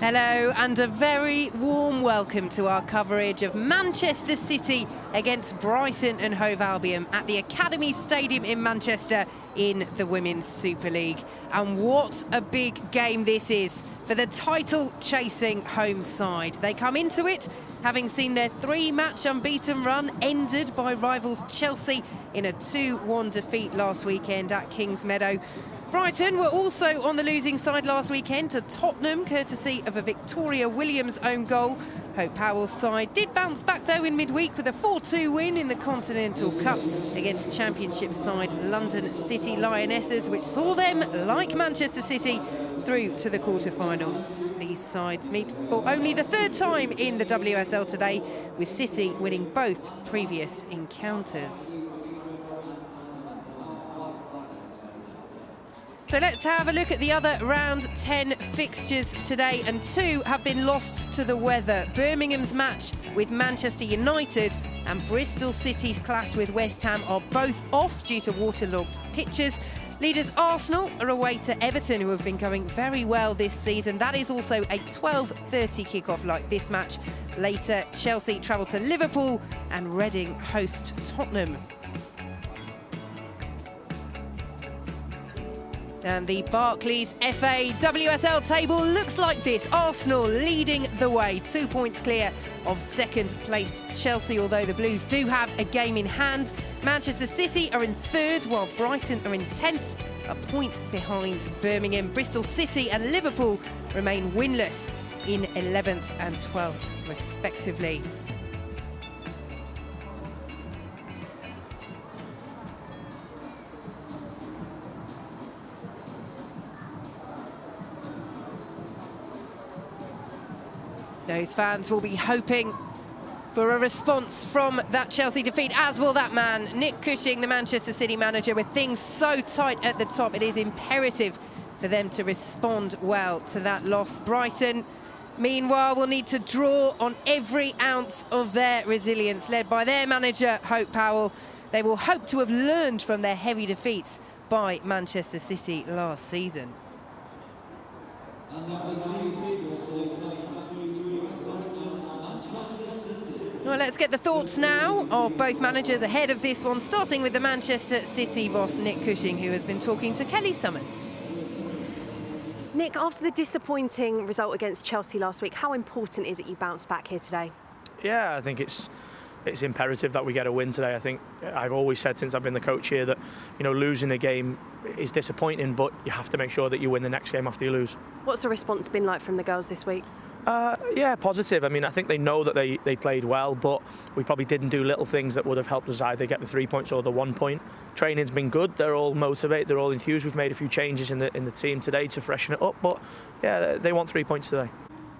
Hello and a very warm welcome to our coverage of Manchester City against Brighton and Hove Albion at the Academy Stadium in Manchester in the Women's Super League. And what a big game this is for the title-chasing home side. They come into it having seen their three-match unbeaten run ended by rivals Chelsea in a 2-1 defeat last weekend at Kingsmeadow. Brighton were also on the losing side last weekend to Tottenham, courtesy of a Victoria Williams own goal. Hope Powell's side did bounce back though in midweek with a 4-2 win in the Continental Cup against Championship side London City Lionesses, which saw them, like Manchester City, through to the quarter-finals. These sides meet for only the third time in the WSL today, with City winning both previous encounters. So let's have a look at the other round 10 fixtures today, and two have been lost to the weather. Birmingham's match with Manchester United and Bristol City's clash with West Ham are both off due to waterlogged pitches. Leaders Arsenal are away to Everton, who have been going very well this season. That is also a 12:30 kick-off like this match. Later, Chelsea travel to Liverpool and Reading host Tottenham. And the Barclays FA WSL table looks like this. Arsenal leading the way, 2 points clear of second-placed Chelsea, although the Blues do have a game in hand. Manchester City are in third, while Brighton are in 10th, a point behind Birmingham. Bristol City and Liverpool remain winless in 11th and 12th, respectively. Those fans will be hoping for a response from that Chelsea defeat, as will that man, Nick Cushing, the Manchester City manager. With things so tight at the top, it is imperative for them to respond well to that loss. Brighton, meanwhile, will need to draw on every ounce of their resilience, led by their manager, Hope Powell. They will hope to have learned from their heavy defeats by Manchester City last season. Well, let's get the thoughts now of both managers ahead of this one, starting with the Manchester City boss, Nick Cushing, who has been talking to Kelly Summers. Nick, after the disappointing result against Chelsea last week, how important is it you bounce back here today? Yeah, I think it's imperative that we get a win today. I think I've always said since I've been the coach here that, you know, losing a game is disappointing, but you have to make sure that you win the next game after you lose. What's the response been like from the girls this week? Yeah, positive. I mean, I think they know that they played well, but we probably didn't do little things that would have helped us either get the 3 points or the 1 point. Training's been good. They're all motivated. They're all enthused. We've made a few changes in the team today to freshen it up, but yeah, they want 3 points today.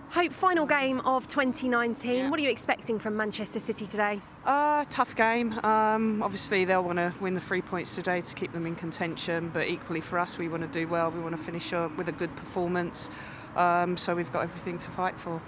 Hope, final game of 2019. Yeah. What are you expecting from Manchester City today? Tough game. Obviously, they'll want to win the 3 points today to keep them in contention, but equally for us, we want to do well. We want to finish with a good performance. So we've got everything to fight for.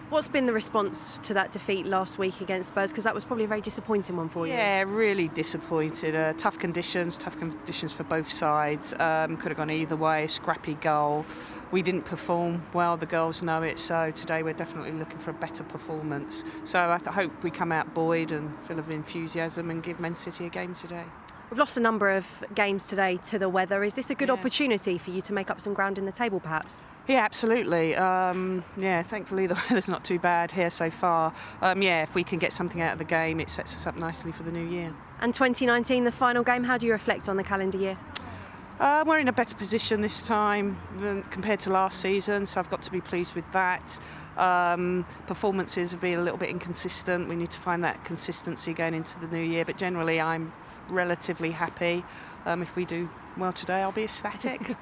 What's been the response to that defeat last week against Spurs? Because that was probably a very disappointing one for you. Yeah, really disappointed. Tough conditions for both sides. Could have gone either way. Scrappy goal. We didn't perform well. The girls know it. So today we're definitely looking for a better performance. So I hope we come out buoyed and full of enthusiasm and give Man City a game today. We've lost a number of games today to the weather. Is this a good opportunity for you to make up some ground in the table, perhaps? Yeah, absolutely. Thankfully the weather's not too bad here so far. If we can get something out of the game, it sets us up nicely for the new year. And 2019, the final game, how do you reflect on the calendar year? We're in a better position this time than compared to last season, so I've got to be pleased with that. Performances have been a little bit inconsistent. We need to find that consistency going into the new year, but generally I'm relatively happy. If we do well today, I'll be ecstatic.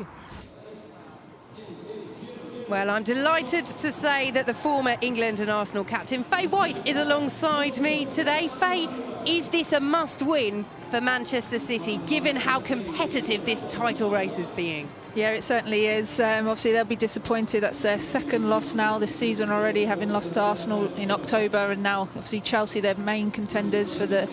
Well, I'm delighted to say that the former England and Arsenal captain, Faye White, is alongside me today. Faye, is this a must-win for Manchester City, given how competitive this title race is being? Yeah, it certainly is. Obviously, they'll be disappointed. That's their second loss now this season already, having lost to Arsenal in October, and now obviously Chelsea, their main contenders for the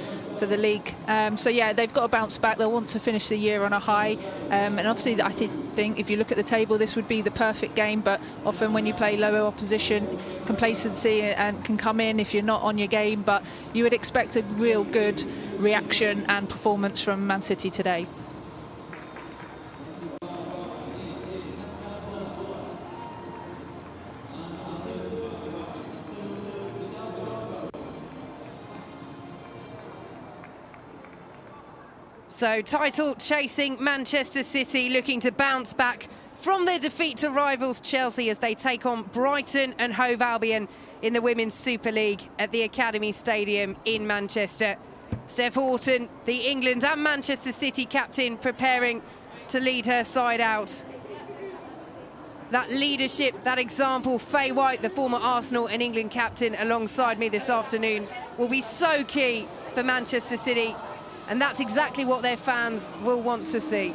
league. So yeah, they've got to bounce back. They'll want to finish the year on a high. And obviously, I think if you look at the table, this would be the perfect game. But often when you play lower opposition, complacency and can come in if you're not on your game. But you would expect a real good reaction and performance from Man City today. So title-chasing Manchester City looking to bounce back from their defeat to rivals Chelsea as they take on Brighton and Hove Albion in the Women's Super League at the Academy Stadium in Manchester. Steph Houghton, the England and Manchester City captain, preparing to lead her side out. That leadership, that example, Faye White, the former Arsenal and England captain, alongside me this afternoon, will be so key for Manchester City. And that's exactly what their fans will want to see.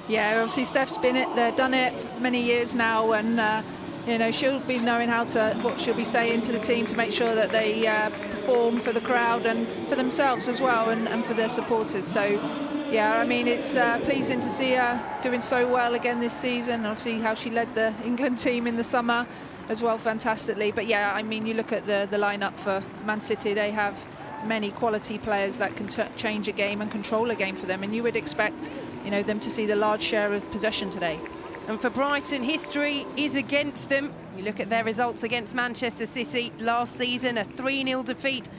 Yeah, obviously Steph's been done it for many years now, and you know, she'll be knowing what she'll be saying to the team to make sure that they perform for the crowd and for themselves as well, and for their supporters. So yeah, I mean, it's pleasing to see her doing so well again this season. Obviously how she led the England team in the summer as well, fantastically. But yeah, I mean, you look at the lineup for Man City, they have many quality players that can change a game and control a game for them, and you would expect, you know, them to see the large share of possession today. And for Brighton, history is against them. You look at their results against Manchester City last season, a 3-0 defeat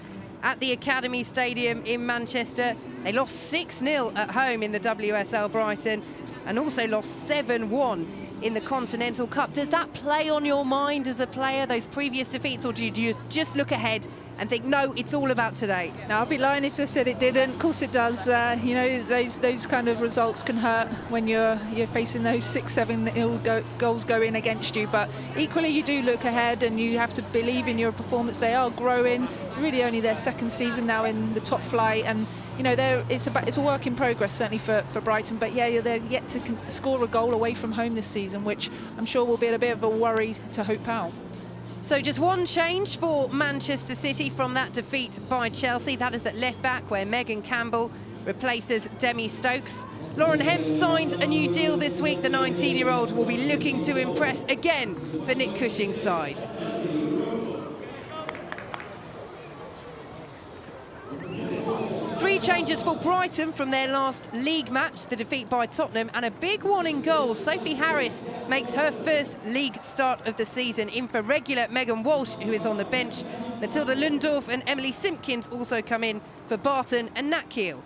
at the Academy Stadium in Manchester. They lost 6-0 at home in the WSL, Brighton, and also lost 7-1 in the Continental Cup. Does that play on your mind as a player, those previous defeats, or do you just look ahead and think, no, it's all about today? No, I'd be lying if I said it didn't. Of course it does. You know, those kind of results can hurt when you're facing those 6-7 goals going against you. But equally, you do look ahead, and you have to believe in your performance. They are growing. It's really only their second season now in the top flight, and you know, it's a work in progress, certainly for Brighton. But yeah, they're yet to score a goal away from home this season, which I'm sure will be a bit of a worry to Hope Powell. So just one change for Manchester City from that defeat by Chelsea. That is at left back, where Megan Campbell replaces Demi Stokes. Lauren Hemp signed a new deal this week. The 19-year-old will be looking to impress again for Nick Cushing's side. Three changes for Brighton from their last league match, the defeat by Tottenham, and a big one in goal. Sophie Harris makes her first league start of the season, in for regular Megan Walsh, who is on the bench. Matilda Lundorf and Emily Simpkins also come in for Barton and Nat Keel.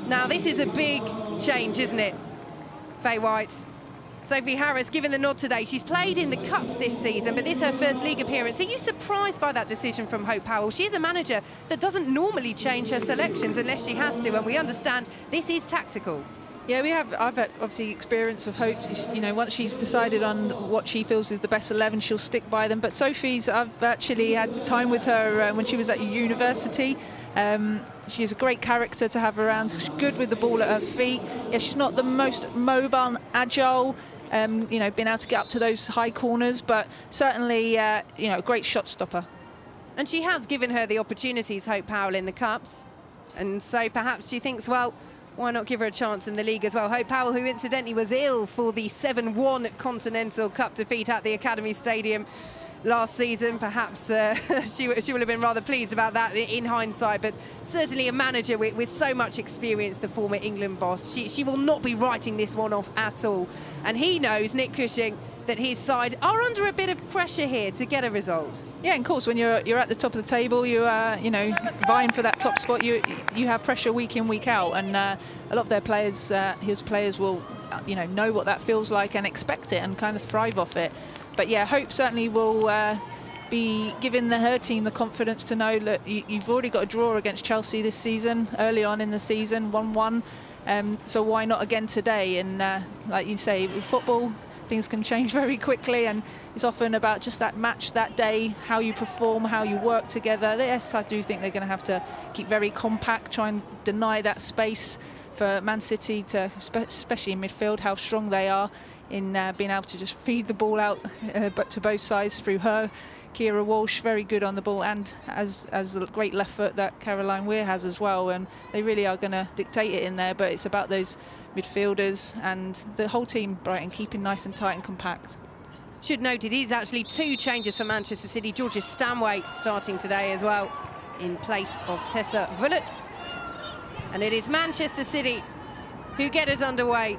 Now this is a big change, isn't it? Faye White. Sophie Harris given the nod today. She's played in the Cups this season, but this is her first league appearance. Are you surprised by that decision from Hope Powell? She is a manager that doesn't normally change her selections unless she has to, and we understand this is tactical. Yeah, I've had obviously experience of Hope. You know, once she's decided on what she feels is the best 11, she'll stick by them. But Sophie's, I've actually had time with her when she was at university. She's a great character to have around. She's good with the ball at her feet. Yeah, she's not the most mobile and agile, you know, being able to get up to those high corners, but certainly, you know, a great shot stopper. And she has given her the opportunities, Hope Powell, in the Cups. And so perhaps she thinks, well, why not give her a chance in the league as well? Hope Powell, who incidentally was ill for the 7-1 Continental Cup defeat at the Academy Stadium last season. Perhaps she would have been rather pleased about that in hindsight, but certainly a manager with so much experience, the former England boss. She will not be writing this one off at all. And he knows, Nick Cushing, that his side are under a bit of pressure here to get a result. Yeah, and of course, when you're at the top of the table, you are, you know, vying for that top spot. You have pressure week in, week out, and a lot of their players, his players, will, you know what that feels like and expect it and kind of thrive off it. But yeah, Hope certainly will be giving her team the confidence to know that you've already got a draw against Chelsea this season, early on in the season, 1-1. So why not again today? And like you say, with football, things can change very quickly, and it's often about just that match that day, how you perform, how you work together. Yes, I do think they're going to have to keep very compact, try and deny that space for Man City, to, especially in midfield, how strong they are in being able to just feed the ball out, but to both sides through her. Kira Walsh, very good on the ball, and as the great left foot that Caroline Weir has as well, and they really are going to dictate it in there, but it's about those midfielders and the whole team, Brighton, keeping nice and tight and compact. Should note it is actually 2 changes for Manchester City. Georgia Stanway starting today as well in place of Tessa Vullert. And it is Manchester City who get us underway.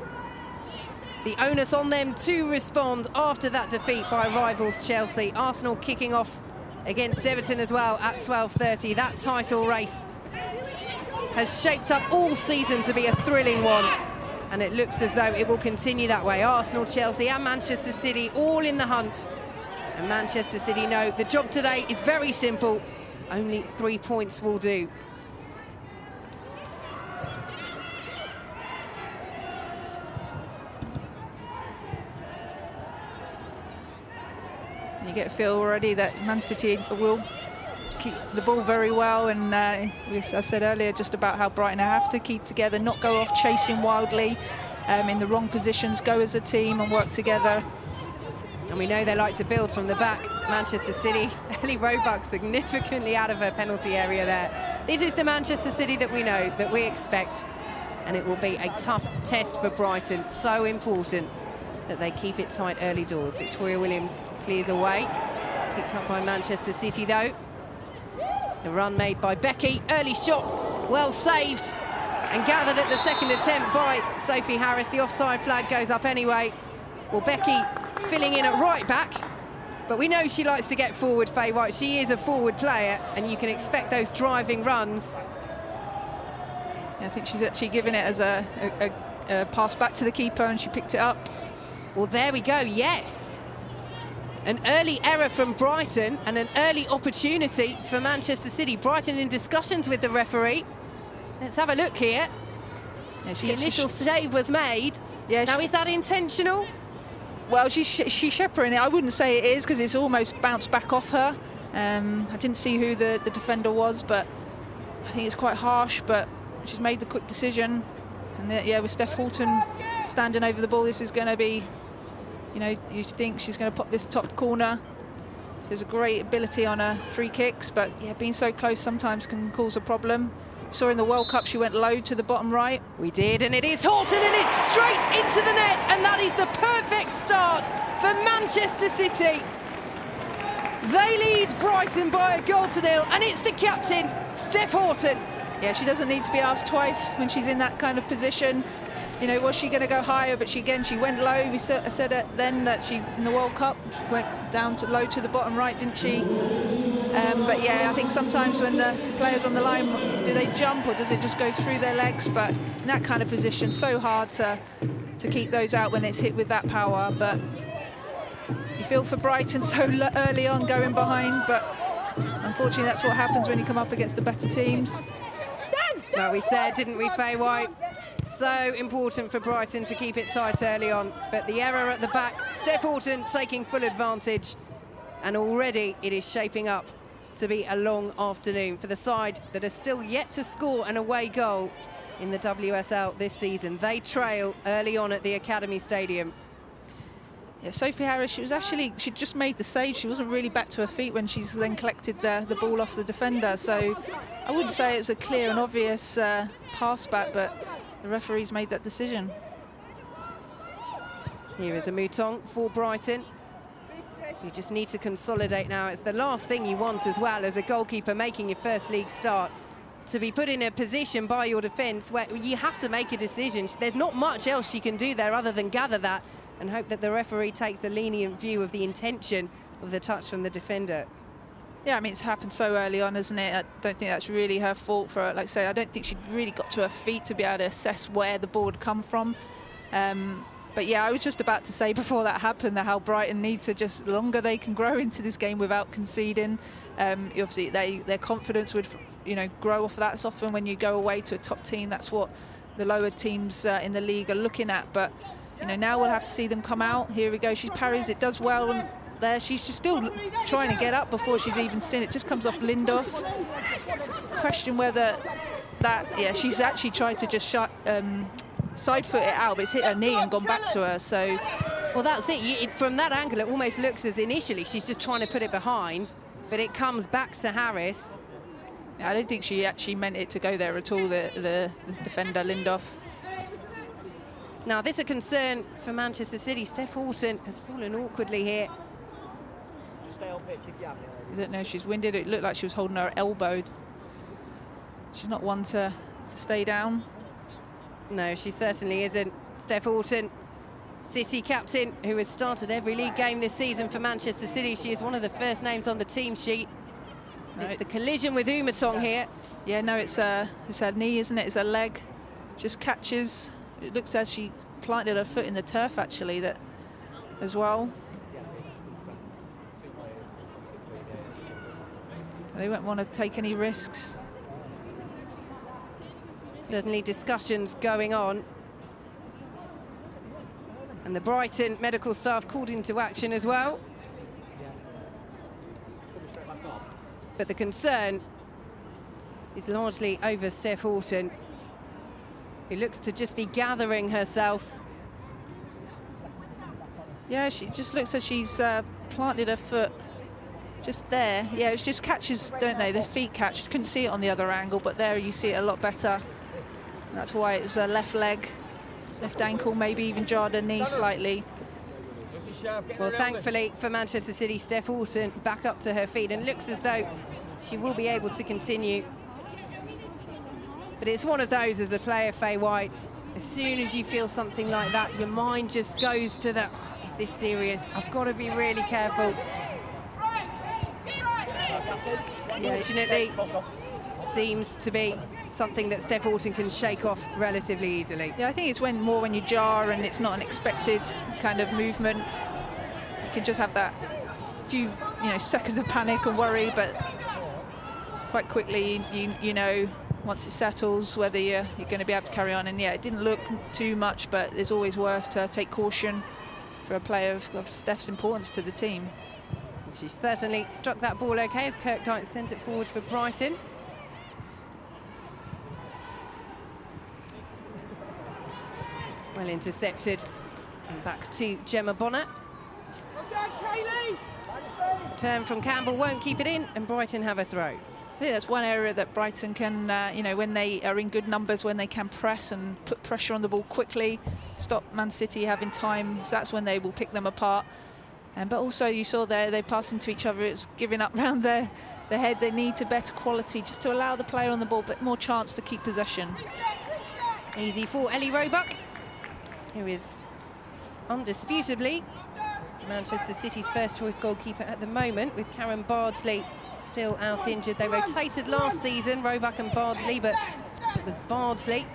The onus on them to respond after that defeat by rivals Chelsea. Arsenal kicking off against Everton as well at 12:30. That title race has shaped up all season to be a thrilling one, and it looks as though it will continue that way. Arsenal, Chelsea and Manchester City all in the hunt. And Manchester City know the job today is very simple. Only 3 points will do. You get a feel already that Man City will keep the ball very well, and as I said earlier, just about how Brighton have to keep together, not go off chasing wildly in the wrong positions, go as a team and work together. And we know they like to build from the back. Manchester City, Ellie Roebuck significantly out of her penalty area there. This is the Manchester City that we know, that we expect, and it will be a tough test for Brighton. So important that they keep it tight early doors. Victoria Williams clears away. Picked up by Manchester City though. The run made by Becky. Early shot, well saved. And gathered at the second attempt by Sophie Harris. The offside flag goes up anyway. Well, Becky filling in at right back. But we know she likes to get forward, Faye White. She is a forward player, and you can expect those driving runs. I think she's actually given it as a pass back to the keeper, and she picked it up. Well, there we go, yes. An early error from Brighton and an early opportunity for Manchester City. Brighton in discussions with the referee. Let's have a look here. Yeah, the initial save was made. Yeah, now, is that intentional? Well, she's shepherding it. I wouldn't say it is, because it's almost bounced back off her. I didn't see who the defender was, but I think it's quite harsh, but she's made the quick decision. And yeah, with Steph Houghton standing over the ball, this is going to be, you know, you think she's going to pop this top corner. She has a great ability on her free kicks, but yeah, being so close sometimes can cause a problem. Saw in the World Cup she went low to the bottom right. We did, and it is Houghton, and it's straight into the net, and that is the perfect start for Manchester City. They lead Brighton by 1-0, and it's the captain, Steph Houghton. Yeah, she doesn't need to be asked twice when she's in that kind of position. You know, was she going to go higher? But she went low. We said it then that she, in the World Cup, went down to low to the bottom right, didn't she? But yeah, I think sometimes when the players on the line, do they jump or does it just go through their legs? But in that kind of position, so hard to keep those out when it's hit with that power. But you feel for Brighton so early on going behind, but unfortunately that's what happens when you come up against the better teams. Well, we said, didn't we, Faye White? So important for Brighton to keep it tight early on. But the error at the back, Steph Houghton taking full advantage. And already it is shaping up to be a long afternoon for the side that are still yet to score an away goal in the WSL this season. They trail early on at the Academy Stadium. Yeah, Sophie Harris, she'd just made the save. She wasn't really back to her feet when she's then collected the ball off the defender. So I wouldn't say it was a clear and obvious pass back, but the referee's made that decision. Here is the mouton for Brighton. You just need to consolidate now. It's the last thing you want as well as a goalkeeper making your first league start, to be put in a position by your defence where you have to make a decision. There's not much else she can do there other than gather that and hope that the referee takes the lenient view of the intention of the touch from the defender. Yeah, I mean, it's happened so early on, isn't it? I don't think that's really her fault for it. Like I say, I don't think she'd really got to her feet to be able to assess where the ball had come from. But yeah, I was just about to say before that happened that how Brighton need to just, the longer they can grow into this game without conceding, obviously their confidence would, you know, grow off that. It's often when you go away to a top team, that's what the lower teams in the league are looking at. But You know, now we'll have to see them come out. Here we go. She parries. It does well. And there, she's just still trying to get up before she's even seen it. Just comes off Lindorf. Question whether that, yeah, she's actually tried to just side foot it out, but it's hit her knee and gone back to her. So, well, that's it. From that angle, it almost looks as initially she's just trying to put it behind, but it comes back to Harris. I don't think she actually meant it to go there at all, the defender, Lindorf. Now, this is a concern for Manchester City. Steph Houghton has fallen awkwardly here. I don't know if she's winded. It looked like she was holding her elbow. She's not one to stay down. No, she certainly isn't. Steph Houghton, City captain, who has started every league game this season for Manchester City. She is one of the first names on the team sheet. No, it's the collision with Umatong here. Yeah, no, it's her knee, isn't it? It's her leg. Just catches. It looks as she planted her foot in the turf, actually, that as well. They won't want to take any risks. Certainly discussions going on. And the Brighton medical staff called into action as well. But the concern is largely over Steph Houghton, who looks to just be gathering herself. Yeah, she just looks as she's planted her foot just there. Yeah, it's just catches, don't they? The feet catch. Couldn't see it on the other angle, but there you see it a lot better. And that's why it was her left leg, left ankle, maybe even jarred her knee slightly. Well, thankfully for Manchester City, Steph Houghton back up to her feet and looks as though she will be able to continue. But it's one of those, as the player, Faye White, as soon as you feel something like that, your mind just goes to that, oh, is this serious? I've got to be really careful. Fortunately, seems to be something that Steph Houghton can shake off relatively easily. Yeah, I think it's more when you jar and it's not an expected kind of movement. You can just have that few, seconds of panic and worry, but quite quickly, you know, once it settles, whether you're going to be able to carry on. And yeah, it didn't look too much, but it's always worth to take caution for a player of Steph's importance to the team. She certainly struck that ball okay as Kirkdyke sent it forward for Brighton. Well intercepted. And back to Gemma Bonner. Turn from Campbell, won't keep it in, and Brighton have a throw. I think that's one area that Brighton can, when they are in good numbers, when they can press and put pressure on the ball quickly, stop Man City having time, so that's when they will pick them apart. But also you saw there, they passed into each other, it was giving up round their head. They need to better quality just to allow the player on the ball a bit more chance to keep possession. Easy for Ellie Roebuck, who is undisputably Manchester City's first choice goalkeeper at the moment, with Karen Bardsley still out injured. They rotated last season, Roebuck and Bardsley, but it was Bardsley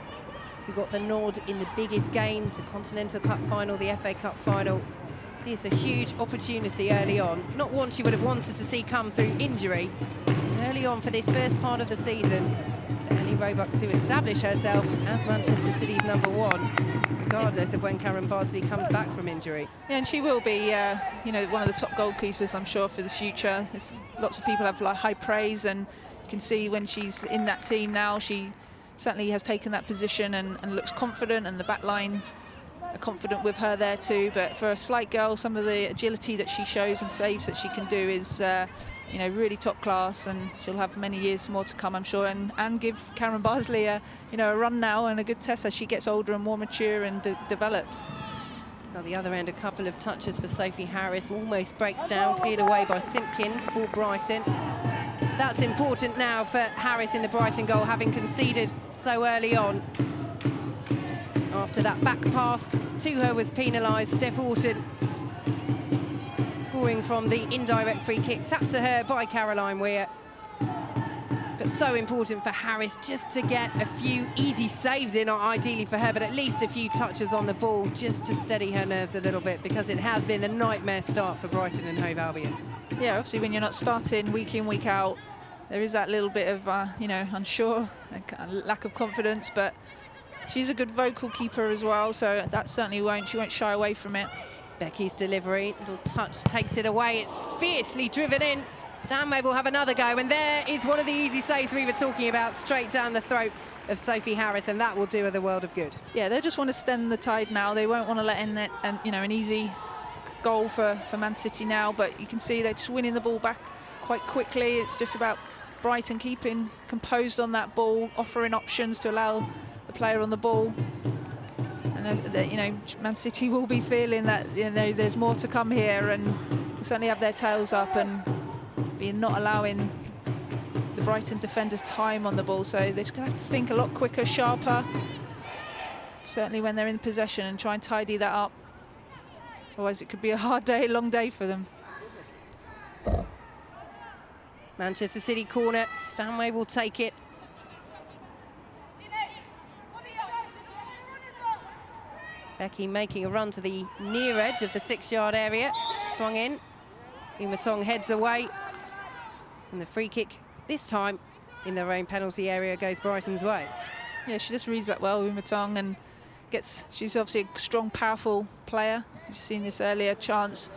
who got the nod in the biggest games, the Continental Cup final, the FA Cup final. It's a huge opportunity early on, not one she would have wanted to see come through injury. Early on for this first part of the season, Ellie Roebuck to establish herself as Manchester City's #1, regardless of when Karen Bardsley comes back from injury. Yeah, and she will be, one of the top goalkeepers, I'm sure, for the future. Lots of people have high praise, and you can see when she's in that team now, she certainly has taken that position and looks confident, and the back line are confident with her there too. But for a slight girl, some of the agility that she shows and saves that she can do is really top class, and she'll have many years more to come, I'm sure, and give Karen Bardsley a run now and a good test as she gets older and more mature and develops. On the other end, a couple of touches for Sophie Harris, almost breaks down, cleared away by Simpkins for Brighton. That's important now for Harris in the Brighton goal, having conceded so early on. After that back pass to her was penalised. Steph Houghton scoring from the indirect free kick, tapped to her by Caroline Weir. But so important for Harris just to get a few easy saves in, or ideally for her, but at least a few touches on the ball just to steady her nerves a little bit, because it has been a nightmare start for Brighton and Hove Albion. Yeah, obviously when you're not starting week in, week out, there is that little bit of, unsure, lack of confidence, but she's a good vocal keeper as well, so that certainly she won't shy away from it. Becky's delivery, little touch takes it away. It's fiercely driven in. Stanway will have another go, and there is one of the easy saves we were talking about, straight down the throat of Sophie Harris, and that will do her the world of good. Yeah, they just want to stem the tide now. They won't want to let in an easy goal for Man City now, but you can see they're just winning the ball back quite quickly. It's just about Brighton keeping composed on that ball, offering options to allow the player on the ball. And Man City will be feeling that there's more to come here, and will certainly have their tails up and be not allowing the Brighton defenders time on the ball. So they're just going to have to think a lot quicker, sharper, certainly when they're in possession, and try and tidy that up. Otherwise it could be a hard day, long day for them. Manchester City corner, Stanway will take it. Becky making a run to the near edge of the 6-yard area, swung in. Umatong heads away, and the free kick this time in their own penalty area goes Brighton's way. Yeah, she just reads that well, Umatong, and she's obviously a strong, powerful player. You've seen this earlier chance.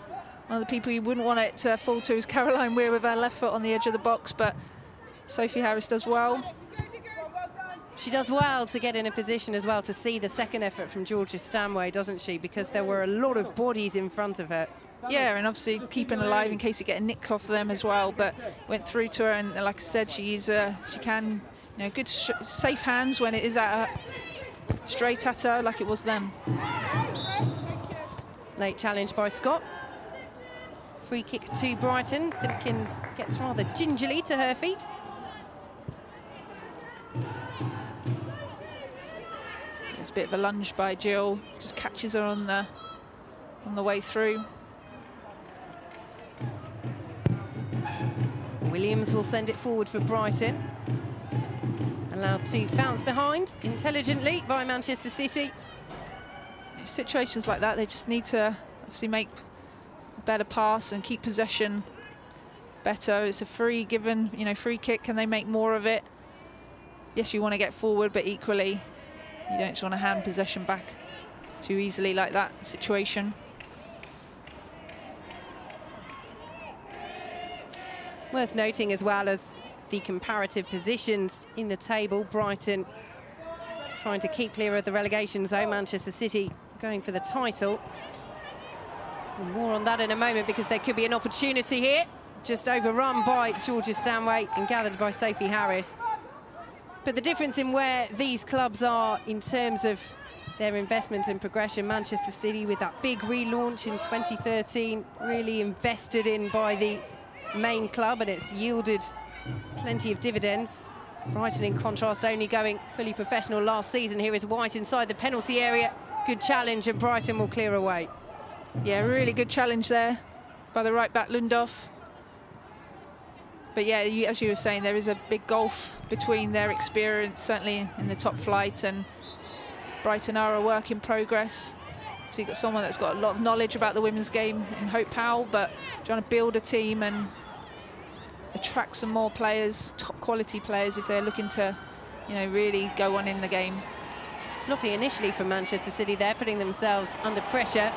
One of the people you wouldn't want it to fall to is Caroline Weir with her left foot on the edge of the box, but Sophie Harris does well. She does well to get in a position as well to see the second effort from Georgia Stanway, doesn't she? Because there were a lot of bodies in front of her. Yeah, and obviously keeping alive in case you get a nick off them as well, but went through to her, and like I said, she can, good safe hands when it is at her, straight at her like it was them. Late challenge by Scott. Free kick to Brighton. Simpkins gets rather gingerly to her feet. It's a bit of a lunge by Jill, just catches her on the way through. Williams will send it forward for Brighton. Allowed to bounce behind intelligently by Manchester City. Situations like that, they just need to obviously make a better pass and keep possession better. It's a free kick. Can they make more of it? Yes, you want to get forward, but equally, you don't just want to hand possession back too easily like that situation. Worth noting as well as the comparative positions in the table. Brighton trying to keep clear of the relegation zone. Manchester City going for the title. And more on that in a moment, because there could be an opportunity here. Just overrun by Georgia Stanway and gathered by Sophie Harris. But the difference in where these clubs are in terms of their investment and progression, Manchester City with that big relaunch in 2013, really invested in by the main club, and it's yielded plenty of dividends. Brighton, in contrast, only going fully professional last season. Here is White inside the penalty area. Good challenge, and Brighton will clear away. Yeah, really good challenge there by the right back, Lundorf. But yeah, as you were saying, there is a big gulf between their experience, certainly in the top flight, and Brighton are a work in progress. So you've got someone that's got a lot of knowledge about the women's game in Hope Powell, but trying to build a team and attract some more players, top quality players, if they're looking to, really go on in the game. Sloppy initially from Manchester City there, putting themselves under pressure,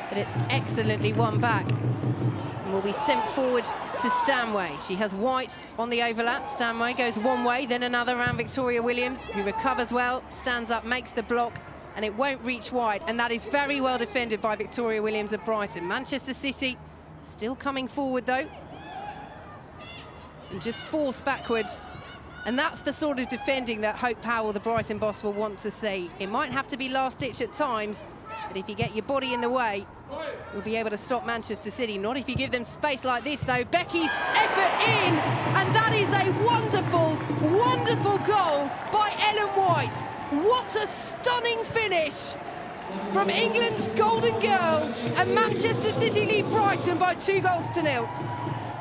but it's excellently won back. And will be sent forward to Stanway. She has White on the overlap. Stanway goes one way, then another around Victoria Williams, who recovers well, stands up, makes the block, and it won't reach White. And that is very well defended by Victoria Williams of Brighton. Manchester City still coming forward, though, and just forced backwards. And that's the sort of defending that Hope Powell, the Brighton boss, will want to see. It might have to be last ditch at times, but if you get your body in the way, you'll be able to stop Manchester City. Not if you give them space like this, though. Becky's effort in, and that is a wonderful, wonderful goal by Ellen White. What a stunning finish from England's golden girl, and Manchester City lead Brighton by 2-0.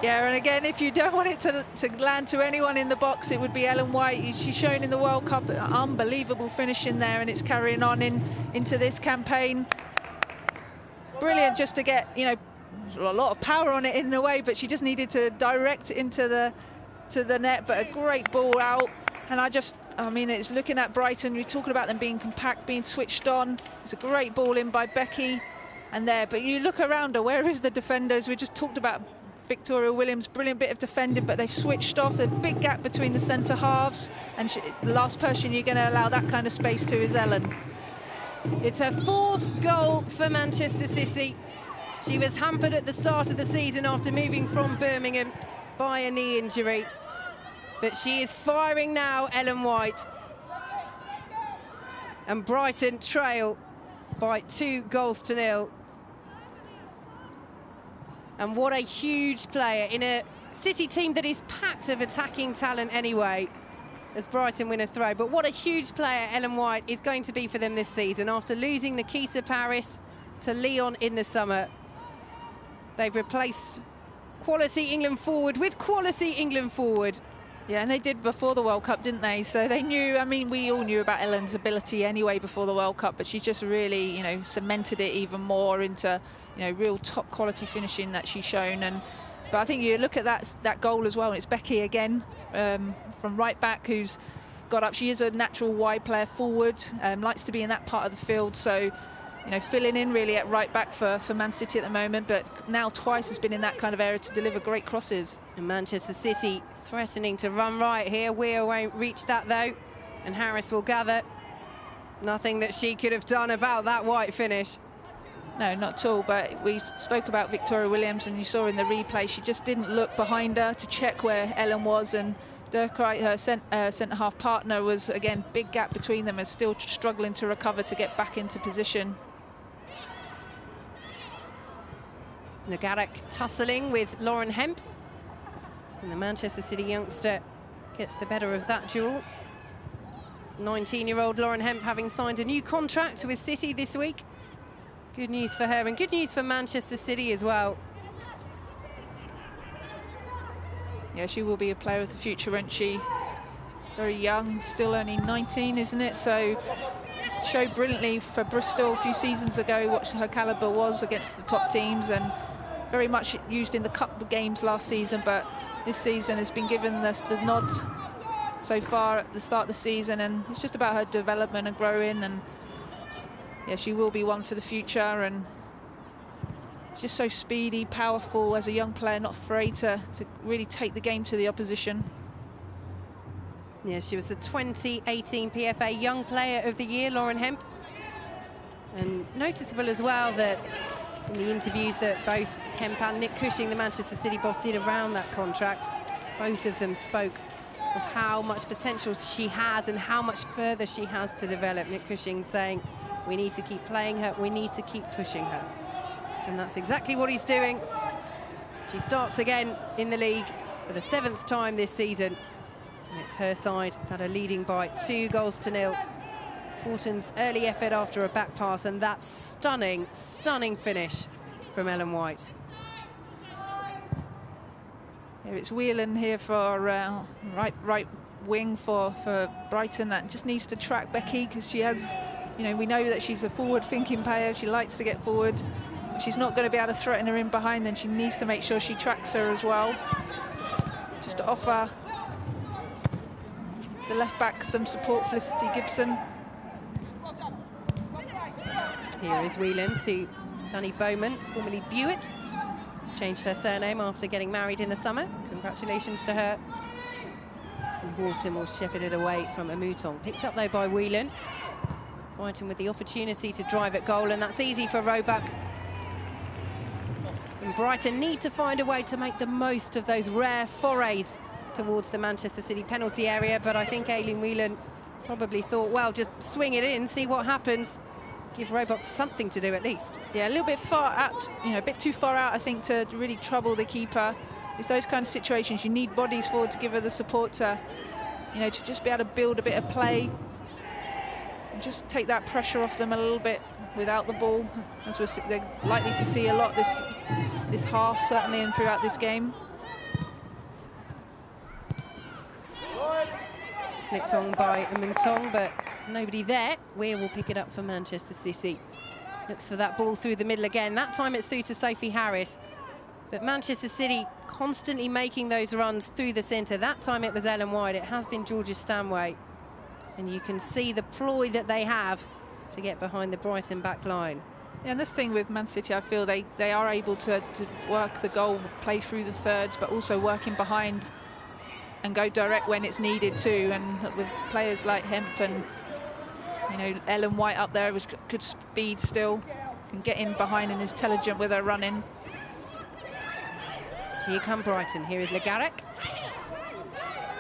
Yeah, and again, if you don't want it to land to anyone in the box, it would be Ellen White. She's shown in the World Cup an unbelievable finish in there, and it's carrying on into this campaign. Brilliant just to get, a lot of power on it in a way, but she just needed to direct into the net, but a great ball out. And I just I mean, it's looking at Brighton. We're talking about them being compact, being switched on. It's a great ball in by Becky. And there, but you look around her, where is the defenders? We just talked about Victoria Williams, brilliant bit of defending, but they've switched off. There's a big gap between the centre halves, and the last person you're going to allow that kind of space to is Ellen. It's her 4th goal for Manchester City. She was hampered at the start of the season after moving from Birmingham by a knee injury. But she is firing now, Ellen White. And Brighton trail by 2-0. And what a huge player in a City team that is packed of attacking talent anyway, as Brighton win a throw. But what a huge player Ellen White is going to be for them this season. After losing Nikita Paris to Lyon in the summer, they've replaced quality England forward with quality England forward. Yeah, and they did before the World Cup, didn't they? So they knew, I mean, we all knew about Ellen's ability anyway before the World Cup, but she just really, you know, cemented it even more into, you know, real top quality finishing that she's shown. But I think you look at that goal as well, and it's Becky again from right back who's got up. She is a natural wide player forward, likes to be in that part of the field. So, you know, filling in really at right back for Man City at the moment, but now twice has been in that kind of area to deliver great crosses. And Manchester City threatening to run right here. Weir won't reach that though, and Harris will gather. Nothing that she could have done about that White finish. No, not at all, but we spoke about Victoria Williams, and you saw in the replay she just didn't look behind her to check where Ellen was, and Dirk Wright, her centre-half partner, was, again, big gap between them, and still struggling to recover to get back into position. Nagarak tussling with Lauren Hemp, and the Manchester City youngster gets the better of that duel. 19-year-old Lauren Hemp having signed a new contract with City this week. Good news for her, and good news for Manchester City as well. Yeah, she will be a player of the future, won't she? Very young, still only 19, isn't it? So showed brilliantly for Bristol a few seasons ago what her calibre was against the top teams, and very much used in the cup games last season, but this season has been given the nod so far at the start of the season, and it's just about her development and growing, and yeah, she will be one for the future, and just so speedy, powerful as a young player, not afraid to really take the game to the opposition. Yeah, she was the 2018 PFA Young Player of the Year, Lauren Hemp. And noticeable as well that in the interviews that both Hemp and Nick Cushing, the Manchester City boss, did around that contract, both of them spoke of how much potential she has and how much further she has to develop. Nick Cushing saying, we need to keep playing her, we need to keep pushing her. And that's exactly what he's doing. She starts again in the league for the 7th time this season. And it's her side that are leading by 2-0. Horton's early effort after a back pass, and that stunning, stunning finish from Ellen White. Here it's Whelan here for right wing for Brighton. That just needs to track Becky, because she has, you know, we know that she's a forward-thinking player. She likes to get forward. If she's not going to be able to threaten her in behind, then she needs to make sure she tracks her as well. Just to offer the left back some support, Felicity Gibson. Here is Whelan to Danny Bowman, formerly Bewitt. She's changed her surname after getting married in the summer. Congratulations to her. And Horton will shepherd it away from Amutong. Picked up though by Whelan. Brighton with the opportunity to drive at goal, and that's easy for Roebuck. And Brighton need to find a way to make the most of those rare forays towards the Manchester City penalty area, but I think Aileen Whelan probably thought, well, just swing it in, see what happens. Give Roebuck something to do at least. Yeah, a little bit far out, you know, a bit too far out, I think, to really trouble the keeper. It's those kind of situations you need bodies forward to give her the support to, you know, to just be able to build a bit of play and just take that pressure off them a little bit without the ball, as they're likely to see a lot this half, certainly, and throughout this game. Flicked on by Amutong, but nobody there. Weir will pick it up for Manchester City. Looks for that ball through the middle again. That time it's through to Sophie Harris. But Manchester City constantly making those runs through the centre. That time it was Ellen White. It has been Georgia Stanway. And you can see the ploy that they have to get behind the Brighton back line. Yeah, and this thing with Man City, I feel they are able to work the goal, play through the thirds, but also working behind and go direct when it's needed too. And with players like Hemp and, you know, Ellen White up there with good speed still, can get in behind and is intelligent with her running. Here come Brighton. Here is Legarrec.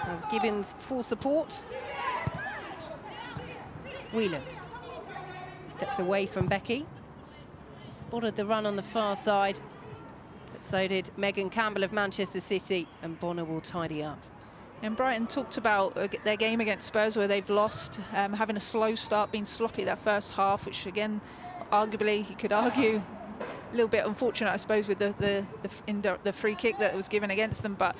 As Gibbons full support. Whelan steps away from Becky. Spotted the run on the far side, but so did Megan Campbell of Manchester City, and Bonner will tidy up. And Brighton talked about their game against Spurs where they've lost, having a slow start, being sloppy that first half, which again, arguably, you could argue, a little bit unfortunate, I suppose, with the free kick that was given against them. But,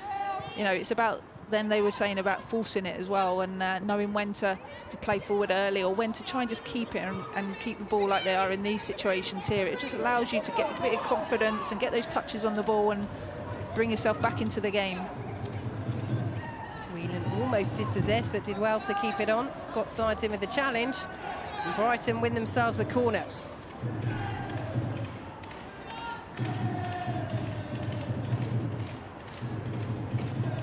you know, it's about, then they were saying about forcing it as well, and knowing when to play forward early or when to try and just keep it and keep the ball like they are in these situations here. It just allows you to get a bit of confidence and get those touches on the ball and bring yourself back into the game. Whelan almost dispossessed, but did well to keep it on. Scott slides in with the challenge, and Brighton win themselves a corner.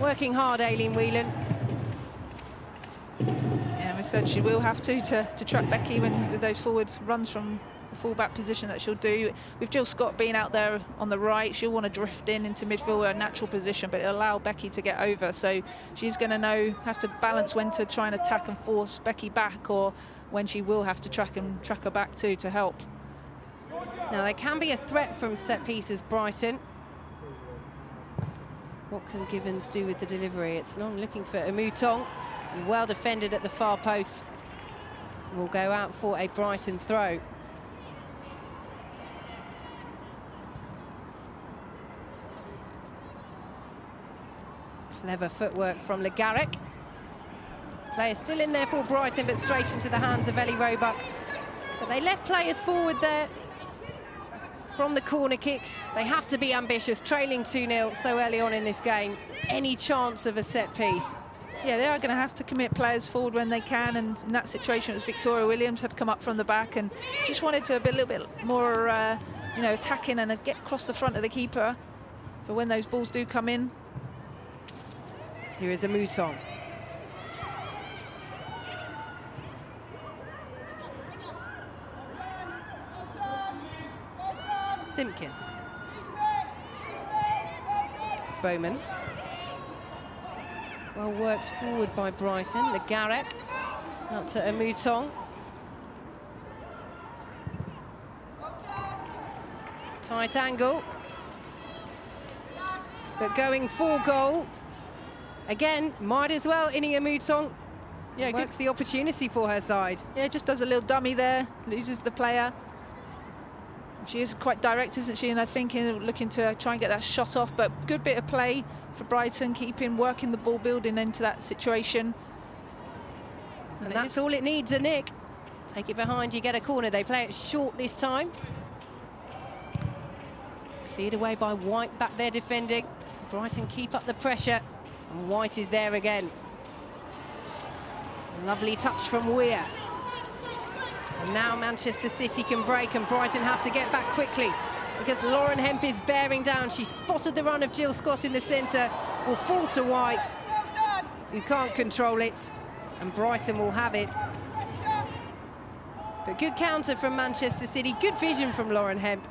Working hard, Aileen Whelan. Yeah, we said she will have to track Becky with those forward runs from the full-back position that she'll do. With Jill Scott being out there on the right, she'll want to drift into midfield, her natural position, but it'll allow Becky to get over. So she's going to have to balance when to try and attack and force Becky back, or when she will have to track her back too to help. Now, there can be a threat from set pieces, Brighton. What can Gibbons do with the delivery? It's long, looking for a Mouton, and well defended at the far post. Will go out for a Brighton throw. Clever footwork from Legarrec. Player still in there for Brighton, but straight into the hands of Ellie Roebuck. But they left players forward there from the corner kick. They have to be ambitious, trailing 2-0 so early on in this game. Any chance of a set piece? Yeah, they are going to have to commit players forward when they can, and in that situation it was Victoria Williams had come up from the back and just wanted to be a little bit more you know, attacking and get across the front of the keeper for when those balls do come in. Here is a Mouton. Simpkins. Bowman. Well worked forward by Brighton. Legarrec out to a Mouton. Tight angle. But going for goal. Again, might as well, Inia Mouton. Yeah, works the opportunity for her side. Yeah, just does a little dummy there, loses the player. She is quite direct, isn't she, in her thinking, looking to try and get that shot off, but good bit of play for Brighton, working the ball, building into that situation. And that's all it needs, a nick. Take it behind, you get a corner. They play it short this time. Cleared away by White back there defending. Brighton keep up the pressure, and White is there again. Lovely touch from Weir. And now Manchester City can break, and Brighton have to get back quickly because Lauren Hemp is bearing down. She spotted the run of Jill Scott in the centre, will fall to White, who can't control it, and Brighton will have it. But good counter from Manchester City, good vision from Lauren Hemp.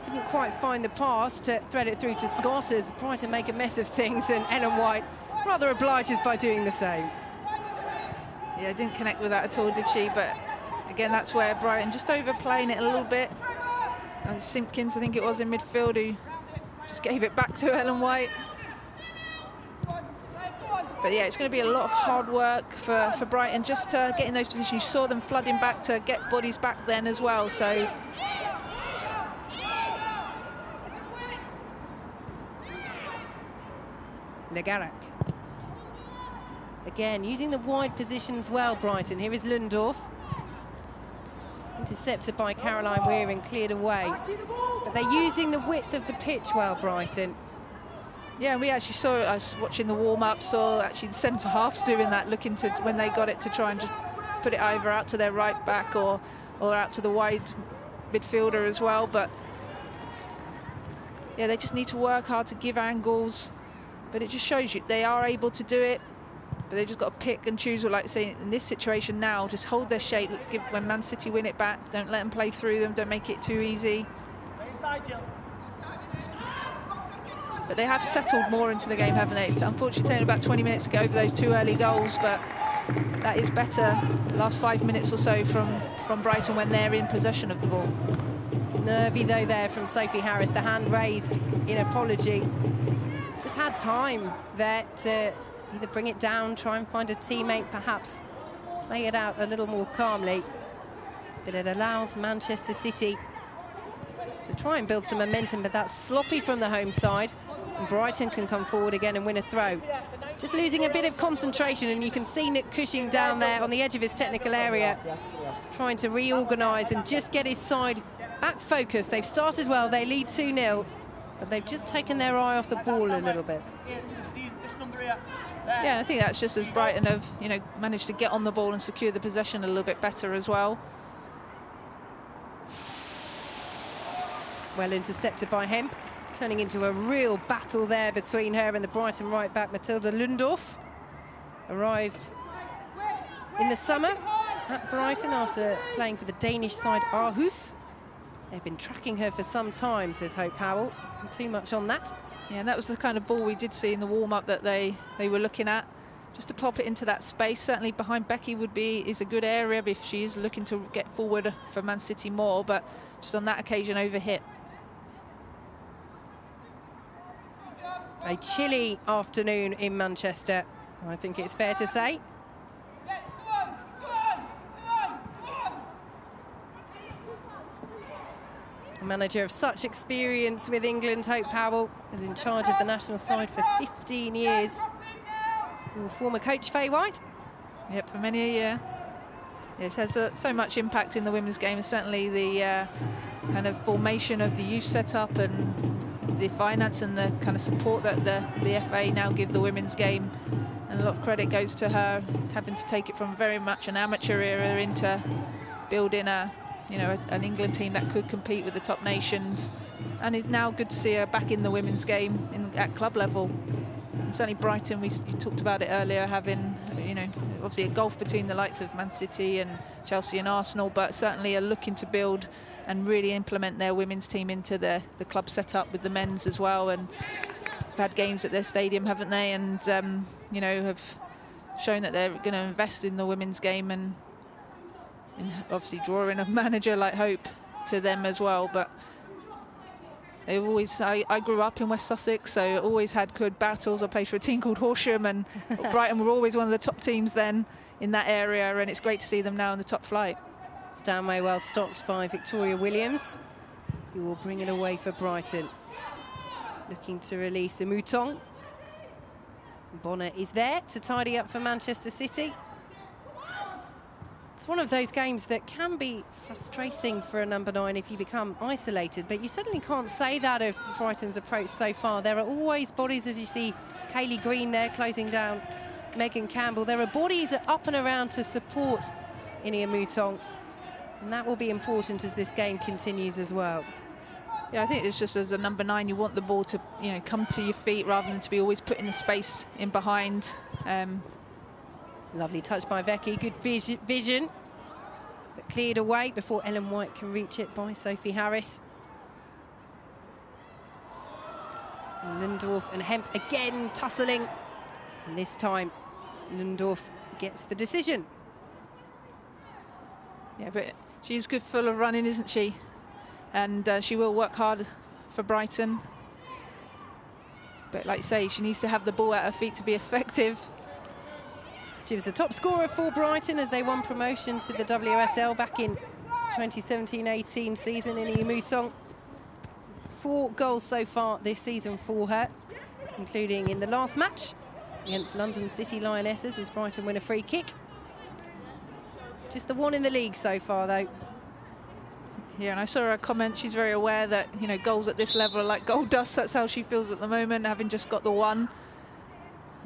Couldn't quite find the pass to thread it through to Scott as Brighton make a mess of things, and Ellen White rather obliges by doing the same. Yeah, didn't connect with that at all, did she? But again, that's where Brighton just overplaying it a little bit. And Simpkins, I think it was, in midfield, who just gave it back to Ellen White. But yeah, it's going to be a lot of hard work for Brighton just to get in those positions. You saw them flooding back to get bodies back then as well. So Legarrec. Again, using the wide positions well, Brighton. Here is Lundorf. Intercepted by Caroline Weir and cleared away. But they're using the width of the pitch well, Brighton. yeah, we actually saw us watching the warm-up, saw actually the centre halves doing that, looking to, when they got it, to try and just put it either out to their right back or out to the wide midfielder as well. But yeah, they just need to work hard to give angles. But it just shows you they are able to do it. But they've just got to pick and choose. Like say in this situation now, just hold their shape. When Man City win it back, don't let them play through them. Don't make it too easy. But they have settled more into the game, haven't they? It's unfortunately taken about 20 minutes to get over those 2 early goals, but that is better the last 5 minutes or so from Brighton when they're in possession of the ball. Nervy though there from Sophie Harris, the hand raised in apology. Just had time there to either bring it down, try and find a teammate, perhaps play it out a little more calmly. But it allows Manchester City to try and build some momentum, but that's sloppy from the home side. And Brighton can come forward again and win a throw. Just losing a bit of concentration, and you can see Nick Cushing down there on the edge of his technical area, trying to reorganise and just get his side back focused. They've started well, they lead 2-0, but they've just taken their eye off the ball a little bit. Yeah, I think that's just as Brighton have, managed to get on the ball and secure the possession a little bit better as well. Well intercepted by Hemp, turning into a real battle there between her and the Brighton right back Matilda Lundorf. Arrived in the summer at Brighton after playing for the Danish side Aarhus. They've been tracking her for some time, says Hope Powell. Not too much on that. Yeah, and that was the kind of ball we did see in the warm-up that they were looking at. Just to pop it into that space, certainly behind Becky is a good area if she is looking to get forward for Man City more, but just on that occasion overhit. A chilly afternoon in Manchester, I think it's fair to say. A manager of such experience with England, Hope Powell, is in charge of the national side for 15 years. Former coach Faye White. Yep, for many a year. It has so much impact in the women's game, and certainly the kind of formation of the youth setup and the finance and the kind of support that the FA now give the women's game. And a lot of credit goes to her, having to take it from very much an amateur era into building an England team that could compete with the top nations. And it's now good to see her back in the women's game at club level. And certainly Brighton, you talked about it earlier, having, obviously a gulf between the likes of Man City and Chelsea and Arsenal, but certainly are looking to build and really implement their women's team into the club setup with the men's as well. And have had games at their stadium, haven't they? And, have shown that they're going to invest in the women's game and obviously draw in a manager like Hope to them as well. But they've always, I grew up in West Sussex, so always had good battles. I played for a team called Horsham, and Brighton were always one of the top teams then in that area, and it's great to see them now in the top flight. Stanway well stopped by Victoria Williams, who will bring it away for Brighton. Looking to release a Mouton. Bonner is there to tidy up for Manchester City. It's one of those games that can be frustrating for a number 9 if you become isolated, but you certainly can't say that of Brighton's approach so far. There are always bodies, as you see Kaylee Green there closing down Megan Campbell. There are bodies up and around to support Inia Mouton, and that will be important as this game continues as well. Yeah, I think it's just as a number 9, you want the ball to, come to your feet rather than to be always put in the space in behind. Lovely touch by Becky, good vision, but cleared away before Ellen White can reach it by Sophie Harris. And Lundorf and Hemp again tussling, and this time Lundorf gets the decision. Yeah, but she's good full of running, isn't she? And she will work hard for Brighton. But like you say, she needs to have the ball at her feet to be effective. She was the top scorer for Brighton as they won promotion to the WSL back in 2017-18 season in Mouton. 4 goals so far this season for her, including in the last match against London City Lionesses as Brighton win a free kick. Just the 1 in the league so far, though. Yeah, and I saw her comment, she's very aware that, goals at this level are like gold dust. That's how she feels at the moment, having just got the 1.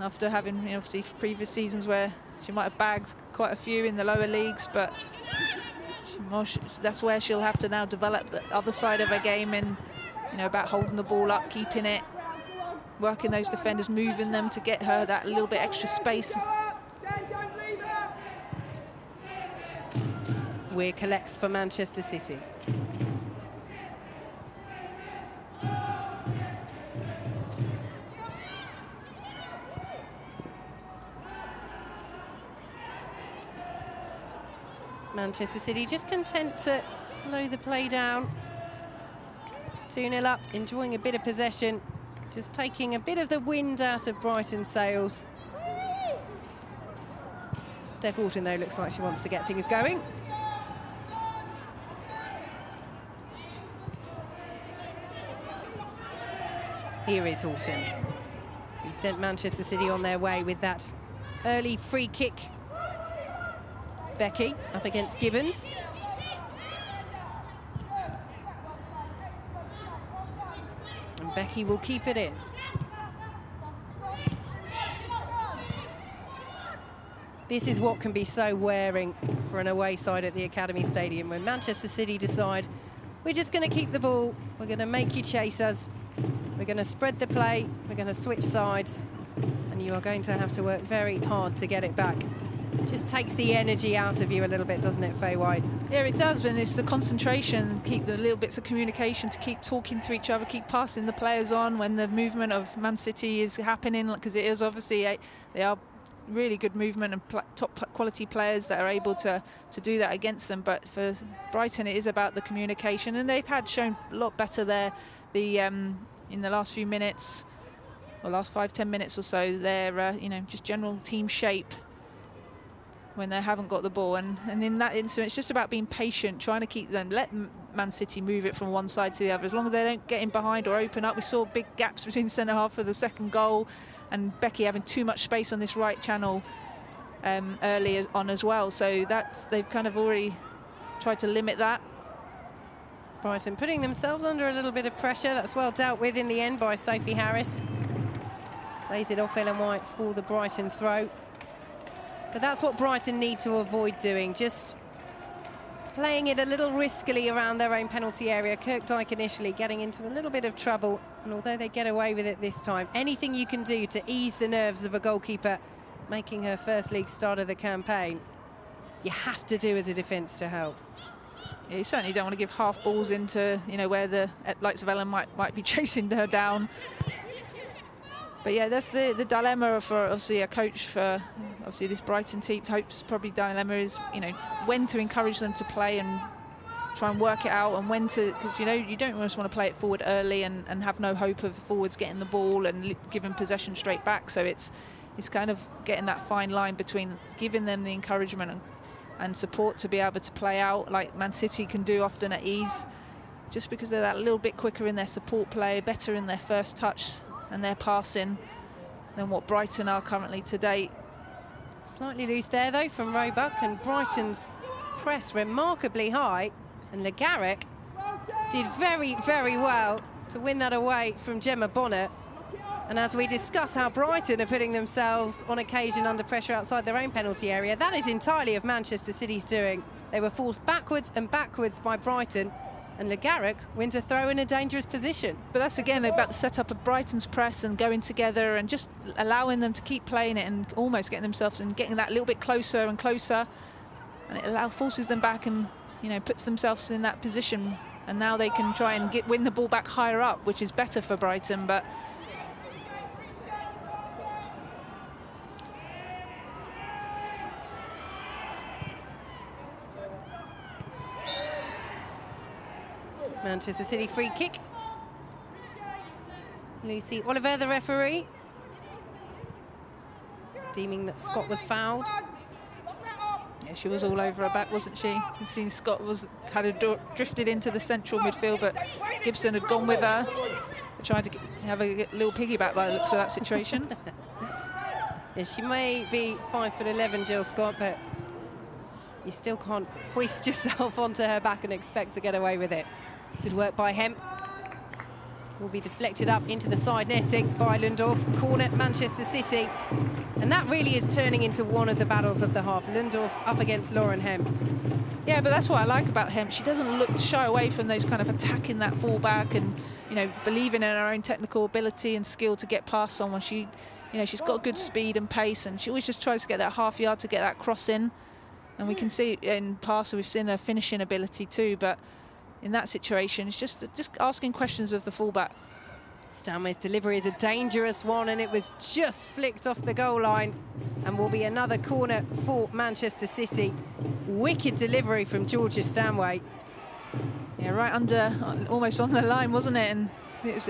After having, obviously, previous seasons where She might have bagged quite a few in the lower leagues, but that's where she'll have to now develop the other side of her game, and about holding the ball up, keeping it, working those defenders, moving them to get her that little bit extra space. Weir collects for Manchester City. Manchester City just content to slow the play down. 2-0 up, enjoying a bit of possession, just taking a bit of the wind out of Brighton's sails. Steph Horton, though, looks like she wants to get things going. Here is Horton, who sent Manchester City on their way with that early free kick. Becky up against Gibbons. And Becky will keep it in. This is what can be so wearing for an away side at the Academy Stadium, when Manchester City decide, we're just going to keep the ball, we're going to make you chase us, we're going to spread the play, we're going to switch sides, and you are going to have to work very hard to get it back. Just takes the energy out of you a little bit, doesn't it, Faye White? Yeah, it does, and it's the concentration, keep the little bits of communication, to keep talking to each other, keep passing the players on when the movement of Man City is happening, because it is obviously, they are really good movement and top quality players that are able to do that against them. But for Brighton, it is about the communication, and they've shown a lot better there in the last few minutes, or last 5-10 minutes or so. They're just general team shape when they haven't got the ball, and in that instance it's just about being patient, trying to keep them, let Man City move it from one side to the other, as long as they don't get in behind or open up. We saw big gaps between centre half for the second goal, and Becky having too much space on this right channel early on as well, so they've kind of already tried to limit that. Brighton putting themselves under a little bit of pressure. That's well dealt with in the end by Sophie Harris. Plays it off Ellen White for the Brighton throw. But that's what Brighton need to avoid doing, just playing it a little riskily around their own penalty area. Kirkdyke initially getting into a little bit of trouble, and although they get away with it this time, anything you can do to ease the nerves of a goalkeeper making her first league start of the campaign, you have to do as a defence to help. Yeah, you certainly don't want to give half balls into, where the likes of Ellen might be chasing her down. But yeah, that's the dilemma for obviously a coach for obviously this Brighton team. Hope's probably dilemma is when to encourage them to play and try and work it out, and when to, because you don't just want to play it forward early and have no hope of the forwards getting the ball and giving possession straight back. So it's kind of getting that fine line between giving them the encouragement and support to be able to play out like Man City can do often at ease, just because they're that little bit quicker in their support play, better in their first touch and their passing than what Brighton are currently to date. Slightly loose there though from Roebuck, and Brighton's press remarkably high, and Le Garrec did very, very well to win that away from Gemma Bonner. And as we discuss how Brighton are putting themselves on occasion under pressure outside their own penalty area, that is entirely of Manchester City's doing. They were forced backwards and backwards by Brighton, and Le Garrec wins a throw in a dangerous position. But that's again about the setup of Brighton's press and going together and just allowing them to keep playing it and almost getting themselves and getting that little bit closer and closer, and it forces them back and puts themselves in that position, and now they can try and win the ball back higher up, which is better for Brighton. But Manchester City free kick. Lucy Oliver, the referee, deeming that Scott was fouled. yeah, she was all over her back, wasn't she? You seen Scott had drifted into the central midfield, but Gibson had gone with her, tried to have a little piggyback by the looks of that situation. Yeah, she may be 5'11", Jill Scott, but you still can't hoist yourself onto her back and expect to get away with it. Good work by Hemp. will be deflected up into the side netting by Lundorf. Corner, Manchester City. And that really is turning into one of the battles of the half. Lundorf up against Lauren Hemp. Yeah, but that's what I like about Hemp. She doesn't look to shy away from those kind of attacking that fullback and, you know, believing in her own technical ability and skill to get past someone. She, you know, she's got good speed and pace, and she always just tries to get that half yard to get that cross in. And we can see in passer, we've seen her finishing ability too, but in that situation, it's just asking questions of the fullback. Stanway's delivery is a dangerous one, and it was just flicked off the goal line, and will be another corner for Manchester City. Wicked delivery from Georgia Stanway. Yeah, right under, almost on the line, wasn't it? And it was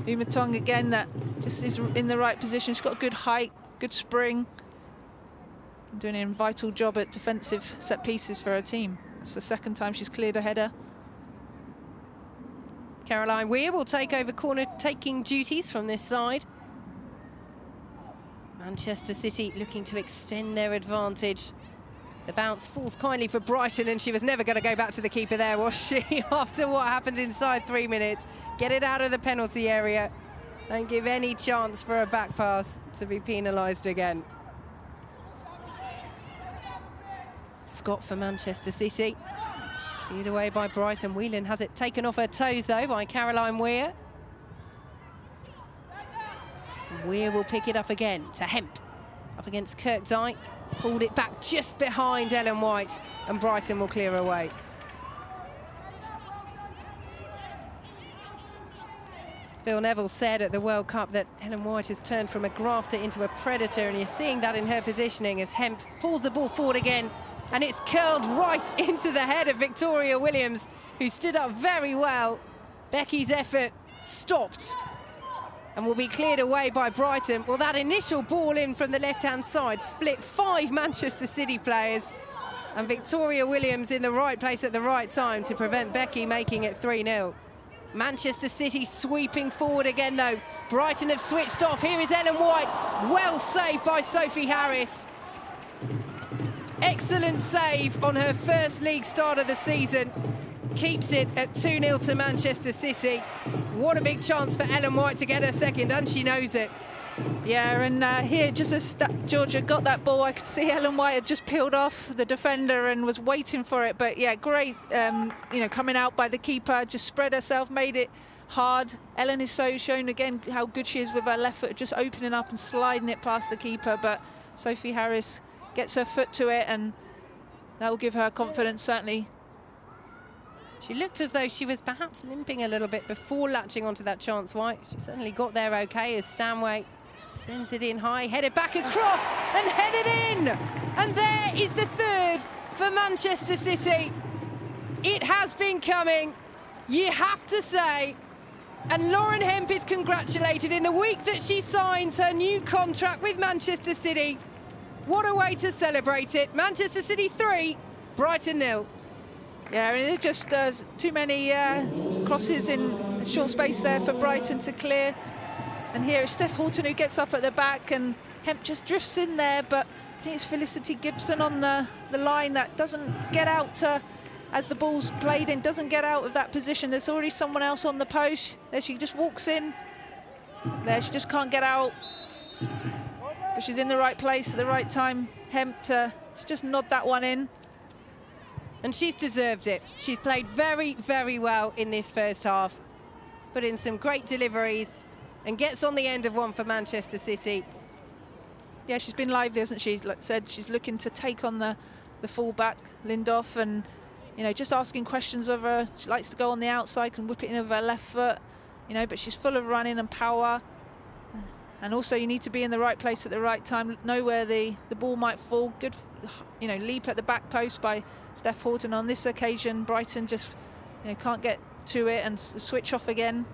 Uma Tong again that just is in the right position. She's got good height, good spring, doing a vital job at defensive set pieces for her team. It's the second time she's cleared a header. Caroline Weir will take over corner taking duties from this side. Manchester City looking to extend their advantage. The bounce falls kindly for Brighton, and she was never going to go back to the keeper there, was she? After what happened inside 3 minutes. Get it out of the penalty area. Don't give any chance for a back pass to be penalised again. Scott for Manchester City. Cleared away by Brighton. Whelan has it taken off her toes, though, by Caroline Weir. Weir will pick it up again to Hemp. Up against Kirkdyke. Pulled it back just behind Ellen White, and Brighton will clear away. Phil Neville said at the World Cup that Ellen White has turned from a grafter into a predator, and you're seeing that in her positioning as Hemp pulls the ball forward again. And it's curled right into the head of Victoria Williams, who stood up very well. Becky's effort stopped and will be cleared away by Brighton. Well, that initial ball in from the left-hand side split 5 Manchester City players, and Victoria Williams in the right place at the right time to prevent Becky making it 3-0. Manchester City sweeping forward again, though. Brighton have switched off. Here is Ellen White, well saved by Sophie Harris. Excellent save on her first league start of the season. Keeps it at 2-0 to Manchester City. What a big chance for Ellen White to get her second, and she knows it. Yeah, and here, just as Georgia got that ball, I could see Ellen White had just peeled off the defender and was waiting for it. But yeah, great, you know, coming out by the keeper, just spread herself, made it hard. Ellen is so shown again how good she is with her left foot, just opening up and sliding it past the keeper. But Sophie Harris gets her foot to it, and that will give her confidence, certainly. She looked as though she was perhaps limping a little bit before latching onto that chance, White. She certainly got there okay as Stanway sends it in high, headed back across and headed in. And there is the third for Manchester City. It has been coming, you have to say. And Lauren Hemp is congratulated in the week that she signs her new contract with Manchester City. What a way to celebrate it. Manchester City 3, Brighton 0. Yeah, it's just too many crosses in short space there for Brighton to clear. And here is Steph Horton who gets up at the back, and Hemp just drifts in there, but I think it's Felicity Gibson on the line that doesn't get out as the ball's played in, doesn't get out of that position. There's already someone else on the post. There she just walks in. There she just can't get out. But she's in the right place at the right time. Hemp to just nod that one in. And she's deserved it. She's played very, very well in this first half. Put in some great deliveries and gets on the end of one for Manchester City. Yeah, she's been lively, hasn't she? Like I said, she's looking to take on the fullback, Lindorf, and, you know, just asking questions of her. She likes to go on the outside, can whip it in with her left foot, you know, but she's full of running and power. And also you need to be in the right place at the right time, know where the ball might fall. Good, you know, leap at the back post by Steph Horton. On this occasion, Brighton just, you know, can't get to it and switch off again.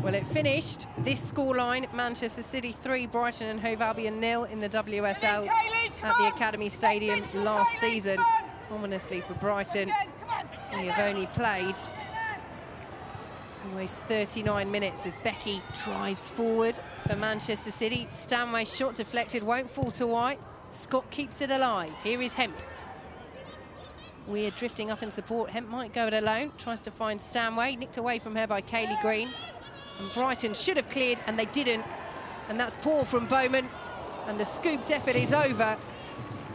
Well, it finished this scoreline: Manchester City 3, Brighton and Hove Albion 0 in the WSL at the Academy Stadium last season. Ominously for Brighton, they have only played almost 39 minutes as Becky drives forward for Manchester City. Stanway's shot deflected, won't fall to White. Scott keeps it alive. Here is Hemp. Weir drifting up in support. Hemp might go it alone. Tries to find Stanway. Nicked away from her by Kaylee Green. And Brighton should have cleared, and they didn't. And that's poor from Bowman. And the scooped effort is over.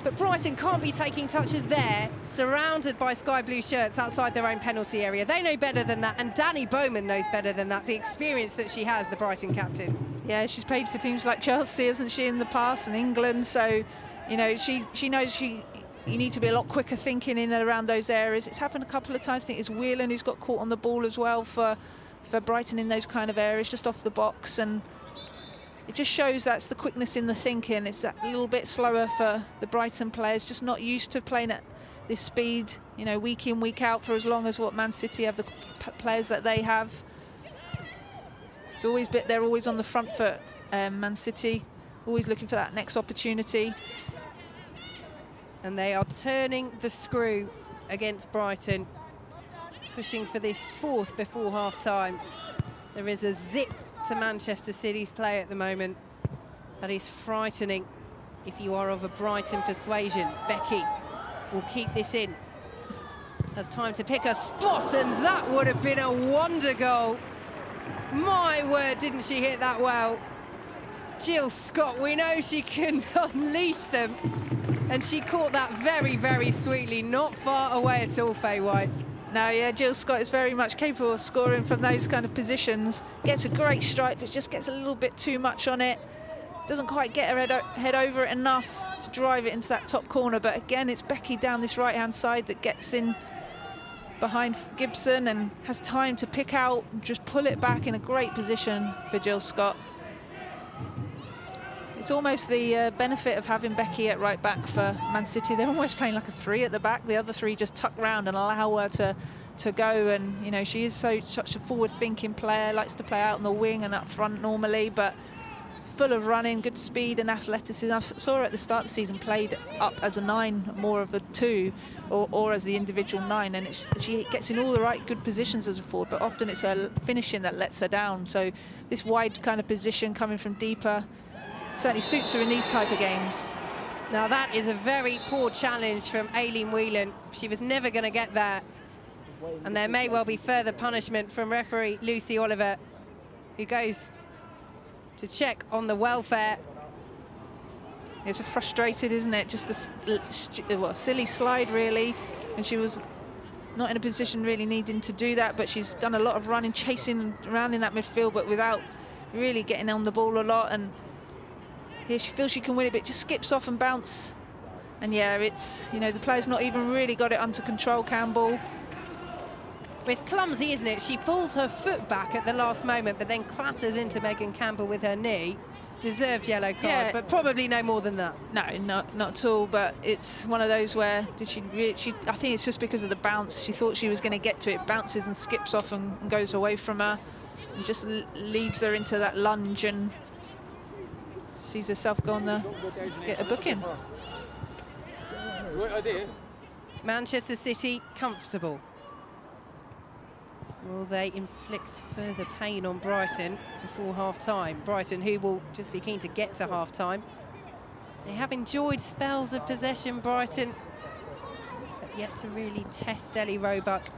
But Brighton can't be taking touches there, surrounded by sky blue shirts outside their own penalty area. They know better than that, and Danny Bowman knows better than that, the experience that she has, the Brighton captain. Yeah, she's played for teams like Chelsea, hasn't she, in the past, and England, so, you know, she knows you need to be a lot quicker thinking in and around those areas. It's happened a couple of times. I think it's Whelan who's got caught on the ball as well for Brighton in those kind of areas, just off the box, and it just shows that's the quickness in the thinking. It's that little bit slower for the Brighton players, just not used to playing at this speed, you know, week in, week out for as long as what Man City have, the players that they have. It's always they're always on the front foot, Man City, always looking for that next opportunity. And they are turning the screw against Brighton, pushing for this fourth before half-time. There is a zip to Manchester City's play at the moment. That is frightening if you are of a Brighton persuasion. Becky will keep this in. Has time to pick a spot, and that would have been a wonder goal. My word, didn't she hit that well? Jill Scott, we know she can unleash them. And she caught that very, very sweetly, not far away at all, Faye White. No, yeah, Jill Scott is very much capable of scoring from those kind of positions. Gets a great strike, but just gets a little bit too much on it. Doesn't quite get her head over it enough to drive it into that top corner. But again, it's Becky down this right-hand side that gets in behind Gibson and has time to pick out and just pull it back in a great position for Jill Scott. It's almost the benefit of having Becky at right back for Man City. They're almost playing like a three at the back. The other three just tuck round and allow her to go. And, you know, she is such a forward-thinking player, likes to play out on the wing and up front normally, but full of running, good speed and athleticism. I saw her at the start of the season played up as a 9, more of a 2, or as the individual 9, and she gets in all the right good positions as a forward, but often it's her finishing that lets her down. So this wide kind of position coming from deeper certainly suits her in these type of games. Now that is a very poor challenge from Aileen Whelan. She was never going to get that. And there may well be further punishment from referee Lucy Oliver, who goes to check on the welfare. It's frustrated, isn't it? Just a silly slide, really. And she was not in a position really needing to do that, but she's done a lot of running, chasing around in that midfield, but without really getting on the ball a lot. And here she feels she can win it, but it just skips off and bounce. And yeah, it's, you know, the player's not even really got it under control, Campbell. It's clumsy, isn't it? She pulls her foot back at the last moment, but then clatters into Megan Campbell with her knee. Deserved yellow card, but probably no more than that. No, not at all, but it's one of those where I think it's just because of the bounce. She thought she was going to get to it, bounces and skips off and goes away from her, and just leads her into that lunge and sees herself go on get a booking. Manchester City comfortable. Will they inflict further pain on Brighton before half-time? Brighton, who will just be keen to get to half-time. They have enjoyed spells of possession, Brighton, but yet to really test Ellie Roebuck.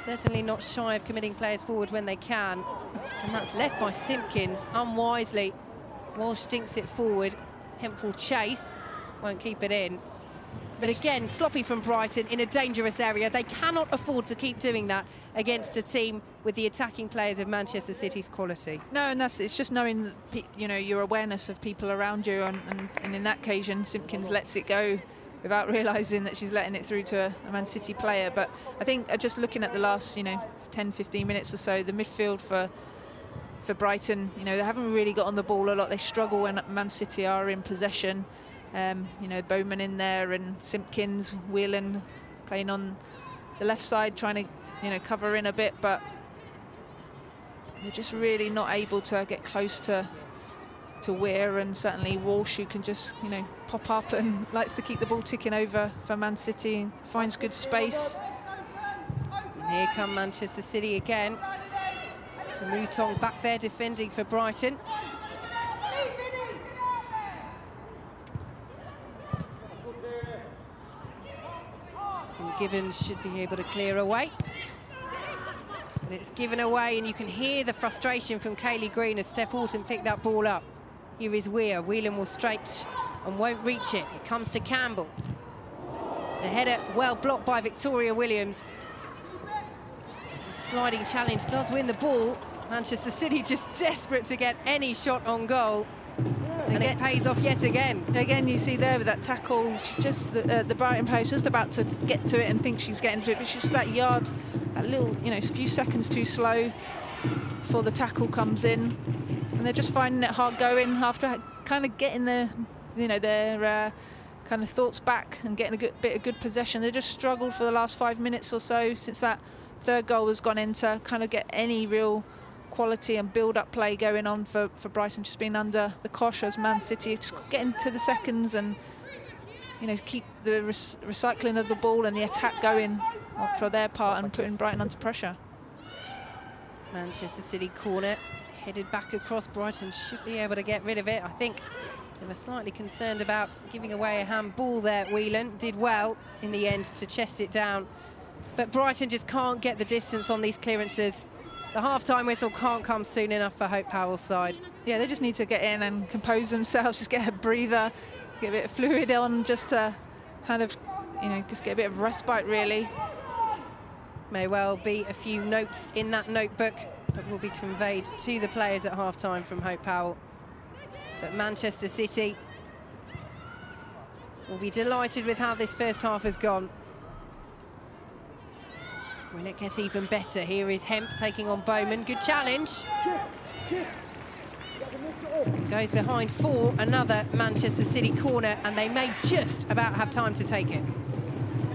Certainly not shy of committing players forward when they can. And that's left by Simpkins, unwisely. Walsh dinks it forward. Hemp will chase, won't keep it in. But again, sloppy from Brighton in a dangerous area. They cannot afford to keep doing that against a team with the attacking players of Manchester City's quality. No, and it's just knowing, you know, your awareness of people around you, and in that occasion, Simpkins lets it go without realising that she's letting it through to a Man City player. But I think just looking at the last, 10, 15 minutes or so, the midfield for Brighton, they haven't really got on the ball a lot. They struggle when Man City are in possession. Bowman in there and Simpkins, Whelan playing on the left side, trying to, cover in a bit, but they're just really not able to get close to Weir, and certainly Walsh, who can just, pop up and likes to keep the ball ticking over for Man City and finds good space. And here come Manchester City again. Mouton back there defending for Brighton. And Gibbons should be able to clear away. But it's given away, and you can hear the frustration from Kaylee Green as Steph Horton picked that ball up. Here is Weir. Whelan will stretch and won't reach it. It comes to Campbell. The header well blocked by Victoria Williams. Sliding challenge does win the ball. Manchester City just desperate to get any shot on goal. And it pays off yet again. Again, you see there with that tackle, she's just the Brighton player's just about to get to it and think she's getting to it, but it's just that yard, that little, you know, a few seconds too slow before the tackle comes in, and they're just finding it hard going after kind of getting their, you know, their kind of thoughts back and getting a good bit of good possession. They just struggled for the last 5 minutes or so since that third goal has gone in to kind of get any real quality and build-up play going on for Brighton, just being under the cosh as Man City, just getting to the seconds and, you know, keep the recycling of the ball and the attack going for their part and putting Brighton under pressure. Manchester City corner, headed back across. Brighton should be able to get rid of it. I think they were slightly concerned about giving away a handball there. Whelan did well in the end to chest it down, but Brighton just can't get the distance on these clearances. The half-time whistle can't come soon enough for Hope Powell's side. Yeah, they just need to get in and compose themselves, just get a breather, get a bit of fluid on, just to kind of, you know, just get a bit of respite, really. May well be a few notes in that notebook that will be conveyed to the players at half-time from Hope Powell. But Manchester City will be delighted with how this first half has gone. Will it get even better? Here is Hemp taking on Bowman. Good challenge. It goes behind for another Manchester City corner, and they may just about have time to take it.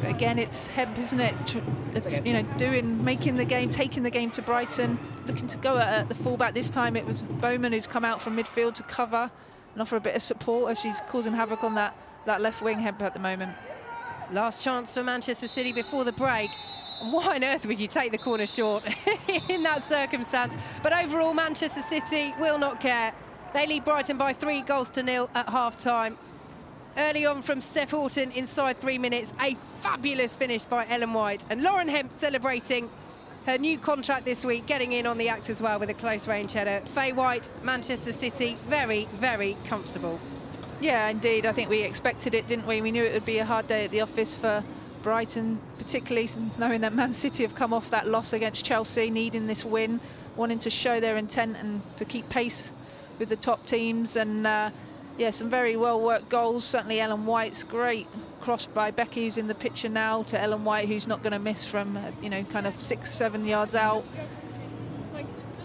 But again, it's Hemp, isn't it? You know, making the game, taking the game to Brighton, looking to go at the fullback. This time it was Bowman who's come out from midfield to cover and offer a bit of support as she's causing havoc on that left wing, Hemp, at the moment. Last chance for Manchester City before the break. Why on earth would you take the corner short in that circumstance? But overall, Manchester City will not care. They lead Brighton by 3-0 at half-time. Early on from Steph Horton inside 3 minutes, a fabulous finish by Ellen White. And Lauren Hemp celebrating her new contract this week, getting in on the act as well with a close-range header. Faye White, Manchester City, very, very comfortable. Yeah, indeed. I think we expected it, didn't we? We knew it would be a hard day at the office for Brighton, particularly knowing that Man City have come off that loss against Chelsea, needing this win, wanting to show their intent and to keep pace with the top teams. And yeah, some very well-worked goals. Certainly Ellen White's great cross by Becky, who's in the picture now, to Ellen White, who's not going to miss from, you know, kind of 6-7 yards out.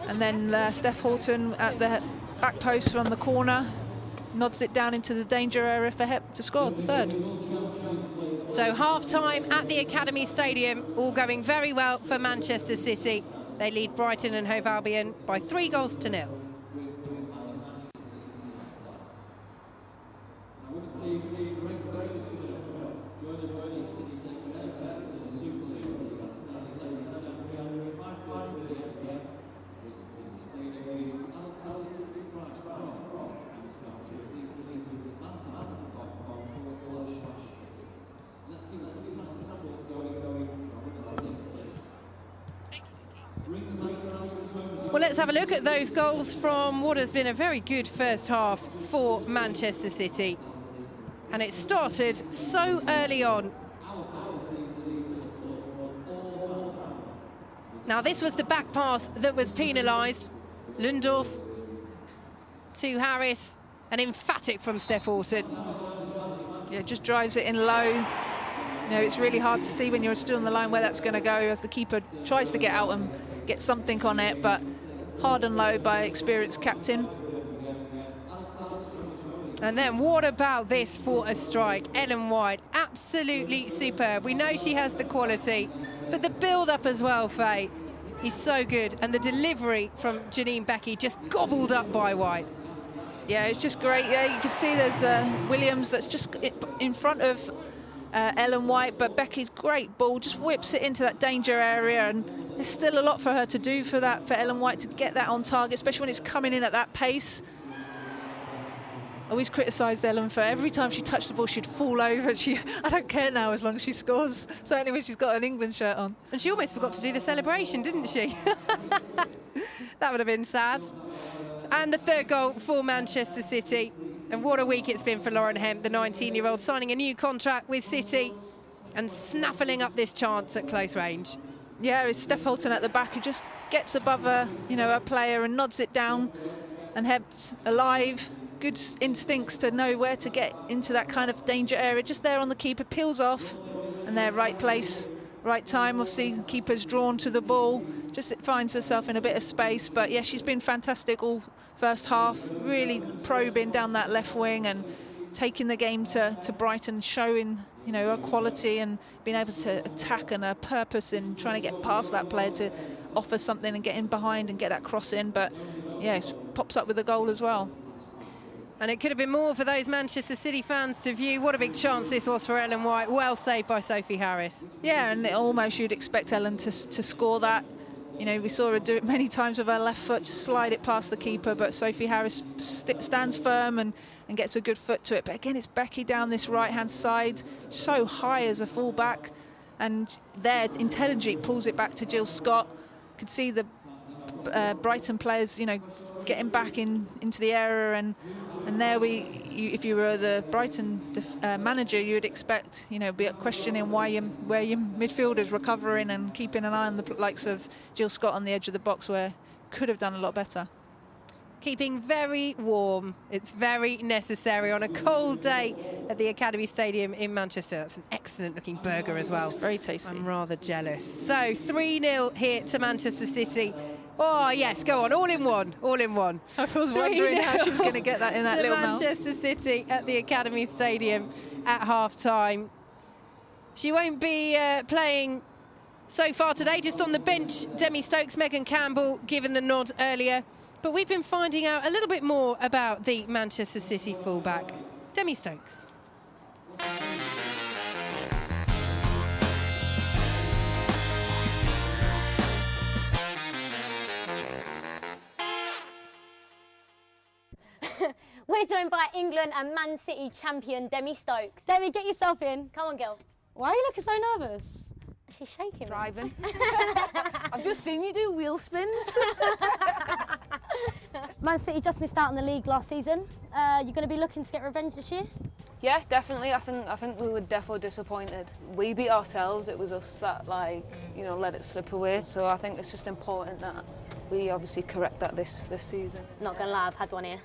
And then Steph Horton at the back post from the corner, nods it down into the danger area for Hep to score the third. So half-time at the Academy Stadium, all going very well for Manchester City. They lead Brighton and Hove Albion by 3-0. Well, let's have a look at those goals from what has been a very good first half for Manchester City. And it started so early on. Now, this was the back pass that was penalised. Lundorf to Harris, an emphatic from Steph Horton. Yeah, just drives it in low. You know, it's really hard to see when you're still on the line where that's going to go, as the keeper tries to get out and get something on it, but hard and low by experienced captain. And then what about this for a strike? Ellen White, absolutely superb. We know she has the quality, but the build-up as well, Faye, is so good. And the delivery from Janine Becky just gobbled up by White. Yeah, it's just great. Yeah, you can see there's Williams that's just in front of Ellen White, but Becky's great ball just whips it into that danger area, and there's still a lot for her to do for Ellen White to get that on target, especially when it's coming in at that pace. always criticised Ellen for every time she touched the ball, she'd fall over. I don't care now as long as she scores, certainly when she's got an England shirt on. And she almost forgot to do the celebration, didn't she? That would have been sad. And the third goal for Manchester City. And what a week it's been for Lauren Hemp, the 19-year-old, signing a new contract with City and snaffling up this chance at close range. Yeah, it's Steph Holton at the back who just gets above a player and nods it down, and Hemp's alive, good instincts to know where to get into that kind of danger area. Just there on the keeper, peels off, and there, right place, right time. Obviously, the keeper's drawn to the ball, just it finds herself in a bit of space. But yeah, she's been fantastic all first half, really probing down that left wing and taking the game to Brighton, showing her quality and being able to attack and her purpose in trying to get past that player to offer something and get in behind and get that cross in. But yeah, pops up with a goal as well. And it could have been more for those Manchester City fans to view. What a big chance this was for Ellen White. Well saved by Sophie Harris. Yeah, and almost you'd expect Ellen to score that. We saw her do it many times with her left foot, just slide it past the keeper, but Sophie Harris stands firm and gets a good foot to it. But again, it's Becky down this right-hand side, so high as a full-back, and there, Intelligent pulls it back to Jill Scott. Could see the Brighton players, getting back into the area, and there if you were the Brighton manager, you would expect, be questioning where your midfielders recovering and keeping an eye on the likes of Jill Scott on the edge of the box, where could have done a lot better. Keeping very warm. It's very necessary on a cold day at the Academy Stadium in Manchester. That's an excellent looking burger as well. It's very tasty. I'm rather jealous. So 3-0 here to Manchester City. Oh yes, go on, all in one. I was wondering how she was going to get that in that little mouth. Manchester City at the Academy Stadium at half-time. She won't be playing so far today, just on the bench. Demi Stokes, Megan Campbell given the nod earlier. But we've been finding out a little bit more about the Manchester City fullback, Demi Stokes. We're joined by England and Man City champion Demi Stokes. Demi, get yourself in. Come on, girl. Why are you looking so nervous? She's shaking. Driving. I've just seen you do wheel spins. Man City just missed out on the league last season. You're going to be looking to get revenge this year? Yeah, definitely. I think we were definitely disappointed. We beat ourselves. It was us that let it slip away. So I think it's just important that we obviously correct that this season. Not gonna lie, I've had one here.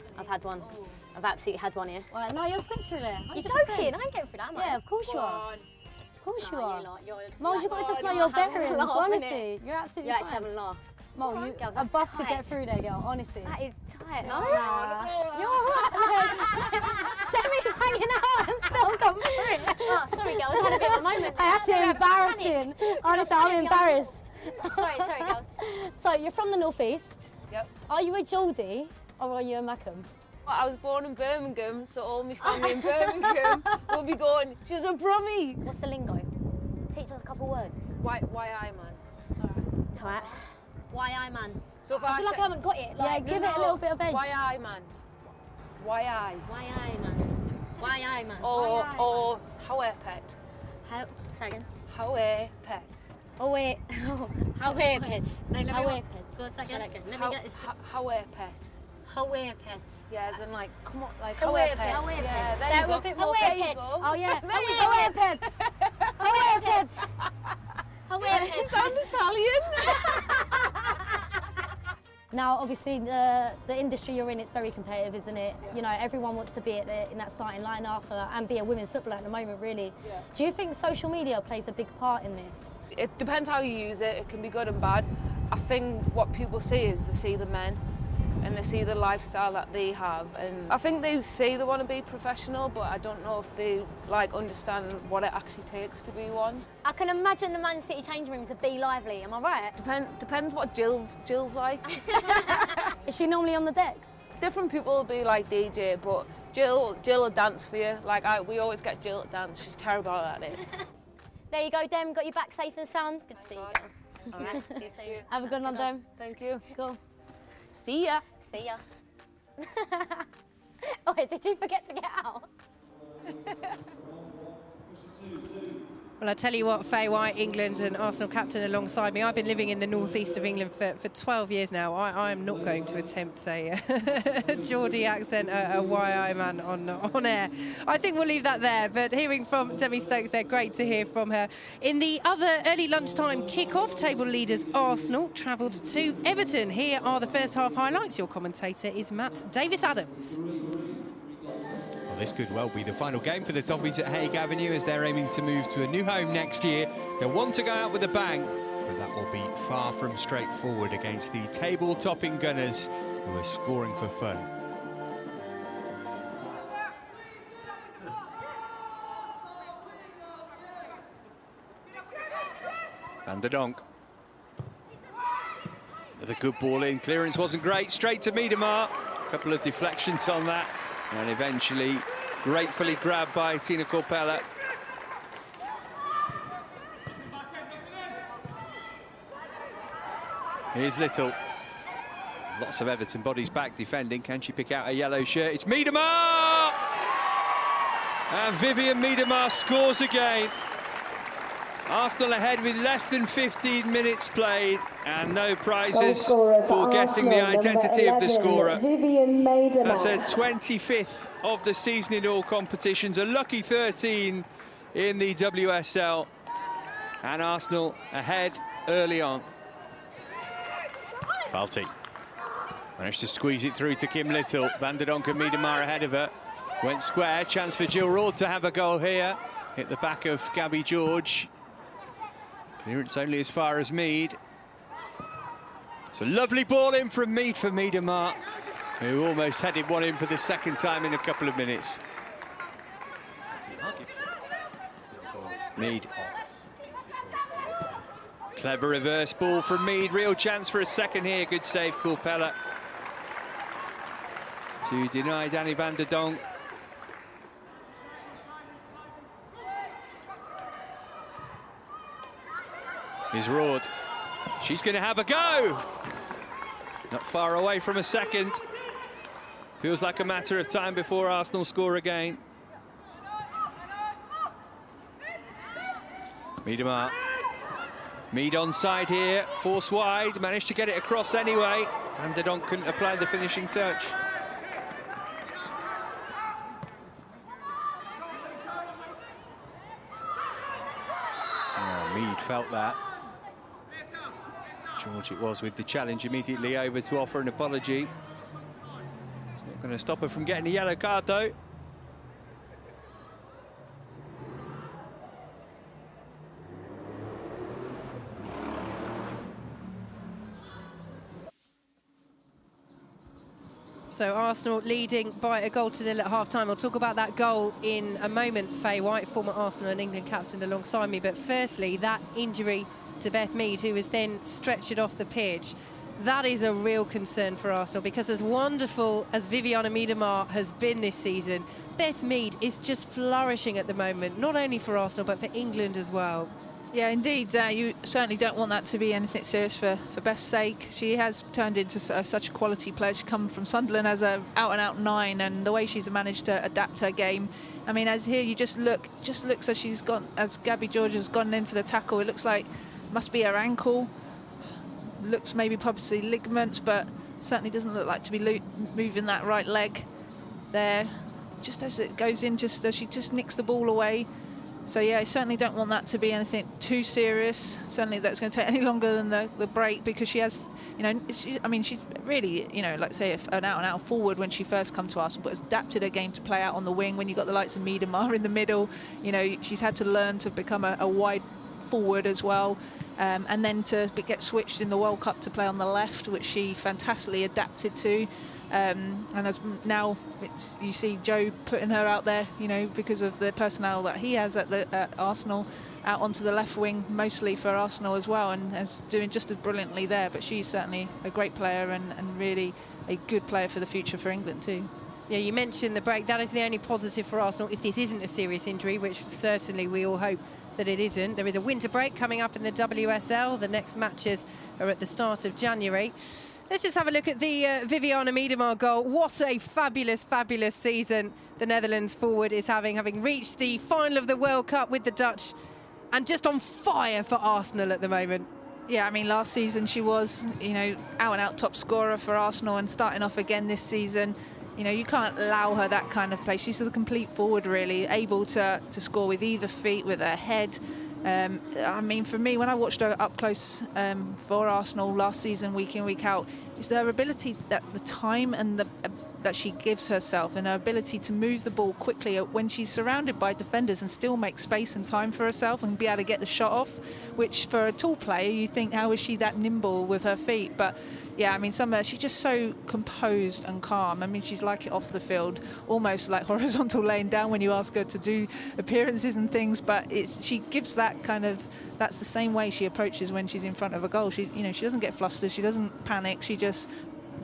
I've absolutely had one here. Well, no, you're supposed to there. You're joking? I ain't getting through that, man. Yeah, of course you are. Of course you are. Moles, you've got to just know your bearings, honestly. You're absolutely fine. You're actually having a laugh. Mole, a bus could get through there, girl, honestly. That is tight. No. You're alright. Demi's hanging out and still come through. Oh, sorry, girls, I had a bit of a moment. That's embarrassing. Honestly, I'm embarrassed. Sorry, girls. So, you're from the northeast. Yep. Are you a Geordie or are you a Mackham? Well, I was born in Birmingham, so all my family in Birmingham will be going, she's a Brummie. What's the lingo? Teach us a couple words. Why I, man? All right. Why I, man? So if I feel like I haven't got it. Like, give it a little bit of edge. Why I, man? Why I? Why I, man? Why I, man? Or how a pet? How? Second. How a pet? Oh wait. How a pet? How a pet? Go a second. Let me get this. How a pet? How a pet? Yeah, as in like, come on, like How how a a pet? pet? How a pet? Yeah, Say there it you go. a bit more. There How you a go. pet? Oh, yeah. There you go. How a pets. How a pet? How a You pet? sound Italian. Now, obviously, the industry you're in, it's very competitive, isn't it? You know, everyone wants to be in that starting lineup and be a women's footballer at the moment, really. Yeah. Do you think social media plays a big part in this? It depends how you use it. It can be good and bad. I think what people see is they see the men and they see the lifestyle that they have, and I think they say they want to be professional, but I don't know if they understand what it actually takes to be one. I can imagine the Man City changing room to be lively. Am I right? Depends what Jill's like. Is she normally on the decks? Different people will be like DJ, but Jill will dance for you. We always get Jill to dance. She's terrible at it. There you go, Dem. Got you back safe and sound. Good to see you. All right. See you soon. Have a good one, Dom. Thank you. Cool. See ya. See ya. Oh, wait, did you forget to get out? Well, I tell you what, Faye White, England and Arsenal captain alongside me. I've been living in the northeast of England for 12 years now. I am not going to attempt, say, a Geordie accent, a YI man on air. I think we'll leave that there. But hearing from Demi Stokes there, great to hear from her. In the other early lunchtime kick-off, table leaders Arsenal travelled to Everton. Here are the first half highlights. Your commentator is Matt Davis-Adams. Well, this could well be the final game for the Toffees at Hague Avenue as they're aiming to move to a new home next year. They'll want to go out with a bang, but that will be far from straightforward against the table-topping Gunners who are scoring for fun. Van der Donk. With a good ball in, clearance wasn't great, straight to Miedema. A couple of deflections on that. And eventually, gratefully grabbed by Tina Corpella. Here's Little. Lots of Everton bodies back defending. Can she pick out a yellow shirt? It's Miedema! And Vivianne Miedema scores again. Arsenal ahead with less than 15 minutes played and no prizes for guessing the identity of the scorer. That's her 25th of the season in all competitions, a lucky 13 in the WSL, and Arsenal ahead early on. Falti managed to squeeze it through to Kim Little. Van der Donk and Miedema ahead of her. Went square, chance for Jill Roord to have a goal here. Hit the back of Gabby George. Clearance only as far as Mead. It's a lovely ball in from Mead for Miedema, who almost headed one in for the second time in a couple of minutes. Mead. Clever reverse ball from Mead. Real chance for a second here. Good save, Corpella. To deny Danny Van der Donk. Is Roord. She's going to have a go. Not far away from a second. Feels like a matter of time before Arsenal score again. Miedema. Mead onside here, force wide, managed to get it across anyway. Van der Donk couldn't apply the finishing touch. Oh, Mead felt that. George it was with the challenge immediately over to offer an apology. It's not going to stop her from getting a yellow card though. So Arsenal leading by a goal to nil at half-time. We'll talk about that goal in a moment. Faye White, former Arsenal and England captain, alongside me. But firstly, that injury to Beth Mead, who was then stretchered off the pitch. That is a real concern for Arsenal, because as wonderful as Vivianne Miedema has been this season, Beth Mead is just flourishing at the moment, not only for Arsenal, but for England as well. Yeah, indeed. You certainly don't want that to be anything serious for Beth's sake. She has turned into such a quality player. She's come from Sunderland as an out-and-out 9, and the way she's managed to adapt her game. I mean, as here you just looks as she's gone, as Gabby George has gone in for the tackle. It looks like must be her ankle. Looks maybe possibly ligaments, but certainly doesn't look like to be moving that right leg there. Just as it goes in, just as she just nicks the ball away. So yeah, I certainly don't want that to be anything too serious. Certainly that's going to take any longer than the break, because she has, you know, I mean, she's really, you know, like say an out-and-out forward when she first come to Arsenal, but has adapted her game to play out on the wing. When you've got the likes of Miedema in the middle, you know, she's had to learn to become a wide forward as well. And then to get switched in the World Cup to play on the left, which she fantastically adapted to. And as now you see Joe putting her out there, you know, because of the personnel that he has at Arsenal, out onto the left wing, mostly for Arsenal as well, and is doing just as brilliantly there. But she's certainly a great player and really a good player for the future for England too. Yeah, you mentioned the break. That is the only positive for Arsenal, if this isn't a serious injury, which certainly we all hope that it isn't. There is a winter break coming up in the WSL. The next matches are at the start of January. Let's just have a look at the Viviane Miedema goal. What a fabulous, fabulous season the Netherlands forward is having reached the final of the World Cup with the Dutch and just on fire for Arsenal at the moment. Yeah, I mean, last season she was, out-and-out top scorer for Arsenal, and starting off again this season, you can't allow her that kind of play. She's a complete forward, really, able to score with either feet, with her head. I mean, for me, when I watched her up close for Arsenal last season, week in, week out, it's her ability, that the time and that she gives herself, and her ability to move the ball quickly when she's surrounded by defenders and still make space and time for herself and be able to get the shot off, which for a tall player, you think, how is she that nimble with her feet? But yeah, I mean, she's just so composed and calm. I mean, she's like it off the field, almost like horizontal laying down when you ask her to do appearances and things, but she gives that kind of, that's the same way she approaches when she's in front of a goal. She doesn't get flustered, she doesn't panic, she just,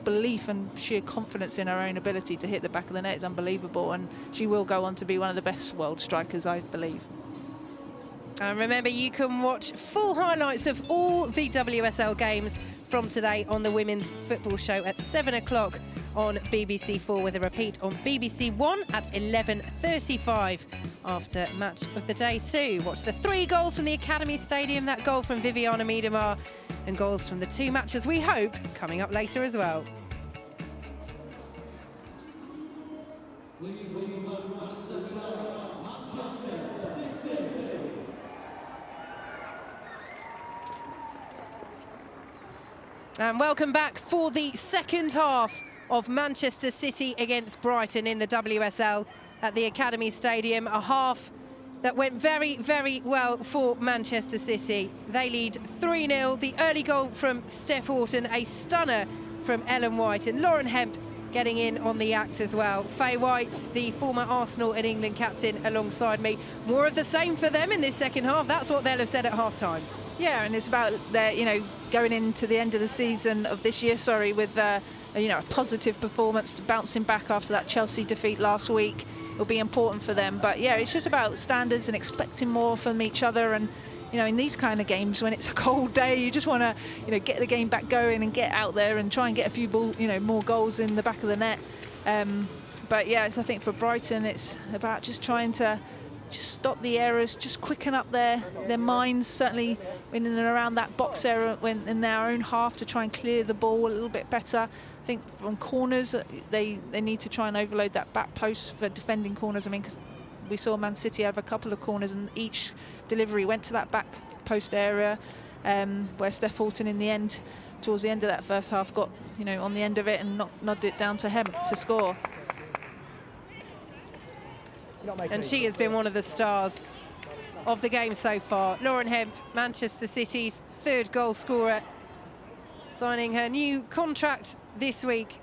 belief and sheer confidence in her own ability to hit the back of the net is unbelievable, and she will go on to be one of the best world strikers, I believe. And remember, you can watch full highlights of all the WSL games from today on the Women's Football Show at 7 o'clock on BBC4, with a repeat on BBC One at 11:35 after match of the day 2. Watch the 3 goals from the Academy Stadium, that goal from Viviane Miedema, and goals from the 2 matches, we hope, coming up later as well. And welcome back for the second half of Manchester City against Brighton in the WSL at the Academy Stadium. A half that went very, very well for Manchester City. They lead 3-0. The early goal from Steph Houghton, a stunner from Ellen White, and Lauren Hemp getting in on the act as well. Faye White, the former Arsenal and England captain, alongside me. More of the same for them in this second half. That's what they'll have said at half-time. Yeah, and it's about their, going into the end of the season of this year, with a positive performance, bouncing back after that Chelsea defeat last week. It'll be important for them. But yeah, it's just about standards and expecting more from each other. And in these kind of games, when it's a cold day, you just want to get the game back going and get out there and try and get a few more goals in the back of the net. But yeah, I think for Brighton, it's about just trying to stop the errors, just quicken up their minds, certainly in and around that box area, when in their own half, to try and clear the ball a little bit better. I think from corners, they need to try and overload that back post for defending corners. I mean, because we saw Man City have a couple of corners and each delivery went to that back post area, where Steph Houghton in the end, towards the end of that first half, got on the end of it and nodded it down to Hemp to score. And she has been one of the stars of the game so far. Lauren Hemp, Manchester City's 3rd goal scorer, signing her new contract this week.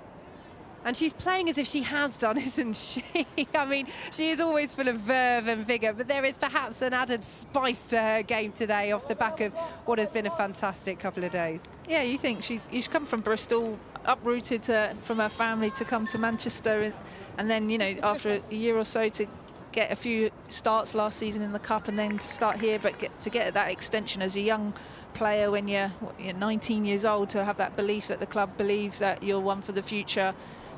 And she's playing as if she has done, isn't she? I mean, she is always full of verve and vigour, but there is perhaps an added spice to her game today off the back of what has been a fantastic couple of days. Yeah, you think she's come from Bristol, uprooted from her family to come to Manchester, and then, after a year or so to get a few starts last season in the Cup, and then to start here, but to get that extension as a young player when you're 19 years old, to have that belief that the club believe that you're one for the future.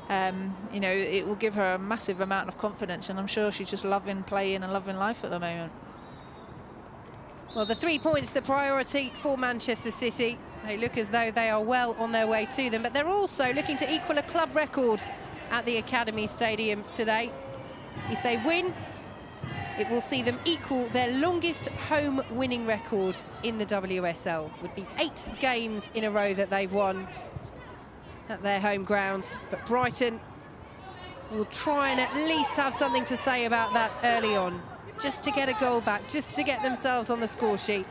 It will give her a massive amount of confidence, and I'm sure she's just loving playing and loving life at the moment. Well, the 3 points, the priority for Manchester City. They look as though they are well on their way to them, but they're also looking to equal a club record at the Academy Stadium today. If they win, it will see them equal their longest home winning record in the WSL. It would be 8 games in a row that they've won at their home ground. But Brighton will try and at least have something to say about that early on, just to get a goal back, just to get themselves on the score sheet,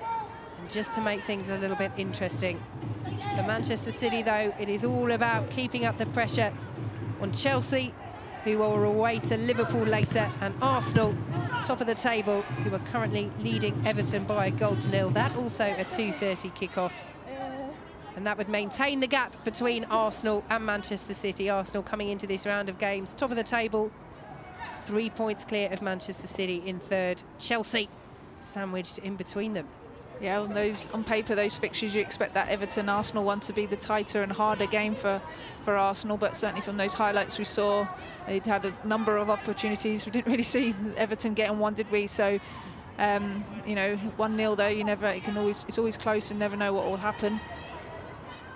and just to make things a little bit interesting. For Manchester City, though, it is all about keeping up the pressure on Chelsea, who are away to Liverpool later, and Arsenal, top of the table, who are currently leading Everton by a 1-0. That also a 2:30 kickoff. And that would maintain the gap between Arsenal and Manchester City. Arsenal coming into this round of games, top of the table, 3 points clear of Manchester City in 3rd. Chelsea sandwiched in between them. Yeah, on paper, those fixtures, you expect that Everton-Arsenal one to be the tighter and harder game for Arsenal, but certainly from those highlights we saw, they'd had a number of opportunities. We didn't really see Everton getting one, did we? So, you know, 1-0 though, it's always close and never know what will happen.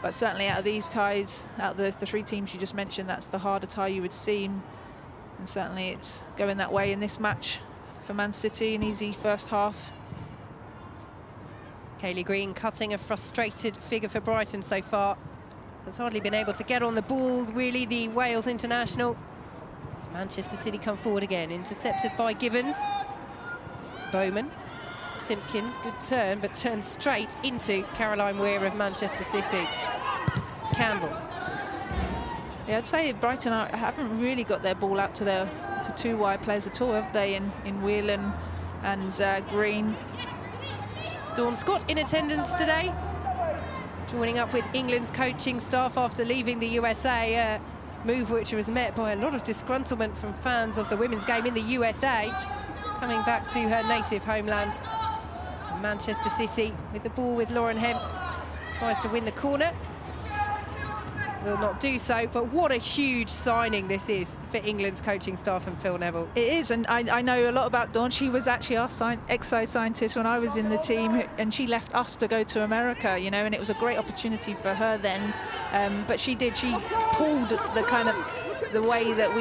But certainly out of these ties, out of the 3 teams you just mentioned, that's the harder tie you would see. And certainly it's going that way in this match for Man City, an easy first half. Kaylee Green cutting a frustrated figure for Brighton so far. Has hardly been able to get on the ball, really, the Wales international. As Manchester City come forward again, intercepted by Gibbons. Bowman, Simpkins, good turn, but turned straight into Caroline Weir of Manchester City. Campbell. Yeah, I'd say Brighton haven't really got their ball out to 2 wide players at all, have they? In Whelan and Green. Dawn Scott in attendance today, joining up with England's coaching staff after leaving the USA, a move which was met by a lot of disgruntlement from fans of the women's game in the USA, coming back to her native homeland. Manchester City with the ball with Lauren Hemp, tries to win the corner. Will not do so, but what a huge signing this is for England's coaching staff and Phil Neville. It is, and I know a lot about Dawn. She was actually our exercise scientist when I was in the team, and she left us to go to America, you know, and it was a great opportunity for her then. But she pulled the way that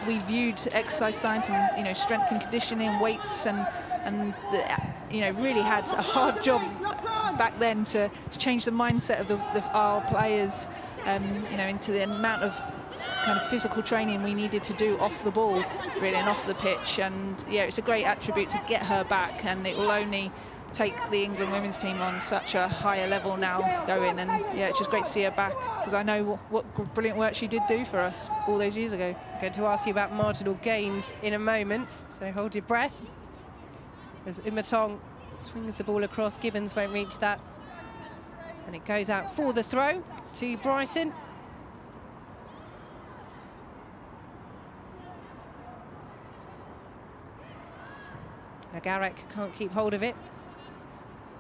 we viewed exercise science and, you know, strength and conditioning, weights, and you know, really had a hard job back then to change the mindset of our players. You know, into the amount of kind of physical training we needed to do off the ball, really, and off the pitch. And yeah, it's a great attribute to get her back, and it will only take the England women's team on such a higher level now going. And yeah, it's just great to see her back, because I know what brilliant work she did do for us all those years ago. I'm going to ask you about marginal gains in a moment, so hold your breath. As Umatong swings the ball across, Gibbons won't reach that. And it goes out for the throw to Brighton. Nagarek can't keep hold of it.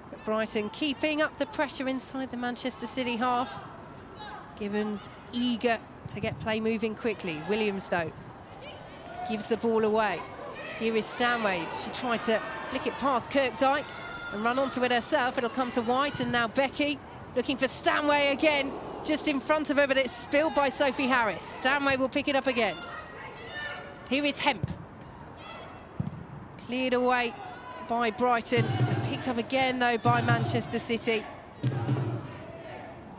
But Brighton keeping up the pressure inside the Manchester City half. Gibbons eager to get play moving quickly. Williams, though, gives the ball away. Here is Stanway. She tried to flick it past Kirkdyke and run onto it herself. It'll come to White, and now Becky looking for Stanway again, just in front of her, but it's spilled by Sophie Harris. Stanway will pick it up again. Here is Hemp. Cleared away by Brighton, and picked up again, though, by Manchester City.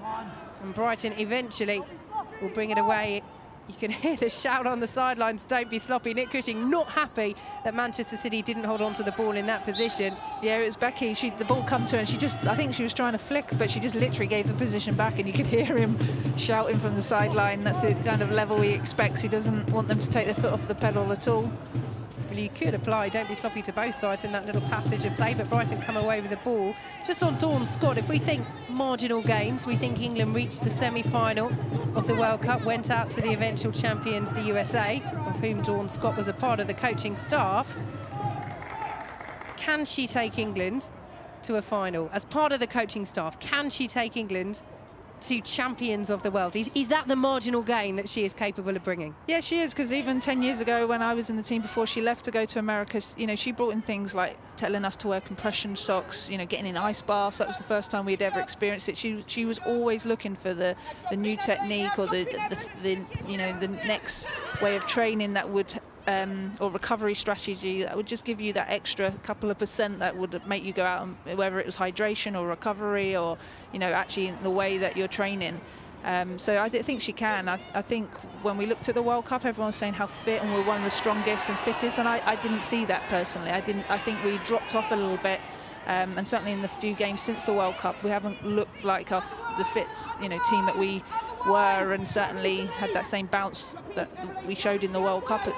And Brighton eventually will bring it away. You can hear the shout on the sidelines, don't be sloppy. Nick Cushing not happy that Manchester City didn't hold on to the ball in that position. Yeah, it was Becky. The ball come to her, and I think she was trying to flick, but she just literally gave the position back, and you could hear him shouting from the sideline. That's the kind of level he expects. He doesn't want them to take their foot off the pedal at all. Well, you could apply don't be sloppy to both sides in that little passage of play, but Brighton come away with the ball. Just on Dawn's squad, if we think marginal gains, we think England reached the semi-final of the World Cup, went out to the eventual champions, the USA, of whom Dawn Scott was a part of the coaching staff. Can she take England to a final? As part of the coaching staff, can she take England to champions of the world? Is that the marginal gain that she is capable of bringing? Yeah, she is, because even 10 years ago when I was in the team before she left to go to America, you know, she brought in things like telling us to wear compression socks, you know, getting in ice baths. That was the first time we'd ever experienced it. She was always looking for the new technique, or the you know, the next way of training that would or recovery strategy that would just give you that extra couple of % that would make you go out, and whether it was hydration or recovery, or, you know, actually in the way that you're training. So I think she can. I think when we looked at the World Cup, everyone was saying how fit, and we're one of the strongest and fittest, and I didn't see that personally. I think we dropped off a little bit. And certainly in the few games since the World Cup, we haven't looked like the fit, you know, team that we were, and certainly had that same bounce that we showed in the World Cup.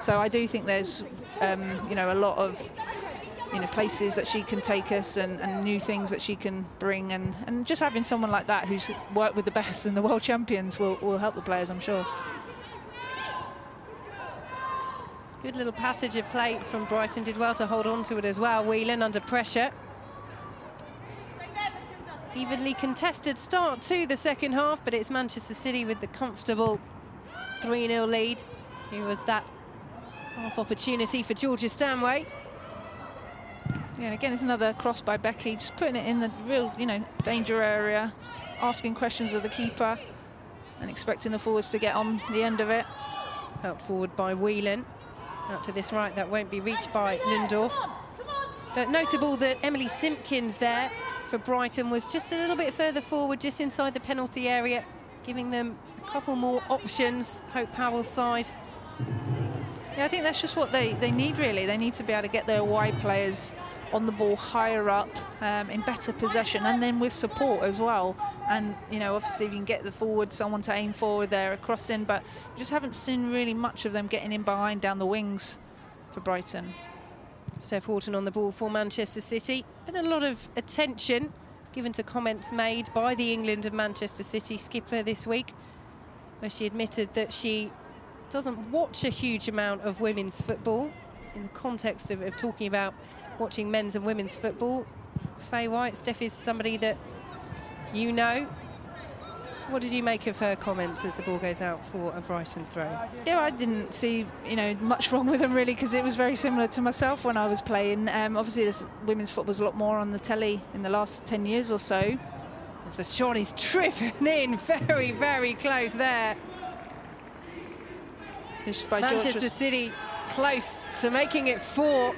So I do think there's, you know, a lot of, you know, places that she can take us, and new things that she can bring, and just having someone like that who's worked with the best and the world champions will help the players, I'm sure. Good little passage of play from Brighton, did well to hold on to it as well. Whelan under pressure. Evenly contested start to the second half, but it's Manchester City with the comfortable 3-0 lead. Here was that half opportunity for Georgia Stanway. Yeah, and again, it's another cross by Becky, just putting it in the real, danger area, asking questions of the keeper and expecting the forwards to get on the end of it. Helped forward by Whelan. Out to this right, that won't be reached by Lundorf. But notable that Emily Simpkins there for Brighton was just a little bit further forward, just inside the penalty area, giving them a couple more options, Hope Powell's side. Yeah, I think that's just what they need, really. They need to be able to get their wide players on the ball higher up, in better possession, and then with support as well. And, obviously if you can get the forward, someone to aim for there, a cross in, but you just haven't seen really much of them getting in behind down the wings for Brighton. Steph Houghton on the ball for Manchester City. Been a lot of attention given to comments made by the England and Manchester City skipper this week, where she admitted that she doesn't watch a huge amount of women's football in the context of talking about watching men's and women's football. Faye White, Steph is somebody that you know. What did you make of her comments as the ball goes out for a Brighton throw? Yeah, I didn't see, much wrong with them really, because it was very similar to myself when I was playing. Obviously, this women's football's a lot more on the telly in the last 10 years or so. The shot is driven in very, very close there. Just by Manchester City close to making it 4.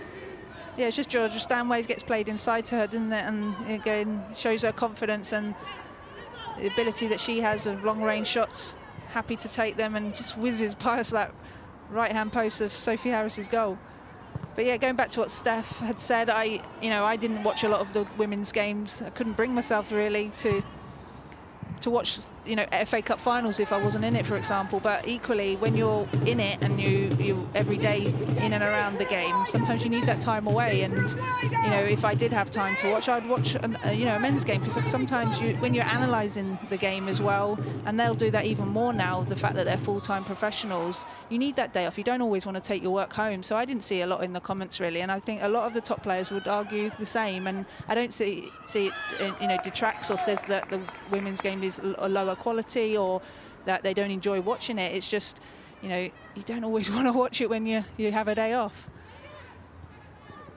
Yeah, it's just Georgia Stanway gets played inside to her, doesn't it? And again, shows her confidence and the ability that she has of long-range shots, happy to take them, and just whizzes past that right-hand post of Sophie Harris's goal. But yeah, going back to what Steph had said, I didn't watch a lot of the women's games. I couldn't bring myself really to watch, FA Cup finals if I wasn't in it, for example. But equally, when you're in it and you every day in and around the game, sometimes you need that time away. And if I did have time to watch, I'd watch a men's game, because sometimes when you're analysing the game as well, and they'll do that even more now, the fact that they're full-time professionals, you need that day off. You don't always want to take your work home. So I didn't see a lot in the comments really, and I think a lot of the top players would argue the same. And I don't see it detracts or says that the women's game is a lower quality or that they don't enjoy watching it. It's just, you don't always want to watch it when you have a day off.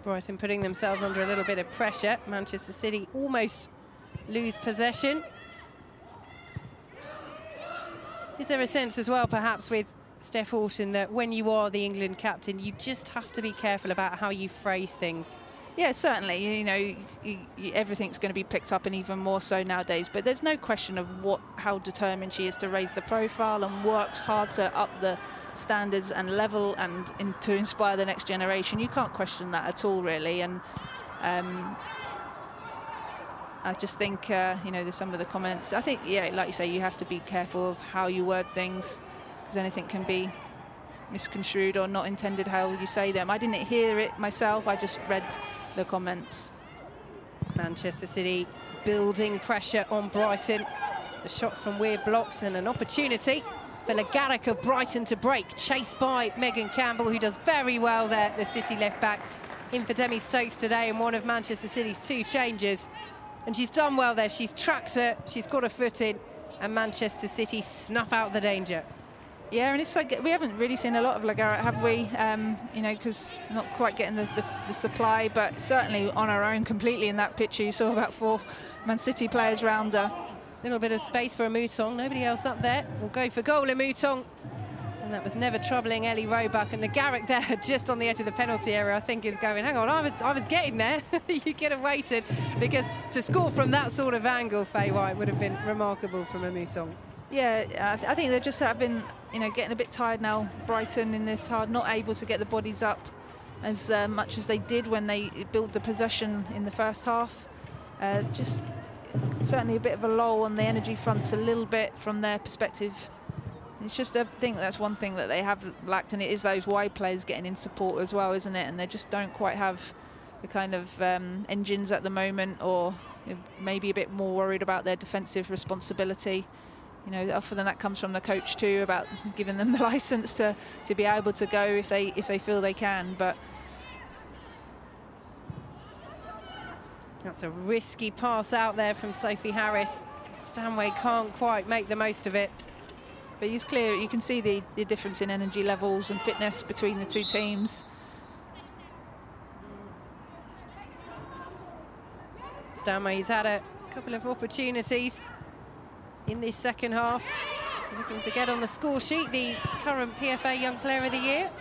Brighton putting themselves under a little bit of pressure. Manchester City almost lose possession. Is there a sense as well, perhaps, with Steph Houghton, that when you are the England captain, you just have to be careful about how you phrase things? Yeah, certainly. Everything's going to be picked up, and even more so nowadays. But there's no question of how determined she is to raise the profile and works hard to up the standards and level and to inspire the next generation. You can't question that at all, really. And I just think, there's some of the comments. I think, yeah, like you say, you have to be careful of how you word things, because anything can be misconstrued or not intended how you say them. I didn't hear it myself, I just read the comments. Manchester City building pressure on Brighton. The shot from Weir blocked, and an opportunity for Legaric of Brighton to break, chased by Megan Campbell, who does very well there, the City left back. In for Demi Stokes today in one of Manchester City's 2 changes. And she's done well there, she's tracked her, she's got her foot in, and Manchester City snuff out the danger. Yeah, and it's like we haven't really seen a lot of Legaric, have we? Because not quite getting the supply, but certainly on her own completely in that picture. You saw about 4 Man City players round her. Little bit of space for a Mouton, nobody else up there. We'll go for goal, a Mouton. And that was never troubling Ellie Roebuck. And Legaric there, just on the edge of the penalty area, I think is going, hang on, I was getting there. You could have waited, because to score from that sort of angle, Faye White, would have been remarkable from a Mouton. Yeah, I think they just have been, getting a bit tired now, Brighton, in this hard, not able to get the bodies up as much as they did when they built the possession in the first half. Just certainly a bit of a lull on the energy fronts a little bit from their perspective. It's just, I think that's one thing that they have lacked, and it is those wide players getting in support as well, isn't it? And they just don't quite have the kind of engines at the moment, or maybe a bit more worried about their defensive responsibility. Often that comes from the coach too, about giving them the license to be able to go if they feel they can. But That's a risky pass out there from Sophie Harris. Stanway can't quite make the most of it. But it's clear, you can see the difference in energy levels and fitness between the two teams. Stanway's had a couple of opportunities in this second half. Looking to get on the score sheet, the current PFA Young Player of the Year.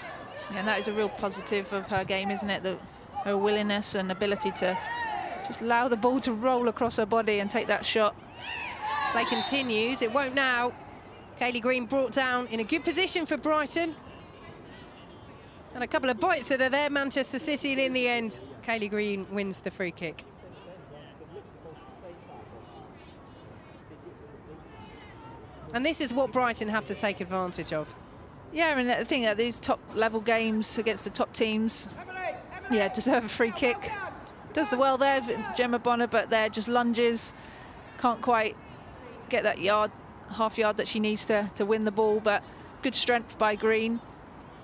Yeah, and that is a real positive of her game, isn't it? Her willingness and ability to just allow the ball to roll across her body and take that shot. Play continues, it won't now. Kaylee Green brought down in a good position for Brighton. And a couple of bites at her there, Manchester City, and in the end, Kaylee Green wins the free kick. And this is what Brighton have to take advantage of. Yeah, and I think that these top-level games against the top teams, yeah, deserve a free kick. Does the well there, Gemma Bonner, but there just lunges, can't quite get that half yard that she needs to win the ball, but good strength by Green.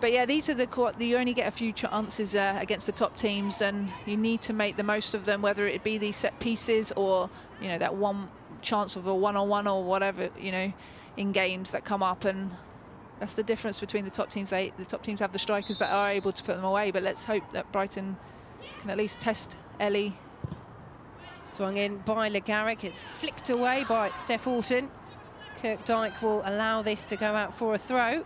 But yeah, these are you only get a few chances against the top teams, and you need to make the most of them, whether it be these set pieces or, you know, that one chance of a one-on-one or whatever, you know, in games that come up. And that's the difference between the top teams. The top teams have the strikers that are able to put them away, but let's hope that Brighton can at least test Ellie. Swung in by Le Garrick, it's flicked away by Steph Horton. Kirkdyke will allow this to go out for a throw.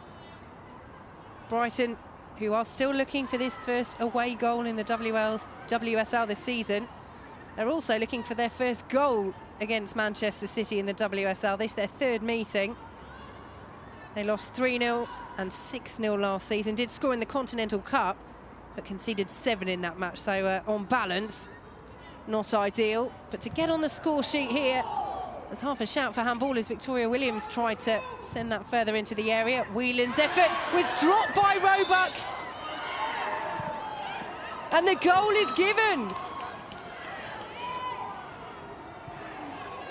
Brighton, who are still looking for this first away goal in the WSL this season. They're also looking for their first goal against Manchester City in the WSL. This is their third meeting. They lost 3-0 and 6-0 last season. Did score in the Continental Cup, but conceded 7 in that match. So on balance, not ideal. But to get on the score sheet here, there's half a shout for handball as Victoria Williams tried to send that further into the area. Whelan's effort was dropped by Roebuck. And the goal is given.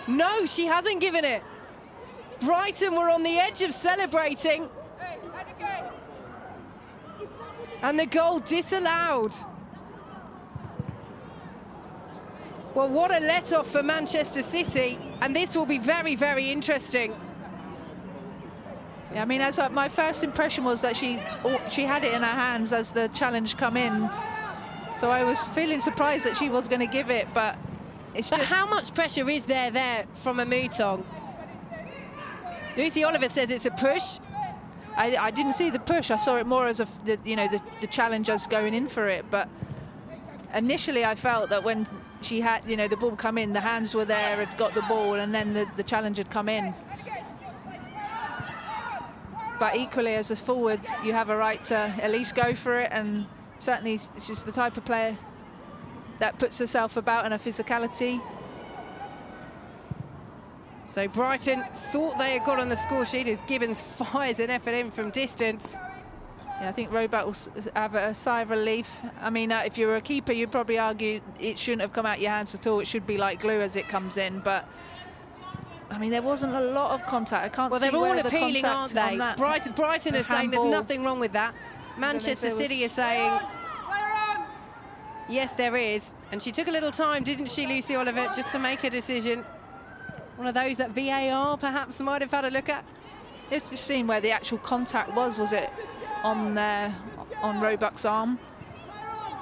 No, she hasn't given it. Brighton were on the edge of celebrating. And the goal disallowed. Well, what a let-off for Manchester City. And this will be very, very interesting. Yeah, I mean, my first impression was that she had it in her hands as the challenge come in. So I was feeling surprised that she was going to give it, but it's just... But how much pressure is there from a Mouton? Lucy Oliver says it's a push. I didn't see the push. I saw it more as the challengers going in for it. But initially, I felt that when she had, the ball come in, the hands were there, had got the ball, and then the challenge had come in. But equally, as a forward, you have a right to at least go for it, and certainly she's the type of player that puts herself about and her physicality. So Brighton thought they had got on the score sheet as Gibbons fires an effort in from distance. Yeah, I think Roebuck will have a sigh of relief. I mean, if you were a keeper, you'd probably argue it shouldn't have come out your hands at all. It should be like glue as it comes in. But, I mean, there wasn't a lot of contact. I can't see where the contact on that. Well, they're all appealing, aren't they? Brighton are saying there's nothing wrong with that. Manchester City is saying, yes, there is. And she took a little time, didn't she, Lucy Oliver, just to make a decision. One of those that VAR perhaps might have had a look at. It's just seen where the actual contact was. Was it on Roebuck's arm?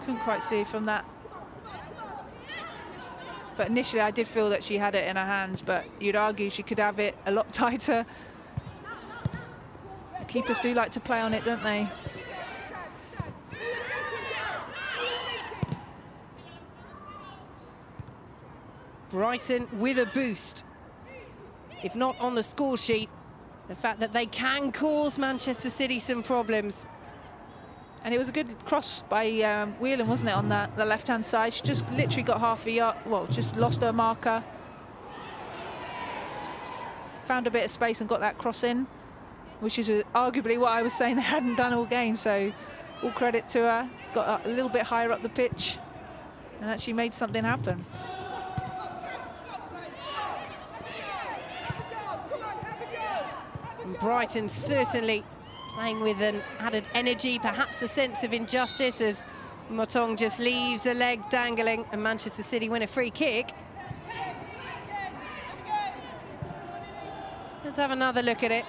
Couldn't quite see from that. But initially I did feel that she had it in her hands, but you'd argue she could have it a lot tighter. The keepers do like to play on it, don't they? Brighton with a boost. If not on the score sheet, the fact that they can cause Manchester City some problems. And it was a good cross by Whelan, wasn't it, on the left-hand side? She just literally got half a yard, well, just lost her marker. Found a bit of space and got that cross in, which is arguably what I was saying they hadn't done all game, so all credit to her. Got a little bit higher up the pitch and actually made something happen. Brighton certainly playing with an added energy, perhaps a sense of injustice, as Motong just leaves a leg dangling, and Manchester City win a free kick. Let's have another look at it.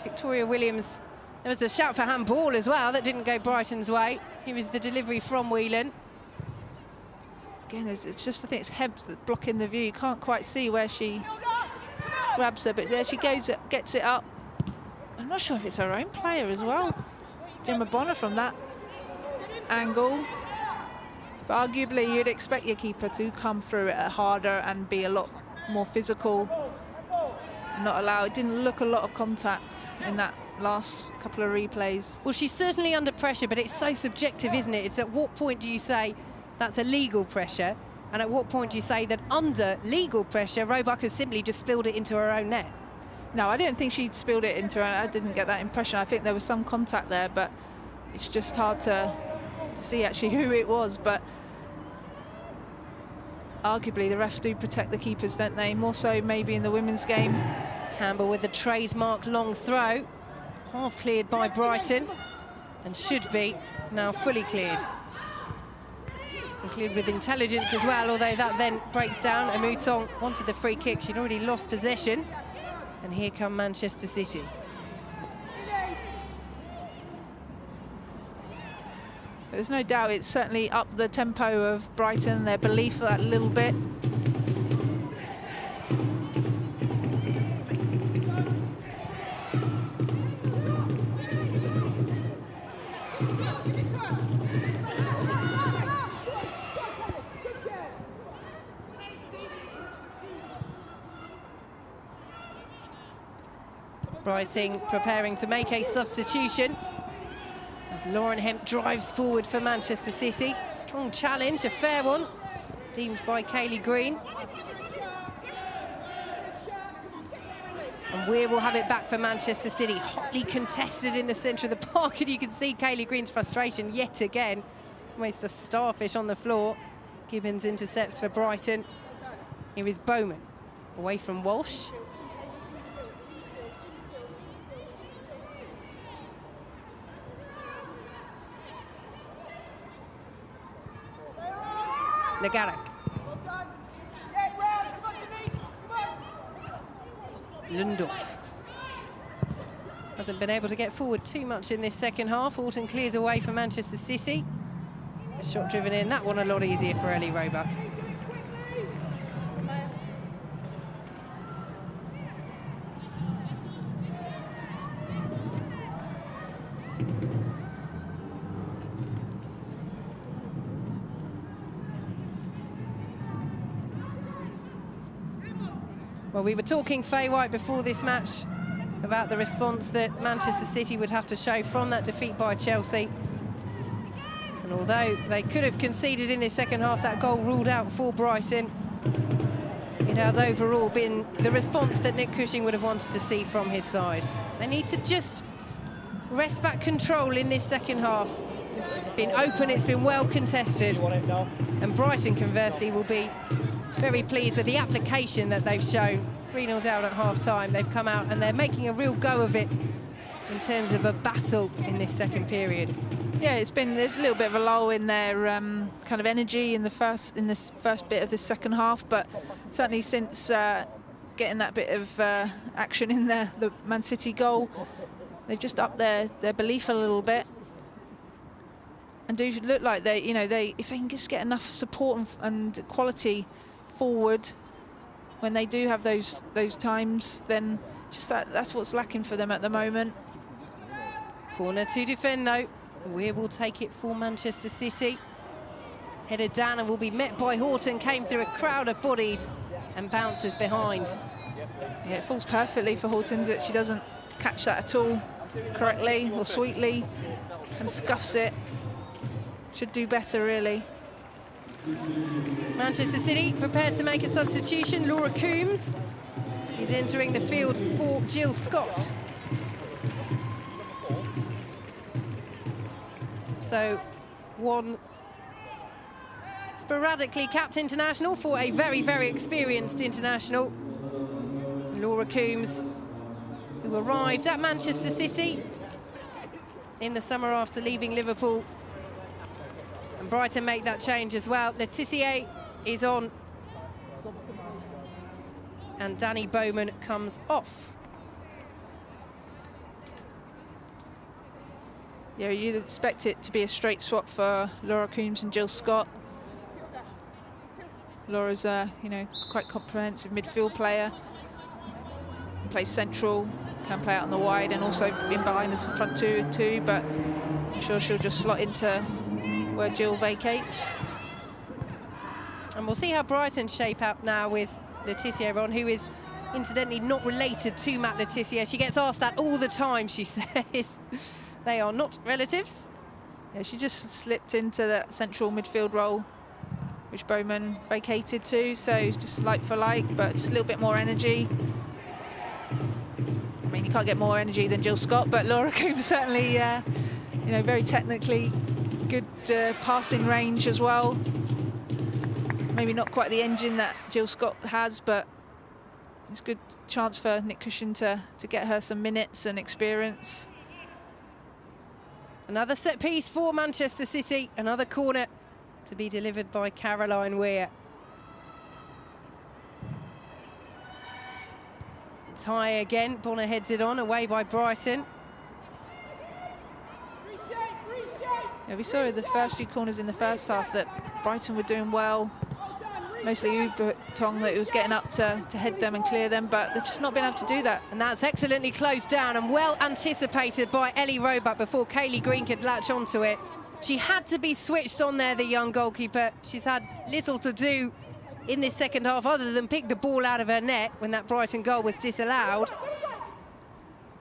Victoria Williams. There was the shout for handball as well that didn't go Brighton's way. Here is the delivery from Whelan. Again, it's just, I think it's Hebbs that's blocking the view. You can't quite see where she grabs her, but there she goes, gets it up. I'm not sure if it's her own player as well. Gemma Bonner from that angle. But arguably, you'd expect your keeper to come through it harder and be a lot more physical. Not allow, it didn't look a lot of contact in that last couple of replays. Well, she's certainly under pressure, but it's so subjective, isn't it? It's at what point do you say that's a legal pressure, and at what point do you say that under legal pressure, Roebuck has simply just spilled it into her own net? No, I didn't think she'd spilled it into her. I didn't get that impression. I think there was some contact there, but it's just hard to see actually who it was. But arguably, the refs do protect the keepers, don't they? More so maybe in the women's game. Campbell with the trademark long throw. Half cleared by Brighton, and should be now fully cleared. And cleared with intelligence as well, although that then breaks down. Motong wanted the free kick. She'd already lost possession. And here come Manchester City. There's no doubt it's certainly up the tempo of Brighton, their belief that little bit. Brighton preparing to make a substitution as Lauren Hemp drives forward for Manchester City. Strong challenge, a fair one, deemed by Kaylee Green. And Weir will have it back for Manchester City, hotly contested in the centre of the park, and you can see Kaylee Green's frustration yet again. Almost a starfish on the floor. Gibbons intercepts for Brighton. Here is Bowman, away from Walsh. Legarak. Lundorf. Hasn't been able to get forward too much in this second half. Orton clears away for Manchester City. A shot driven in, that one a lot easier for Ellie Roebuck. Well, we were talking, Faye White, before this match about the response that Manchester City would have to show from that defeat by Chelsea. And although they could have conceded in the second half, that goal ruled out for Brighton, it has overall been the response that Nick Cushing would have wanted to see from his side. They need to just wrest back control in this second half. It's been open, it's been well contested. And Brighton, conversely, will be very pleased with the application that they've shown. 3-0 down at half-time. They've come out and they're making a real go of it in terms of a battle in this second period. Yeah, there's a little bit of a lull in their kind of energy in this first bit of the second half, but certainly since getting that bit of action in there, the Man City goal, they've just upped their belief a little bit. And do look like they, if they can just get enough support and quality forward when they do have those times, then just that's what's lacking for them at the moment. Corner to defend though. Weir will take it for Manchester City. Headed down and will be met by Horton, came through a crowd of bodies and bounces behind. Yeah, it falls perfectly for Horton. She doesn't catch that at all correctly or sweetly and scuffs it. Should do better, really. Manchester City prepared to make a substitution. Laura Coombs is entering the field for Jill Scott. So one sporadically capped international for a very, very experienced international. Laura Coombs, who arrived at Manchester City in the summer after leaving Liverpool. And Brighton make that change as well. Letitia is on. And Danny Bowman comes off. Yeah, you'd expect it to be a straight swap for Laura Coombs and Jill Scott. Laura's you know, quite comprehensive midfield player. Plays central, can play out on the wide and also in behind the front two too, but I'm sure she'll just slot into where Jill vacates. And we'll see how Brighton shape up now with Letitia on, who is incidentally not related to Matt Letitia. She gets asked that all the time, she says. They are not relatives. Yeah, she just slipped into that central midfield role, which Bowman vacated to, so it's just like for like, but just a little bit more energy. I mean, you can't get more energy than Jill Scott, but Laura Coombs certainly, you know, very technically good passing range as well. Maybe not quite the engine that Jill Scott has, but it's a good chance for Nick Cushion to get her some minutes and experience. Another set piece for Manchester City, another corner to be delivered by Caroline Weir. It's high again, Bonner heads it on, away by Brighton. Yeah, we saw the first few corners in the first half that Brighton were doing well. Mostly Ubutong that was getting up to head them and clear them, but they've just not been able to do that. And that's excellently closed down and well anticipated by Ellie Roebuck before Kaylee Green could latch onto it. She had to be switched on there, the young goalkeeper. She's had little to do in this second half other than pick the ball out of her net when that Brighton goal was disallowed.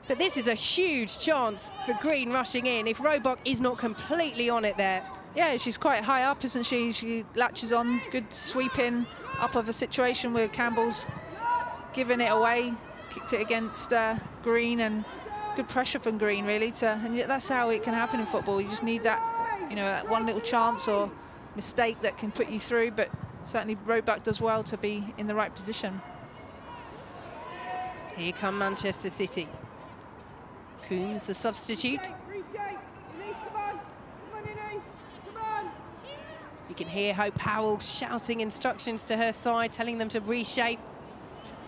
But this is a huge chance for Green rushing in if Roebuck is not completely on it there. Yeah, she's quite high up, isn't she? She latches on, good sweeping up of a situation where Campbell's given it away, kicked it against Green, and good pressure from Green, really. And that's how it can happen in football. You just need that, you know, that one little chance or mistake that can put you through. But certainly Roebuck does well to be in the right position. Here come Manchester City. Coombs, the substitute. You can hear Hope Powell shouting instructions to her side, telling them to reshape.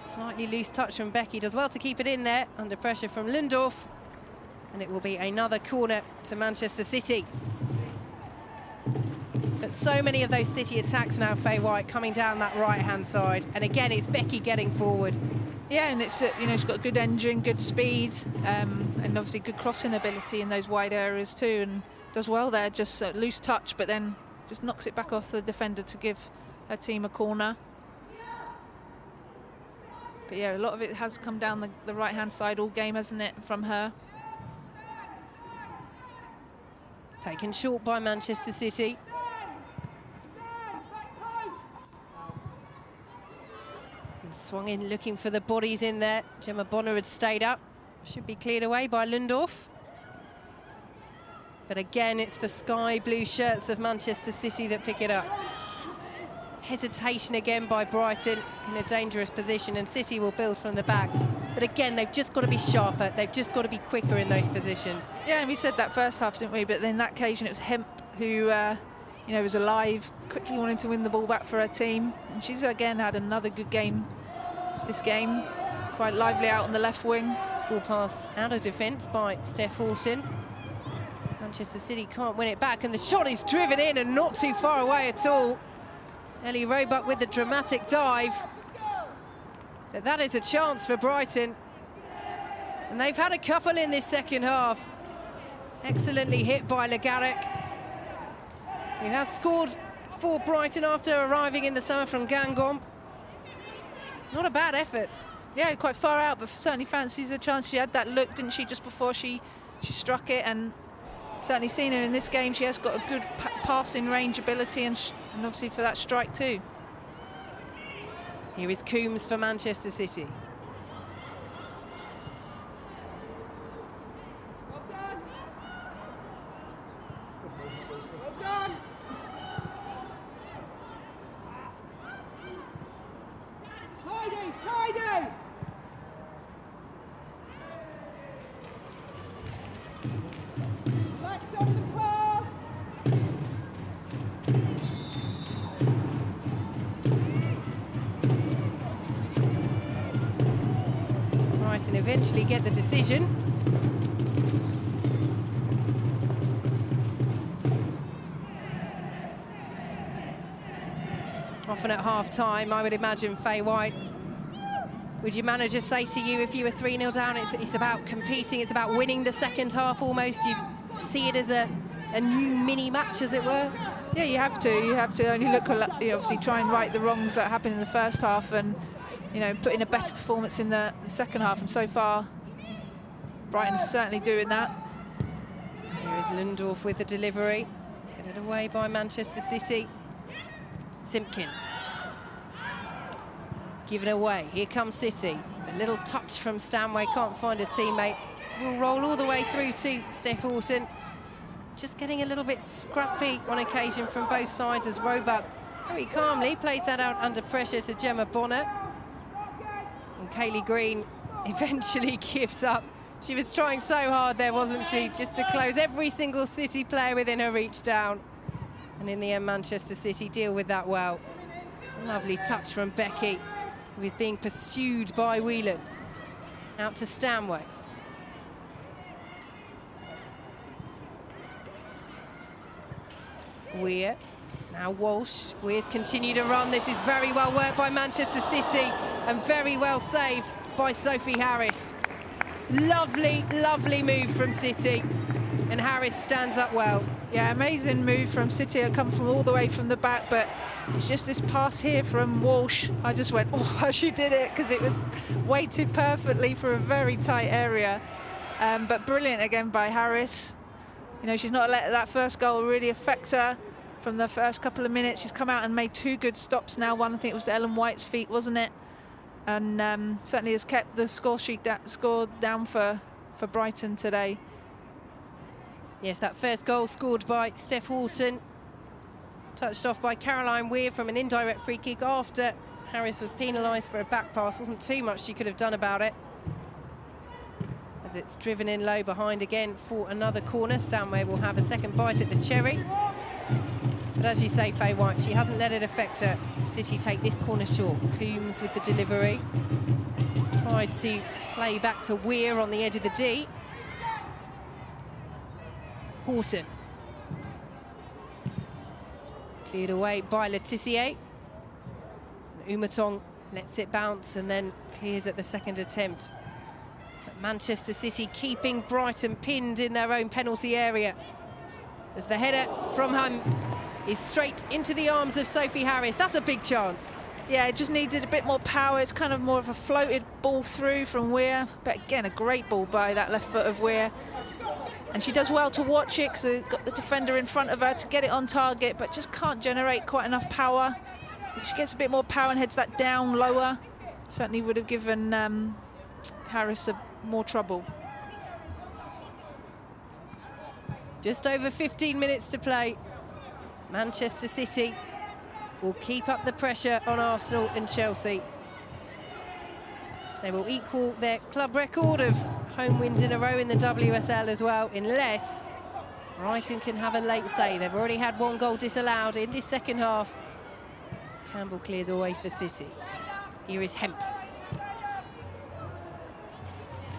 Slightly loose touch from Becky, does well to keep it in there, under pressure from Lundorf. And it will be another corner to Manchester City. But so many of those City attacks now, Faye White, coming down that right-hand side. And again, it's Becky getting forward. Yeah, and it's, you know, she's got a good engine, good speed, and obviously good crossing ability in those wide areas too, and does well there, just a loose touch, but then just knocks it back off the defender to give her team a corner. But yeah, a lot of it has come down the right-hand side all game, hasn't it, from her. Taken short by Manchester City. And swung in looking for the bodies in there. Gemma Bonner had stayed up. Should be cleared away by Lundorf. But again, it's the sky blue shirts of Manchester City that pick it up. Hesitation again by Brighton in a dangerous position, and City will build from the back. But again, they've just got to be sharper. They've just got to be quicker in those positions. Yeah, and we said that first half, didn't we? But in that occasion, it was Hemp who, you know, was alive, quickly wanting to win the ball back for her team. And she's again had another good game this game. Quite lively out on the left wing. Ball pass out of defence by Steph Horton. Manchester City can't win it back, and the shot is driven in and not too far away at all. Ellie Roebuck with the dramatic dive. But that is a chance for Brighton. And they've had a couple in this second half. Excellently hit by Le Garrec, who has scored for Brighton after arriving in the summer from Guingamp. Not a bad effort. Yeah, quite far out, but certainly fancies a chance. She had that look, didn't she, just before she struck it, and certainly seen her in this game. She has got a good passing range ability and obviously for that strike too. Here is Coombs for Manchester City. Well done. Tidy. Flex on the pass. Brighton eventually get the decision. Often at half-time, I would imagine, Faye White, would your manager say to you, if you were 3-0 down, it's about competing, it's about winning the second half almost? You see it as a new mini-match, as it were? Yeah, you have to. You have to only look, obviously try and right the wrongs that happened in the first half and, put in a better performance in the second half. And so far, Brighton is certainly doing that. Here is Lundorf with the delivery. Headed away by Manchester City. Simpkins. Given away. Here comes City. A little touch from Stanway. Can't find a teammate. Will roll all the way through to Steph Houghton. Just getting a little bit scrappy on occasion from both sides as Roebuck very calmly plays that out under pressure to Gemma Bonner. And Kaylee Green eventually gives up. She was trying so hard there, wasn't she? Just to close every single City player within her reach down. And in the end, Manchester City deal with that well. Lovely touch from Becky, who is being pursued by Whelan. Out to Stanway. Weir, now Walsh. Weir's continue to run. This is very well worked by Manchester City and very well saved by Sophie Harris. Lovely, lovely move from City, and Harris stands up well. Yeah, amazing move from City. I come from all the way from the back, but it's just this pass here from Walsh. I just went, oh, she did it, because it was weighted perfectly for a very tight area. But brilliant again by Harris. She's not let that first goal really affect her from the first couple of minutes. She's come out and made 2 good stops now. One, I think it was to Ellen White's feet, wasn't it? And certainly has kept the score sheet down for Brighton today. Yes, that first goal scored by Steph Houghton. Touched off by Caroline Weir from an indirect free kick after Harris was penalised for a back pass. Wasn't too much she could have done about it. As it's driven in low behind again for another corner. Stanway will have a second bite at the cherry. But as you say, Faye White, she hasn't let it affect her. City take this corner short. Coombs with the delivery. Tried to play back to Weir on the edge of the D. Houghton. Cleared away by Letitia. Umatong lets it bounce and then clears at the second attempt. But Manchester City keeping Brighton pinned in their own penalty area. As the header from home is straight into the arms of Sophie Harris. That's a big chance. Yeah, it just needed a bit more power. It's kind of more of a floated ball through from Weir. But again, a great ball by that left foot of Weir. And she does well to watch it because they've got the defender in front of her to get it on target, but just can't generate quite enough power. If she gets a bit more power and heads that down lower, certainly would have given Harris more trouble. Just over 15 minutes to play. Manchester City will keep up the pressure on Arsenal and Chelsea. They will equal their club record of home wins in a row in the WSL as well, unless Brighton can have a late say. They've already had 1 goal disallowed in this second half. Campbell clears away for City. Here is Hemp.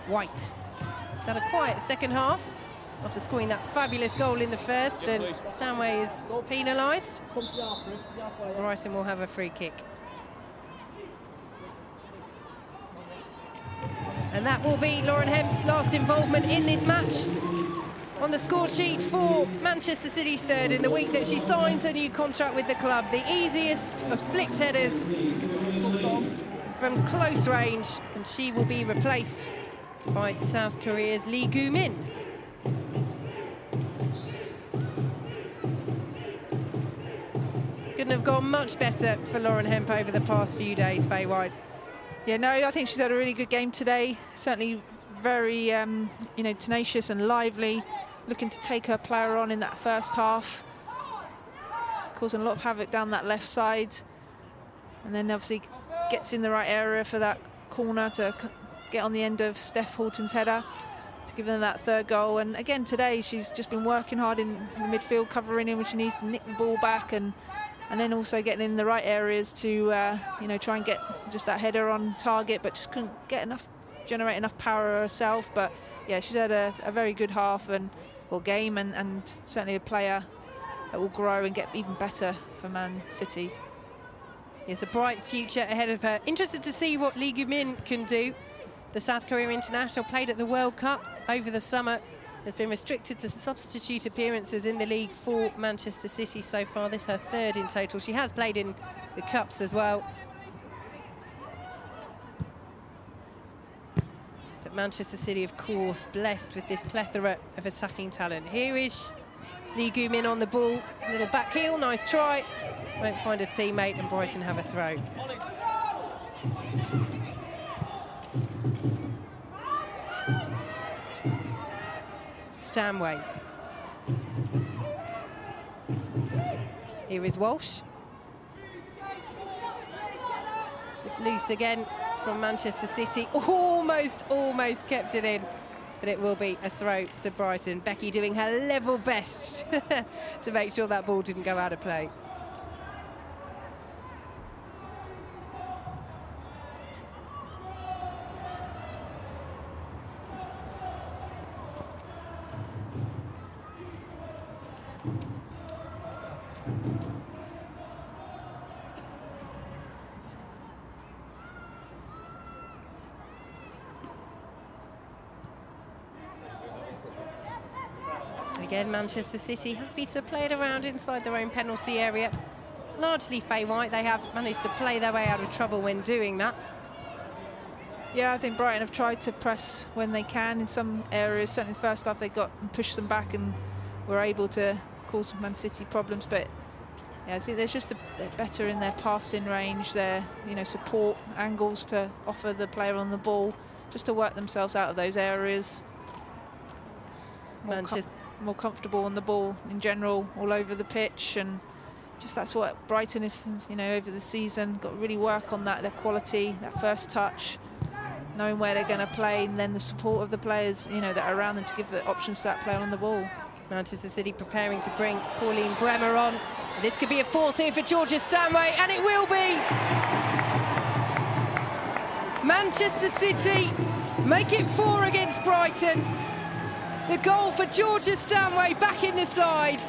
White. He's had a quiet second half after scoring that fabulous goal in the first, and Stanway is penalised. Brighton will have a free kick. And that will be Lauren Hemp's last involvement in this match. On the score sheet for Manchester City's third in the week that she signs her new contract with the club. The easiest of flicked headers from close range, and she will be replaced by South Korea's Lee Gu-min. Couldn't have gone much better for Lauren Hemp over the past few days, Faye White. Yeah, no, I think she's had a really good game today. Certainly very, tenacious and lively, looking to take her player on in that first half, causing a lot of havoc down that left side, and then obviously gets in the right area for that corner to get on the end of Steph Houghton's header to give them that third goal. And again today, she's just been working hard in the midfield, covering in when she needs to nick the ball back, and then also getting in the right areas to, try and get just that header on target, but just couldn't get enough generate enough power herself. But yeah, she's had a very good half or game, and certainly a player that will grow and get even better for Man City. There's a bright future ahead of her. Interested to see what Lee Gu-min can do. The South Korea international played at the World Cup over the summer. Has been restricted to substitute appearances in the league for Manchester City so far. This is her third in total. She has played in the Cups as well. But Manchester City, of course, blessed with this plethora of attacking talent. Here is Lee Gu-min on the ball. Little back heel, nice try. Won't find a teammate, and Brighton have a throw. Stanway. Here is Walsh. It's loose again from Manchester City. Almost kept it in, but it will be a throw to Brighton. Becky doing her level best to make sure that ball didn't go out of play. Again, Manchester City happy to play it around inside their own penalty area. Largely Faye White, they have managed to play their way out of trouble when doing that. Yeah, I think Brighton have tried to press when they can in some areas. Certainly the first half they got and pushed them back and were able to cause Man City problems. But yeah, I think there's just they're better in their passing range, their support angles to offer the player on the ball, just to work themselves out of those areas. More comfortable on the ball in general, all over the pitch, and just that's what Brighton, if over the season, got to really work on that, their quality, that first touch, knowing where they're going to play, and then the support of the players, that are around them to give the options to that player on the ball. Manchester City preparing to bring Pauline Bremer on. This could be a fourth here for Georgia Stanway, and it will be. Manchester City make it 4 against Brighton. The goal for Georgia Stanway back in the side.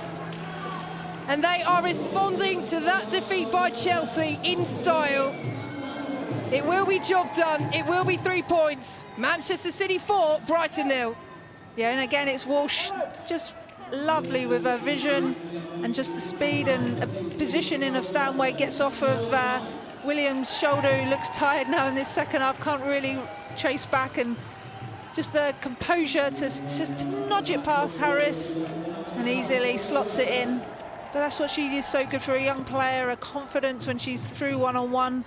And they are responding to that defeat by Chelsea in style. It will be job done. It will be 3 points. Manchester City 4, Brighton 0. Yeah, and again, it's Walsh just lovely with her vision and just the speed and positioning of Stanway. Gets off of Williams' shoulder, who looks tired now in this second half. Can't really chase back, and just the composure to just nudge it past Harris and easily slots it in. But that's what she is so good for a young player, her confidence when she's through one-on-one.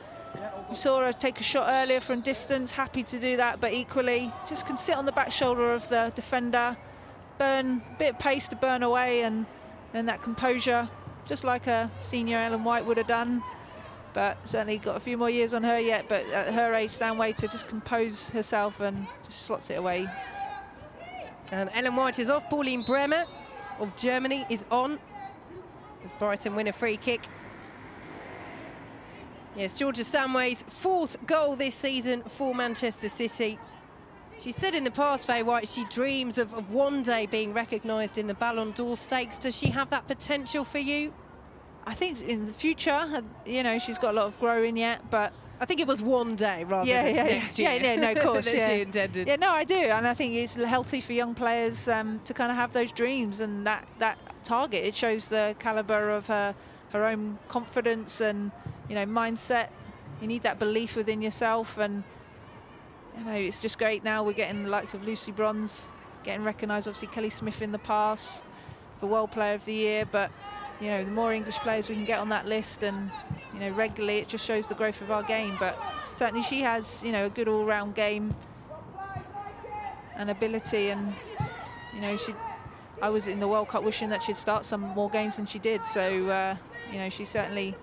We saw her take a shot earlier from distance, happy to do that, but equally just can sit on the back shoulder of the defender, burn a bit of pace to burn away, and then that composure, just like a senior Ellen White would have done. But certainly got a few more years on her yet, but at her age, Stanway to just compose herself and just slots it away. And Ellen White is off. Pauline Bremer of Germany is on as Brighton win a free kick. Yes, Georgia Stanway's 4th goal this season for Manchester City. She said in the past, Faye White, she dreams of one day being recognised in the Ballon d'Or stakes. Does she have that potential for you? I think in the future, she's got a lot of growing yet, but I think it was one day rather than next year. Yeah, no, of course, that she intended. Yeah, no, I do, and I think it's healthy for young players to kind of have those dreams and that target. It shows the calibre of her own confidence and mindset. You need that belief within yourself, and it's just great now. We're getting the likes of Lucy Bronze getting recognised. Obviously, Kelly Smith in the past for World Player of the Year, but the more English players we can get on that list, and regularly, it just shows the growth of our game. But certainly she has a good all-round game and ability, and I was in the World Cup wishing that she'd start some more games than she did. So she certainly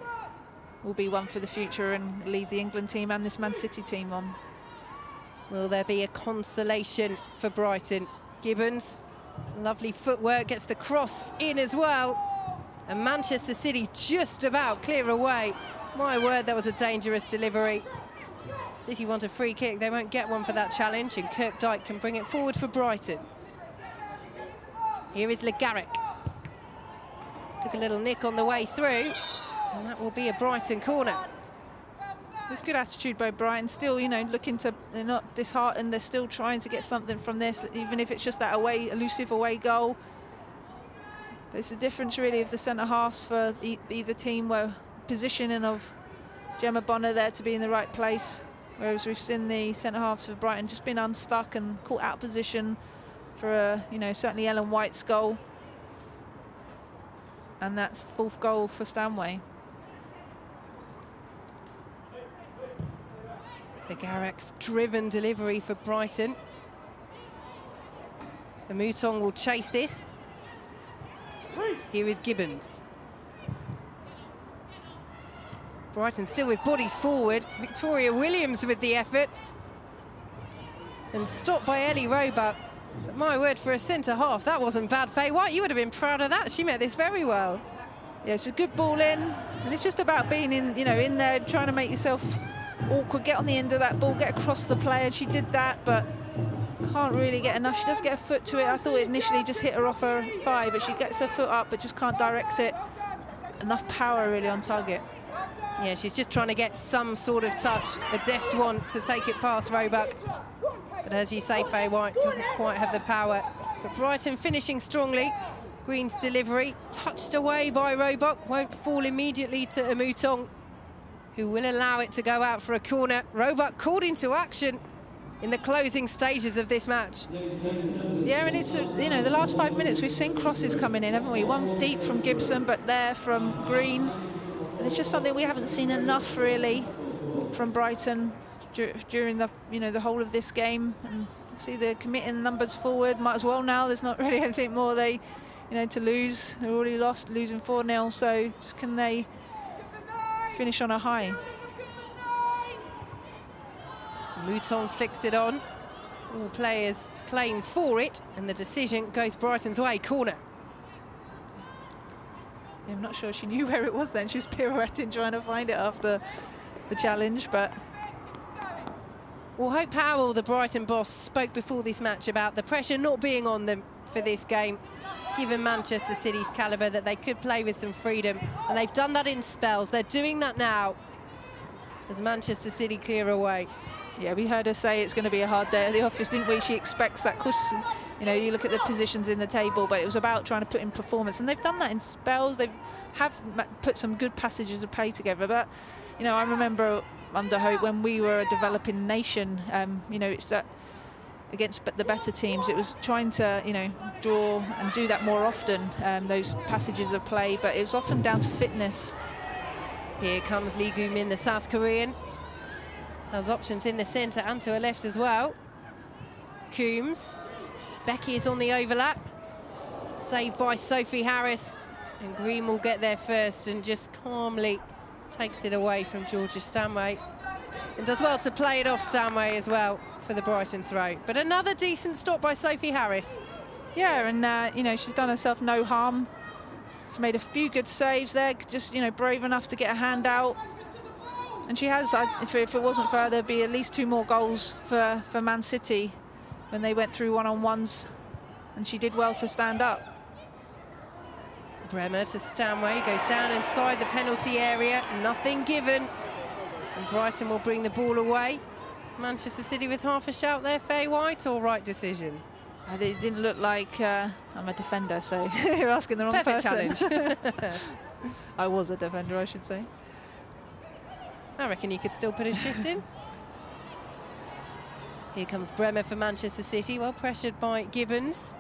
will be one for the future and lead the England team and this Man City team on. Will there be a consolation for Brighton? Gibbons, lovely footwork, gets the cross in as well. And Manchester City just about clear away. My word, that was a dangerous delivery. City want a free kick, they won't get one for that challenge, and Kirkdyke can bring it forward for Brighton. Here is LeGarrick. Took a little nick on the way through, and that will be a Brighton corner. It's good attitude by Brighton, still, you know, looking to, they're not disheartened, they're still trying to get something from this, even if it's just that elusive away goal. But it's the difference really of the centre-halves for either team, where positioning of Gemma Bonner there to be in the right place, whereas we've seen the centre-halves for Brighton just been unstuck and caught out of position for, you know, certainly Ellen White's goal. And that's the 4th goal for Stanway. LeGarrick's driven delivery for Brighton. The Mouton will chase this. Here is Gibbons. Brighton still with bodies forward. Victoria Williams with the effort. And stopped by Ellie Roebuck. But my word, for a centre-half, that wasn't bad. Faye White, you would have been proud of that. She met this very well. Yeah, it's a good ball in. And it's just about being in, you know, in there, trying to make yourself awkward, get on the end of that ball, get across the player. She did that, but can't really get enough. She does get a foot to it. I thought it initially just hit her off her thigh, but she gets her foot up, but just can't direct it. Enough power really on target. Yeah, she's just trying to get some sort of touch, a deft one to take it past Roebuck. But as you say, Faye White doesn't quite have the power. But Brighton finishing strongly. Green's delivery touched away by Roebuck, won't fall immediately to Mouton, who will allow it to go out for a corner. Roebuck called into action in the closing stages of this match. Yeah, and it's, you know, the last 5 minutes we've seen crosses coming in, haven't we? One deep from Gibson, but there from Green. And it's just something we haven't seen enough really from Brighton during the, you know, the whole of this game. And see the committing numbers forward, might as well now. There's not really anything more they, you know, to lose. They're already lost, losing 4-0. So just can they finish on a high? Mouton flicks it on. All players playing for it, and the decision goes Brighton's way. Corner. I'm not sure she knew where it was then. She was pirouetting, trying to find it after the challenge, but... Well, Hope Powell, the Brighton boss, spoke before this match about the pressure not being on them for this game, given Manchester City's calibre, that they could play with some freedom, and they've done that in spells. They're doing that now as Manchester City clear away. Yeah, we heard her say it's going to be a hard day at the office, didn't we? She expects that cushion. You know, you look at the positions in the table, but it was about trying to put in performance, and they've done that in spells. They have put some good passages of play together, but, you know, I remember under Hope when we were a developing nation, you know, it's that against the better teams, it was trying to, you know, draw and do that more often, those passages of play, but it was often down to fitness. Here comes Lee Gu-min, the South Korean. Has options in the centre and to her left as well. Coombs. Becky is on the overlap. Saved by Sophie Harris. And Green will get there first and just calmly takes it away from Georgia Stanway. And does well to play it off Stanway as well for the Brighton throw. But another decent stop by Sophie Harris. Yeah, and, you know, she's done herself no harm. She made a few good saves there, just, you know, brave enough to get a hand out. And she has, if it wasn't for her, there'd be at least 2 more goals for Man City when they went through one-on-ones. And she did well to stand up. Bremer to Stanway, goes down inside the penalty area, nothing given. And Brighton will bring the ball away. Manchester City with half a shout there, Faye White, or right decision? It didn't look like I'm a defender, so you're asking the wrong person. Challenge. I was a defender, I should say. I reckon you could still put a shift in. Here comes Bremer for Manchester City, well pressured by Gibbons.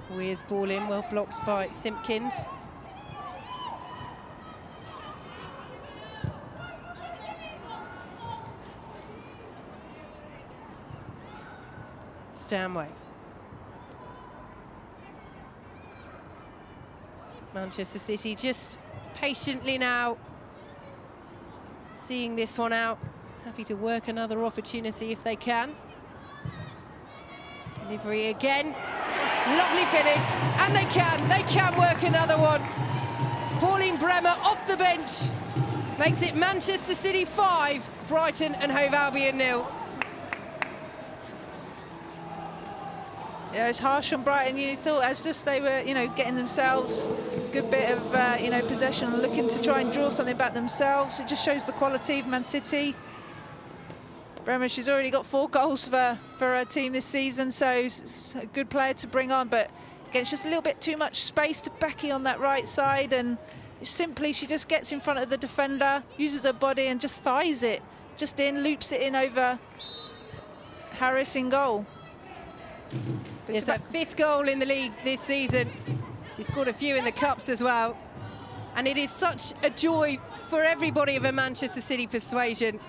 Weir's ball in, well blocked by Simpkins. Stanway. Manchester City just patiently now seeing this one out. Happy to work another opportunity if they can. Delivery again. Lovely finish, and they can work another one. Pauline Bremer off the bench makes it Manchester City 5, Brighton and Hove Albion 0. Yeah, it's harsh on Brighton. You thought as just they were, getting themselves a good bit of, possession and looking to try and draw something back themselves. It just shows the quality of Man City. Bremer, she's already got 4 goals for her team this season, so it's a good player to bring on. But again, it's just a little bit too much space to Becky on that right side, and simply she just gets in front of the defender, uses her body and just thighs it, just loops it in over Harris in goal. It's her 5th goal in the league this season. She scored a few in the Cups as well. And it is such a joy for everybody of a Manchester City persuasion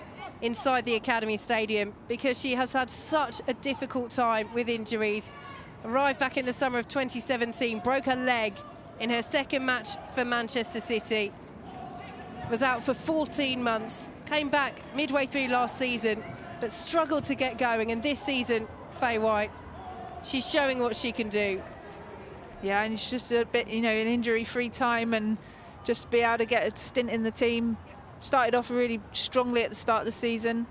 inside the Academy Stadium, because she has had such a difficult time with injuries. Arrived back in the summer of 2017, broke her leg in her 2nd match for Manchester City. Was out for 14 months, came back midway through last season, but struggled to get going. And this season, Faye White, she's showing what she can do. Yeah, and it's just a bit, an injury-free time, and just be able to get a stint in the team. Started off really strongly at the start of the season,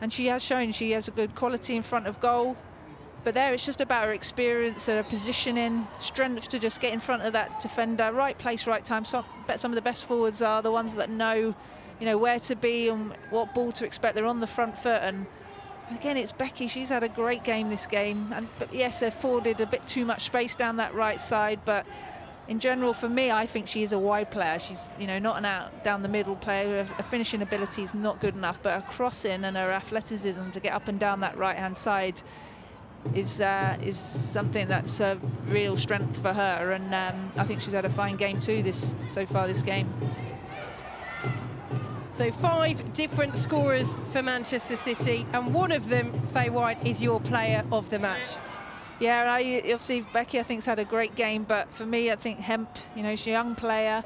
and she has shown she has a good quality in front of goal. But there, it's just about her experience, her positioning, strength to just get in front of that defender, right place, right time. So I bet some of the best forwards are the ones that know, where to be and what ball to expect. They're on the front foot, and again, it's Becky. She's had a great game this game, but yes, they've afforded a bit too much space down that right side. But in general, for me, I think she is a wide player. She's, not an out down the middle player. Her finishing ability is not good enough, but her crossing and her athleticism to get up and down that right-hand side is something that's a real strength for her. And I think she's had a fine game too so far this game. So 5 different scorers for Manchester City, and one of them, Faye White, is your player of the match. Yeah, obviously Becky, I think, has had a great game, but for me, I think Hemp, she's a young player.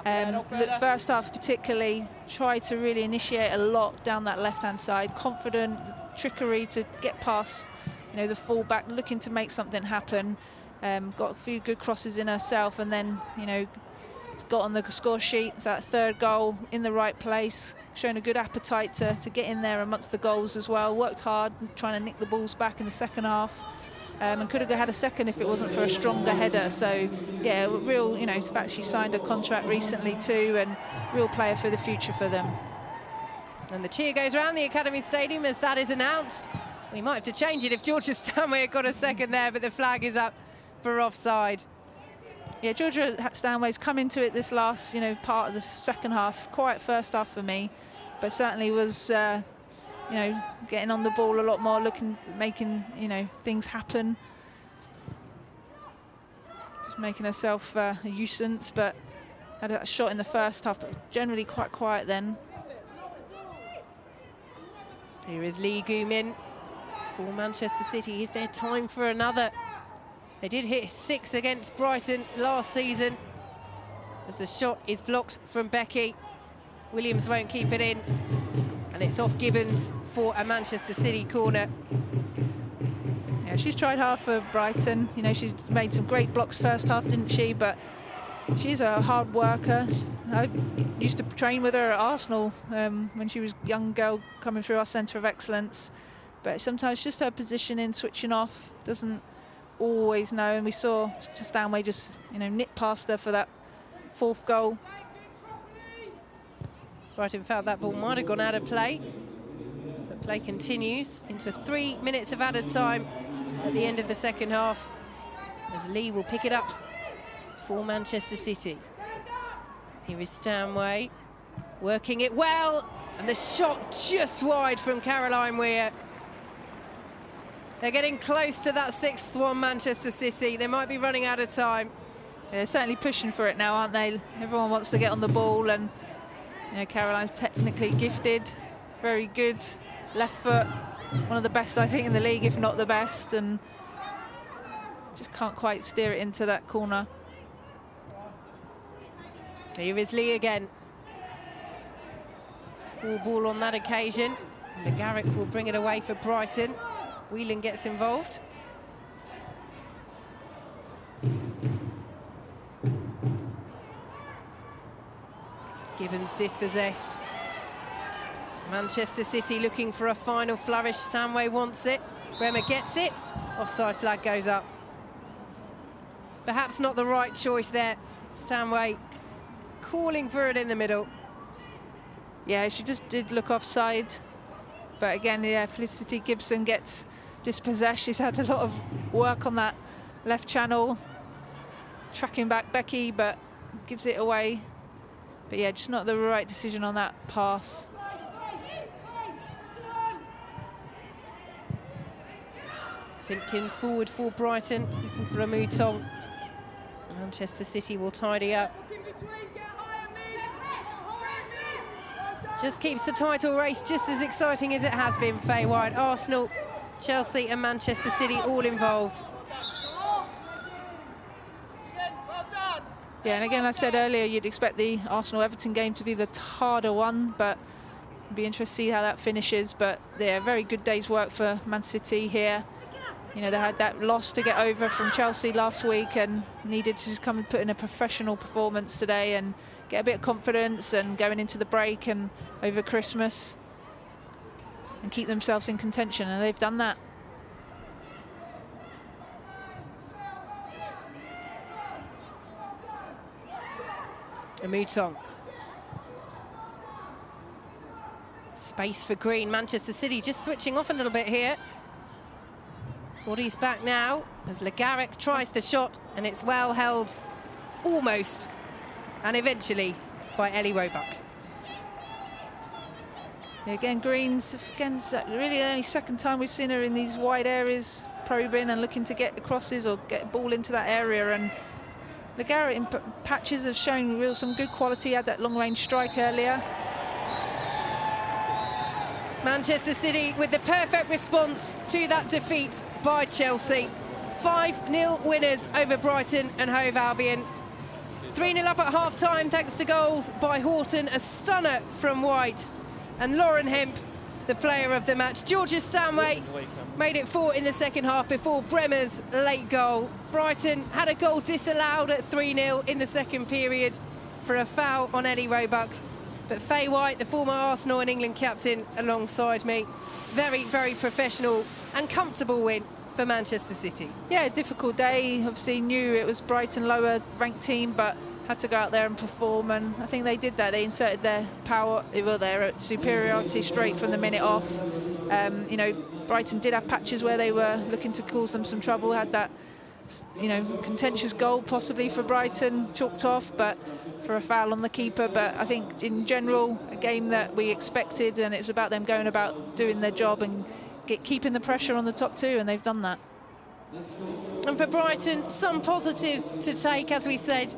The first half particularly, tried to really initiate a lot down that left-hand side, confident, trickery to get past, the full-back, looking to make something happen. Got a few good crosses in herself, and then, got on the score sheet, that 3rd goal in the right place, shown a good appetite to get in there amongst the goals as well. Worked hard, trying to nick the balls back in the second half. And could have had a second if it wasn't for a stronger header. So, yeah, real, in fact, she signed a contract recently too, and real player for the future for them. And the cheer goes around the Academy Stadium as that is announced. We might have to change it if Georgia Stanway had got a second there, but the flag is up for offside. Yeah, Georgia Stanway's come into it this last, part of the second half. Quiet first half for me, but certainly was, getting on the ball a lot more, making, things happen. Just making herself a nuisance, but had a shot in the first half, but generally quite quiet then. Here is Lee Goomin for Manchester City. Is there time for another? They did hit 6 against Brighton last season, as the shot is blocked from Becky. Williams won't keep it in, and it's off Gibbons for a Manchester City corner. Yeah, she's tried hard for Brighton. She's made some great blocks first half, didn't she? But she's a hard worker. I used to train with her at Arsenal when she was a young girl coming through our Centre of Excellence. But sometimes just her positioning, switching off, doesn't always know. And we saw Stanway just, nip past her for that 4th goal. Brighton felt that ball might have gone out of play, but play continues into 3 minutes of added time at the end of the second half, as Lee will pick it up for Manchester City. Here is Stanway, working it well, and the shot just wide from Caroline Weir. They're getting close to that 6th one, Manchester City. They might be running out of time. Yeah, they're certainly pushing for it now, aren't they? Everyone wants to get on the ball, and Caroline's technically gifted, very good left foot, one of the best I think in the league, if not the best, and just can't quite steer it into that corner. Here is Lee again. All ball on that occasion. Le Garrick will bring it away for Brighton. Whelan gets involved. Gibbons dispossessed. Manchester City looking for a final flourish. Stanway wants it. Bremer gets it. Offside flag goes up. Perhaps not the right choice there. Stanway calling for it in the middle. Yeah, she just did look offside. But again, yeah, Felicity Gibson gets dispossessed. She's had a lot of work on that left channel. Tracking back Becky, but gives it away. But yeah, just not the right decision on that pass. Simpkins forward for Brighton, looking for a Mouton. Manchester City will tidy up. Just keeps the title race just as exciting as it has been, Faye White. Arsenal, Chelsea and Manchester City all involved. Yeah, and again, I said earlier, you'd expect the Arsenal-Everton game to be the harder one, but it'd be interesting to see how that finishes. But yeah, very good day's work for Man City here. You know, they had that loss to get over from Chelsea last week and needed to just come and put in a professional performance today and get a bit of confidence and going into the break and over Christmas and keep themselves in contention, and they've done that. A Mouton. Space for Green. Manchester City just switching off a little bit here. Bodies back now as Le Garrick tries the shot, and it's well held, almost, and eventually by Ellie Roebuck. Yeah, again, Green's really the only second time we've seen her in these wide areas, probing and looking to get the crosses or get a ball into that area. And Le Garrick in patches have shown some good quality. Had that long-range strike earlier. Manchester City with the perfect response to that defeat by Chelsea. 5-0 winners over Brighton and Hove Albion. 3-0 up at half-time thanks to goals by Horton, a stunner from White, and Lauren Hemp, the player of the match. Georgia Stanway made it 4 in the second half before Bremer's late goal. Brighton had a goal disallowed at 3-0 in the second period for a foul on Ellie Roebuck. But Faye White, the former Arsenal and England captain, alongside me. Very, very professional and comfortable win for Manchester City. Yeah, a difficult day. Obviously knew it was Brighton, lower ranked team, but had to go out there and perform, and I think they did that. They inserted their power, their superiority straight from the minute off. You know, Brighton did have patches where they were looking to cause them some trouble, had that, you know, contentious goal possibly for Brighton chalked off, but for a foul on the keeper. But I think in general, a game that we expected, and it's about them going about doing their job and keeping the pressure on the top two, and they've done that. And for Brighton, some positives to take, as we said.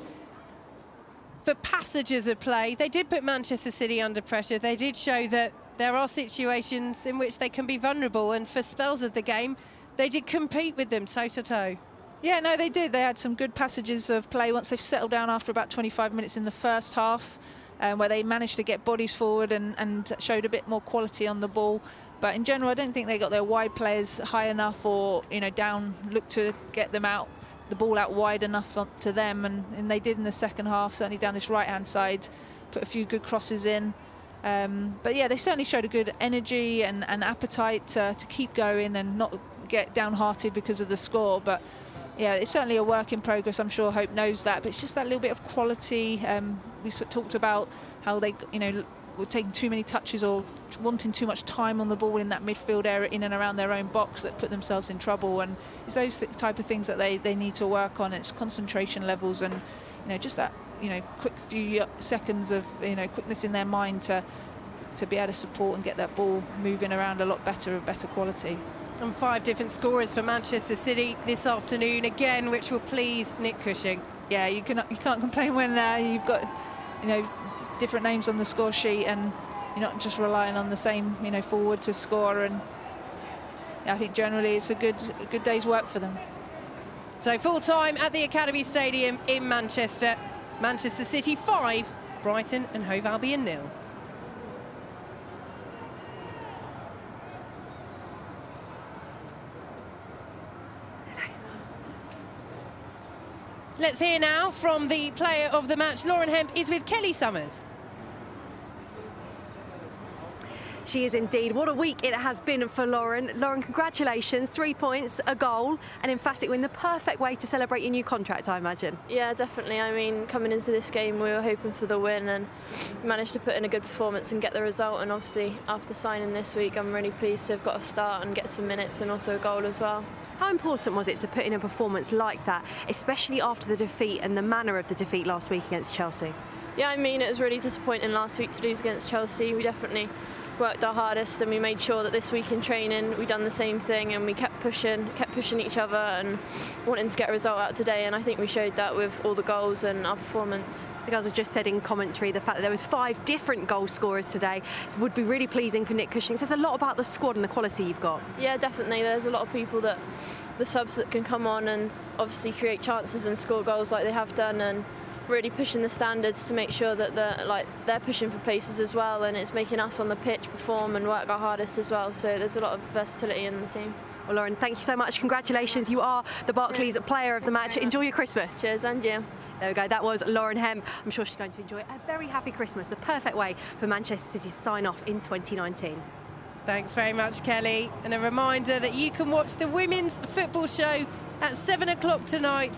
For passages of play, they did put Manchester City under pressure. They did show that there are situations in which they can be vulnerable, and for spells of the game, they did compete with them toe-to-toe. Yeah, no, they did. They had some good passages of play once they've settled down after about 25 minutes in the first half, where they managed to get bodies forward and showed a bit more quality on the ball. But in general, I don't think they got their wide players high enough or, you know, down, look to get them out, the ball out wide enough to them, and they did in the second half, certainly down this right-hand side, put a few good crosses in. But yeah, they certainly showed a good energy and appetite to keep going and not get downhearted because of the score. But yeah, it's certainly a work in progress. I'm sure Hope knows that, but it's just that little bit of quality. We talked about how they, you know, were taking too many touches or wanting too much time on the ball in that midfield area in and around their own box that put themselves in trouble. And it's those type of things that they need to work on. It's concentration levels and, you know, just that, you know, quick few seconds of, you know, quickness in their mind to be able to support and get that ball moving around a lot better, of better quality. And 5 different scorers for Manchester City this afternoon again, which will please Nick Cushing. Yeah, you can't complain when you've got, you know, different names on the score sheet and you're not just relying on the same, you know, forward to score. And I think generally it's a good day's work for them. So full time at the Academy Stadium in Manchester. Manchester City 5, Brighton and Hove Albion 0. Let's hear now from the player of the match. Lauren Hemp is with Kelly Summers. She is indeed. What a week it has been for Lauren. Lauren, congratulations. 3 points, a goal, an emphatic win. The perfect way to celebrate your new contract, I imagine. Yeah, definitely. I mean, coming into this game, we were hoping for the win and managed to put in a good performance and get the result. And obviously, after signing this week, I'm really pleased to have got a start and get some minutes and also a goal as well. How important was it to put in a performance like that, especially after the defeat and the manner of the defeat last week against Chelsea? Yeah, I mean, it was really disappointing last week to lose against Chelsea. We definitely worked our hardest and we made sure that this week in training we done the same thing and we kept pushing each other and wanting to get a result out today, and I think we showed that with all the goals and our performance. The girls have just said in commentary the fact that there was 5 different goal scorers today. It would be really pleasing for Nick Cushing. It says a lot about the squad and the quality you've got. Yeah, definitely. There's a lot of people that the subs that can come on and obviously create chances and score goals like they have done, and really pushing the standards to make sure that they're pushing for places as well, and it's making us on the pitch perform and work our hardest as well. So there's a lot of versatility in the team. Well, Lauren, thank you so much. Congratulations. You are the Barclays player of the match. Enjoy your Christmas. Cheers, and you. There we go. That was Lauren Hemp. I'm sure she's going to enjoy a very happy Christmas. The perfect way for Manchester City to sign off in 2019. Thanks very much, Kelly. And a reminder that you can watch the Women's Football Show at 7 o'clock tonight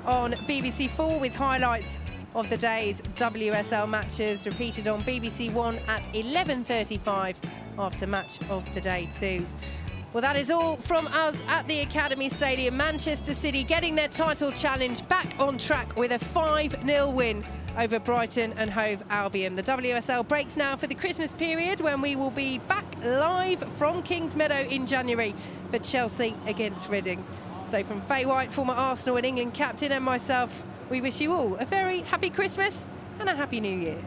on BBC 4 with highlights of the day's WSL matches repeated on BBC 1 at 11:35 after match of the day 2. Well, that is all from us at the Academy Stadium. Manchester City getting their title challenge back on track with a 5-0 win over Brighton and Hove Albion. The WSL breaks now for the Christmas period, when we will be back live from Kingsmeadow in January for Chelsea against Reading. So from Faye White, former Arsenal and England captain, and myself, we wish you all a very happy Christmas and a happy New Year.